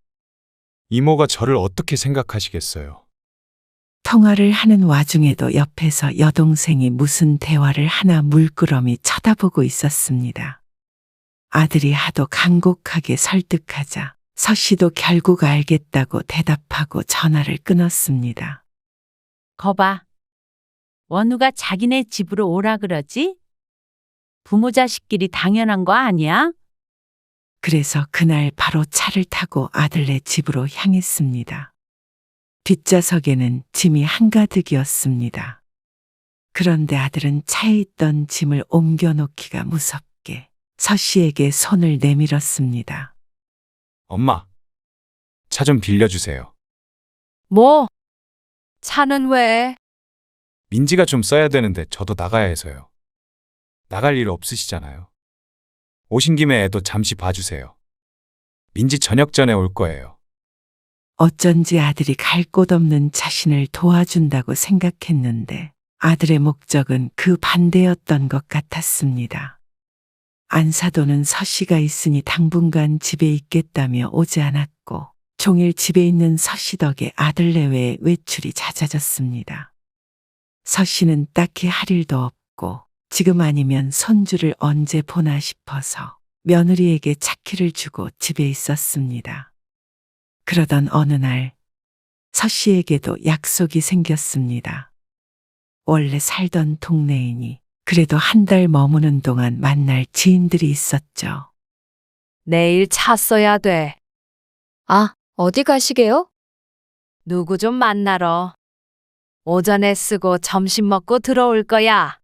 이모가 저를 어떻게 생각하시겠어요? 통화를 하는 와중에도 옆에서 여동생이 무슨 대화를 하나 물끄러미 쳐다보고 있었습니다. 아들이 하도 간곡하게 설득하자 서 씨도 결국 알겠다고 대답하고 전화를 끊었습니다. 거봐. 원우가 자기네 집으로 오라 그러지? 부모 자식끼리 당연한 거 아니야? 그래서 그날 바로 차를 타고 아들네 집으로 향했습니다. 뒷좌석에는 짐이 한가득이었습니다. 그런데 아들은 차에 있던 짐을 옮겨놓기가 무섭게 서 씨에게 손을 내밀었습니다. 엄마, 차 좀 빌려주세요. 뭐? 차는 왜? 민지가 좀 써야 되는데 저도 나가야 해서요. 나갈 일 없으시잖아요. 오신 김에 애도 잠시 봐주세요. 민지 저녁 전에 올 거예요. 어쩐지 아들이 갈 곳 없는 자신을 도와준다고 생각했는데 아들의 목적은 그 반대였던 것 같았습니다. 안사도는 서 씨가 있으니 당분간 집에 있겠다며 오지 않았고 종일 집에 있는 서 씨 덕에 아들 내외의 외출이 잦아졌습니다. 서 씨는 딱히 할 일도 없고 지금 아니면 손주를 언제 보나 싶어서 며느리에게 차키를 주고 집에 있었습니다. 그러던 어느 날 서 씨에게도 약속이 생겼습니다. 원래 살던 동네이니 그래도 한 달 머무는 동안 만날 지인들이 있었죠. 내일 차 써야 돼. 아, 어디 가시게요? 누구 좀 만나러. 오전에 쓰고 점심 먹고 들어올 거야.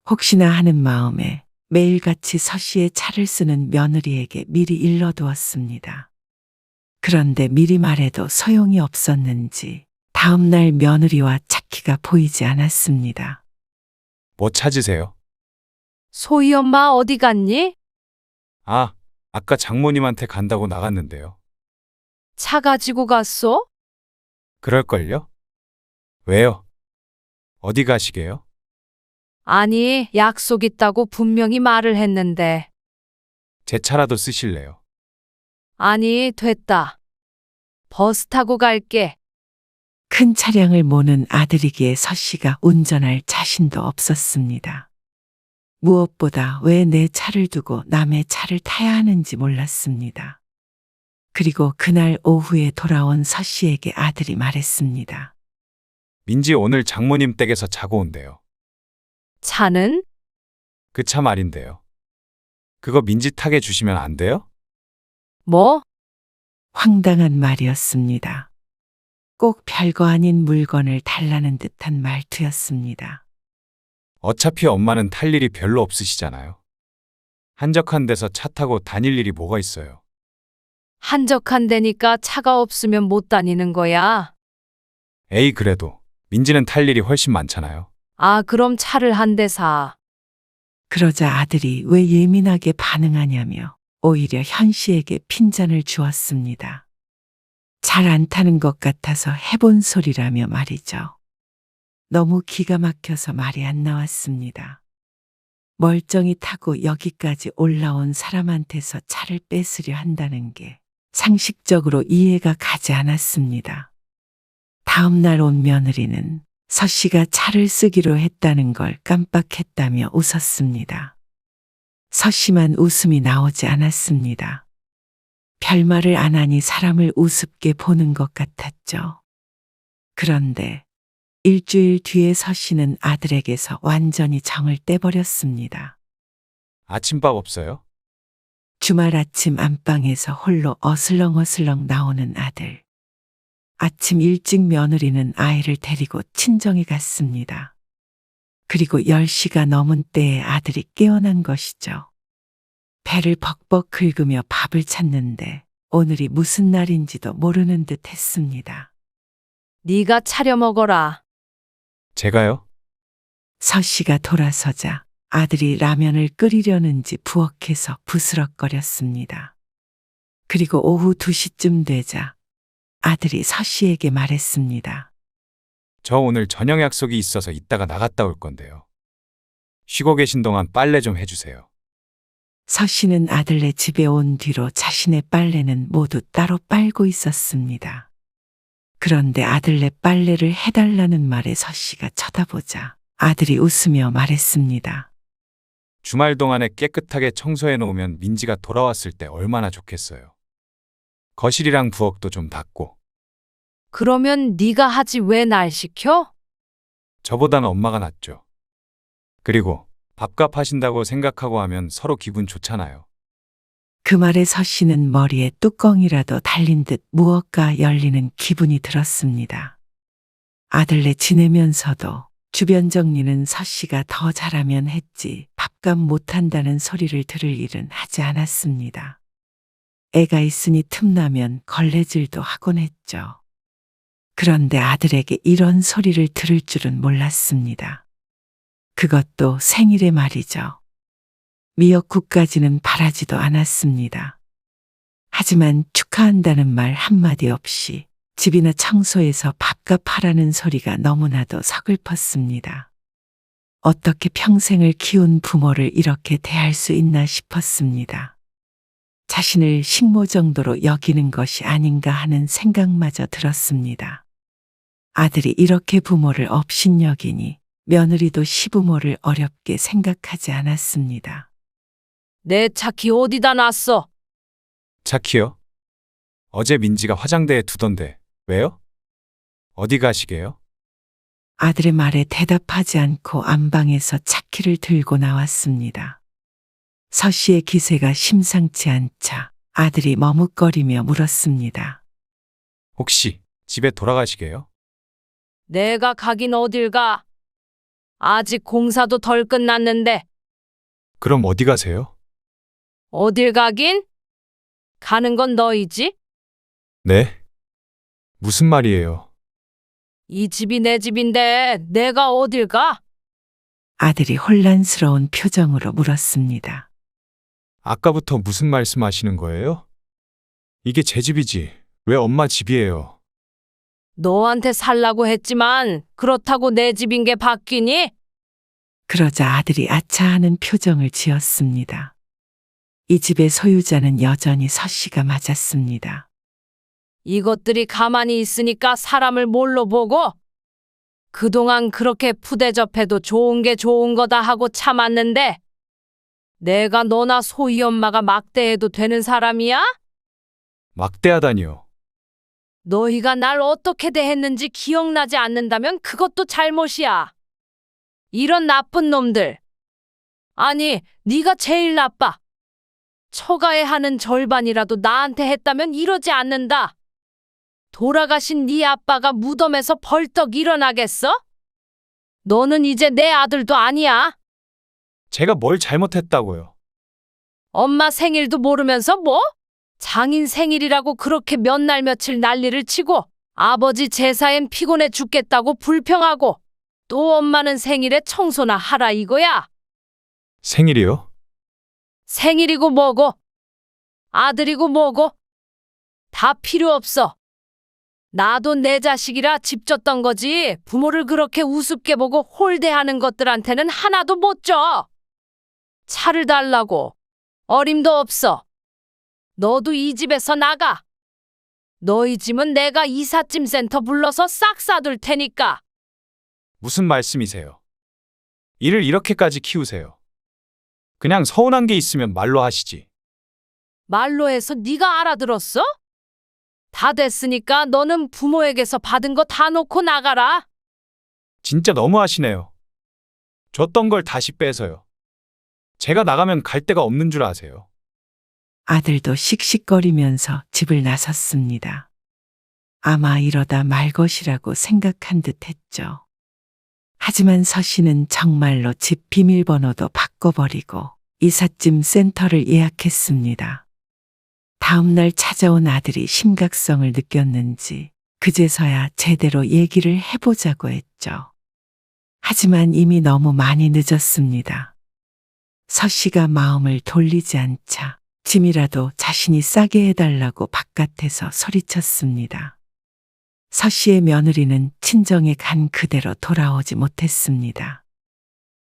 혹시나 하는 마음에 매일같이 서 씨의 차를 쓰는 며느리에게 미리 일러두었습니다. 그런데 미리 말해도 소용이 없었는지 다음날 며느리와 차키가 보이지 않았습니다. 뭐 찾으세요? 소희 엄마 어디 갔니? 아, 아까 장모님한테 간다고 나갔는데요. 차 가지고 갔어? 그럴걸요? 왜요? 어디 가시게요? 아니, 약속 있다고 분명히 말을 했는데. 제 차라도 쓰실래요? 아니, 됐다. 버스 타고 갈게. 큰 차량을 모는 아들이기에 서 씨가 운전할 자신도 없었습니다. 무엇보다 왜 내 차를 두고 남의 차를 타야 하는지 몰랐습니다. 그리고 그날 오후에 돌아온 서 씨에게 아들이 말했습니다. 민지 오늘 장모님 댁에서 자고 온대요. 차는? 그 차 말인데요. 그거 민지 타게 주시면 안 돼요? 뭐? 황당한 말이었습니다. 꼭 별거 아닌 물건을 달라는 듯한 말투였습니다. 어차피 엄마는 탈 일이 별로 없으시잖아요. 한적한 데서 차 타고 다닐 일이 뭐가 있어요. 한적한 데니까 차가 없으면 못 다니는 거야. 에이, 그래도 민지는 탈 일이 훨씬 많잖아요. 아, 그럼 차를 한 대 사. 그러자 아들이 왜 예민하게 반응하냐며 오히려 현 씨에게 핀잔을 주었습니다. 잘 안 타는 것 같아서 해본 소리라며 말이죠. 너무 기가 막혀서 말이 안 나왔습니다. 멀쩡히 타고 여기까지 올라온 사람한테서 차를 뺏으려 한다는 게 상식적으로 이해가 가지 않았습니다. 다음 날 온 며느리는 서 씨가 차를 쓰기로 했다는 걸 깜빡했다며 웃었습니다. 서 씨만 웃음이 나오지 않았습니다. 별말을 안 하니 사람을 우습게 보는 것 같았죠. 그런데 일주일 뒤에 서 씨는 아들에게서 완전히 정을 떼버렸습니다. 아침밥 없어요? 주말 아침 안방에서 홀로 어슬렁어슬렁 나오는 아들. 아침 일찍 며느리는 아이를 데리고 친정에 갔습니다. 그리고 10시가 넘은 때에 아들이 깨어난 것이죠. 배를 벅벅 긁으며 밥을 찾는데 오늘이 무슨 날인지도 모르는 듯 했습니다. 네가 차려 먹어라. 제가요? 서 씨가 돌아서자 아들이 라면을 끓이려는지 부엌에서 부스럭거렸습니다. 그리고 오후 2시쯤 되자 아들이 서 씨에게 말했습니다. 저 오늘 저녁 약속이 있어서 이따가 나갔다 올 건데요. 쉬고 계신 동안 빨래 좀 해주세요. 서 씨는 아들네 집에 온 뒤로 자신의 빨래는 모두 따로 빨고 있었습니다. 그런데 아들네 빨래를 해달라는 말에 서 씨가 쳐다보자 아들이 웃으며 말했습니다. 주말 동안에 깨끗하게 청소해 놓으면 민지가 돌아왔을 때 얼마나 좋겠어요. 거실이랑 부엌도 좀 닦고. 그러면 네가 하지 왜 날 시켜? 저보다는 엄마가 낫죠. 그리고 밥값 하신다고 생각하고 하면 서로 기분 좋잖아요. 그 말에 서 씨는 머리에 뚜껑이라도 달린 듯 무엇가 열리는 기분이 들었습니다. 아들네 지내면서도 주변 정리는 서 씨가 더 잘하면 했지 밥값 못한다는 소리를 들을 일은 하지 않았습니다. 애가 있으니 틈나면 걸레질도 하곤 했죠. 그런데 아들에게 이런 소리를 들을 줄은 몰랐습니다. 그것도 생일에 말이죠. 미역국까지는 바라지도 않았습니다. 하지만 축하한다는 말 한마디 없이 집이나 청소해서 밥값 하라는 소리가 너무나도 서글펐습니다. 어떻게 평생을 키운 부모를 이렇게 대할 수 있나 싶었습니다. 자신을 식모 정도로 여기는 것이 아닌가 하는 생각마저 들었습니다. 아들이 이렇게 부모를 업신여기니 며느리도 시부모를 어렵게 생각하지 않았습니다. 내 차키 어디다 놨어? 차키요? 어제 민지가 화장대에 두던데 왜요? 어디 가시게요? 아들의 말에 대답하지 않고 안방에서 차키를 들고 나왔습니다. 서 씨의 기세가 심상치 않자 아들이 머뭇거리며 물었습니다. 혹시 집에 돌아가시게요? 내가 가긴 어딜 가? 아직 공사도 덜 끝났는데 그럼 어디 가세요? 어딜 가긴? 가는 건 너이지? 네? 무슨 말이에요? 이 집이 내 집인데 내가 어딜 가? 아들이 혼란스러운 표정으로 물었습니다. 아까부터 무슨 말씀하시는 거예요? 이게 제 집이지 왜 엄마 집이에요? 너한테 살라고 했지만 그렇다고 내 집인 게 바뀌니? 그러자 아들이 아차하는 표정을 지었습니다. 이 집의 소유자는 여전히 서 씨가 맞았습니다. 이것들이 가만히 있으니까 사람을 뭘로 보고? 그동안 그렇게 푸대접해도 좋은 게 좋은 거다 하고 참았는데 내가 너나 소희 엄마가 막대해도 되는 사람이야? 막대하다니요. 너희가 날 어떻게 대했는지 기억나지 않는다면 그것도 잘못이야. 이런 나쁜 놈들. 아니, 네가 제일 나빠. 처가에 하는 절반이라도 나한테 했다면 이러지 않는다. 돌아가신 네 아빠가 무덤에서 벌떡 일어나겠어? 너는 이제 내 아들도 아니야. 제가 뭘 잘못했다고요? 엄마 생일도 모르면서 뭐? 장인 생일이라고 그렇게 몇 날 며칠 난리를 치고 아버지 제사엔 피곤해 죽겠다고 불평하고 또 엄마는 생일에 청소나 하라 이거야. 생일이요? 생일이고 뭐고 아들이고 뭐고 다 필요 없어. 나도 내 자식이라 집 줬던 거지 부모를 그렇게 우습게 보고 홀대하는 것들한테는 하나도 못 줘. 차를 달라고 어림도 없어. 너도 이 집에서 나가. 너희 집은 내가 이삿짐 센터 불러서 싹 싸둘 테니까. 무슨 말씀이세요? 일을 이렇게까지 키우세요. 그냥 서운한 게 있으면 말로 하시지. 말로 해서 네가 알아들었어? 다 됐으니까 너는 부모에게서 받은 거 다 놓고 나가라. 진짜 너무하시네요. 줬던 걸 다시 빼서요. 제가 나가면 갈 데가 없는 줄 아세요. 아들도 씩씩거리면서 집을 나섰습니다. 아마 이러다 말 것이라고 생각한 듯 했죠. 하지만 서 씨는 정말로 집 비밀번호도 바꿔버리고 이삿짐 센터를 예약했습니다. 다음 날 찾아온 아들이 심각성을 느꼈는지 그제서야 제대로 얘기를 해보자고 했죠. 하지만 이미 너무 많이 늦었습니다. 서 씨가 마음을 돌리지 않자 짐이라도 자신이 싸게 해달라고 바깥에서 소리쳤습니다. 서 씨의 며느리는 친정에 간 그대로 돌아오지 못했습니다.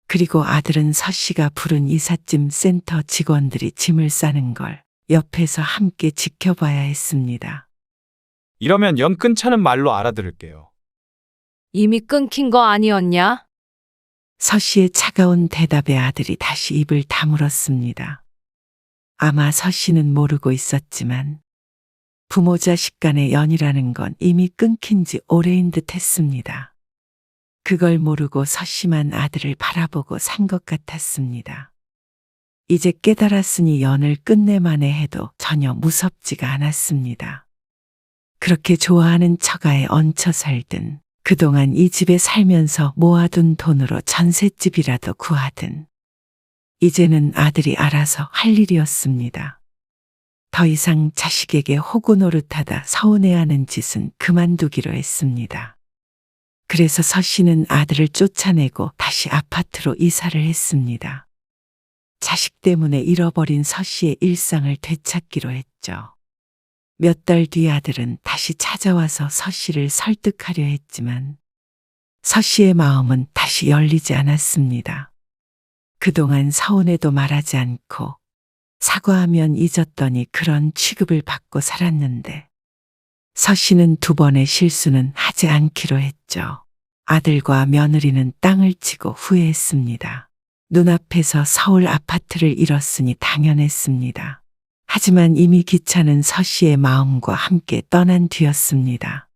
그리고 아들은 서 씨가 부른 이삿짐 센터 직원들이 짐을 싸는 걸 옆에서 함께 지켜봐야 했습니다. 이러면 연 끊자는 말로 알아들을게요. 이미 끊긴 거 아니었냐? 서 씨의 차가운 대답에 아들이 다시 입을 다물었습니다. 아마 서 씨는 모르고 있었지만 부모 자식 간의 연이라는 건 이미 끊긴 지 오래인 듯 했습니다. 그걸 모르고 서 씨만 아들을 바라보고 산 것 같았습니다. 이제 깨달았으니 연을 끝내만해 해도 전혀 무섭지가 않았습니다. 그렇게 좋아하는 처가에 얹혀 살든 그동안 이 집에 살면서 모아둔 돈으로 전셋집이라도 구하든 이제는 아들이 알아서 할 일이었습니다. 더 이상 자식에게 호구 노릇하다 서운해하는 짓은 그만두기로 했습니다. 그래서 서 씨는 아들을 쫓아내고 다시 아파트로 이사를 했습니다. 자식 때문에 잃어버린 서 씨의 일상을 되찾기로 했죠. 몇 달 뒤 아들은 다시 찾아와서 서 씨를 설득하려 했지만 서 씨의 마음은 다시 열리지 않았습니다. 그동안 서운해도 말하지 않고 사과하면 잊었더니 그런 취급을 받고 살았는데 서 씨는 2번의 실수는 하지 않기로 했죠. 아들과 며느리는 땅을 치고 후회했습니다. 눈앞에서 서울 아파트를 잃었으니 당연했습니다. 하지만 이미 기차는 서 씨의 마음과 함께 떠난 뒤였습니다.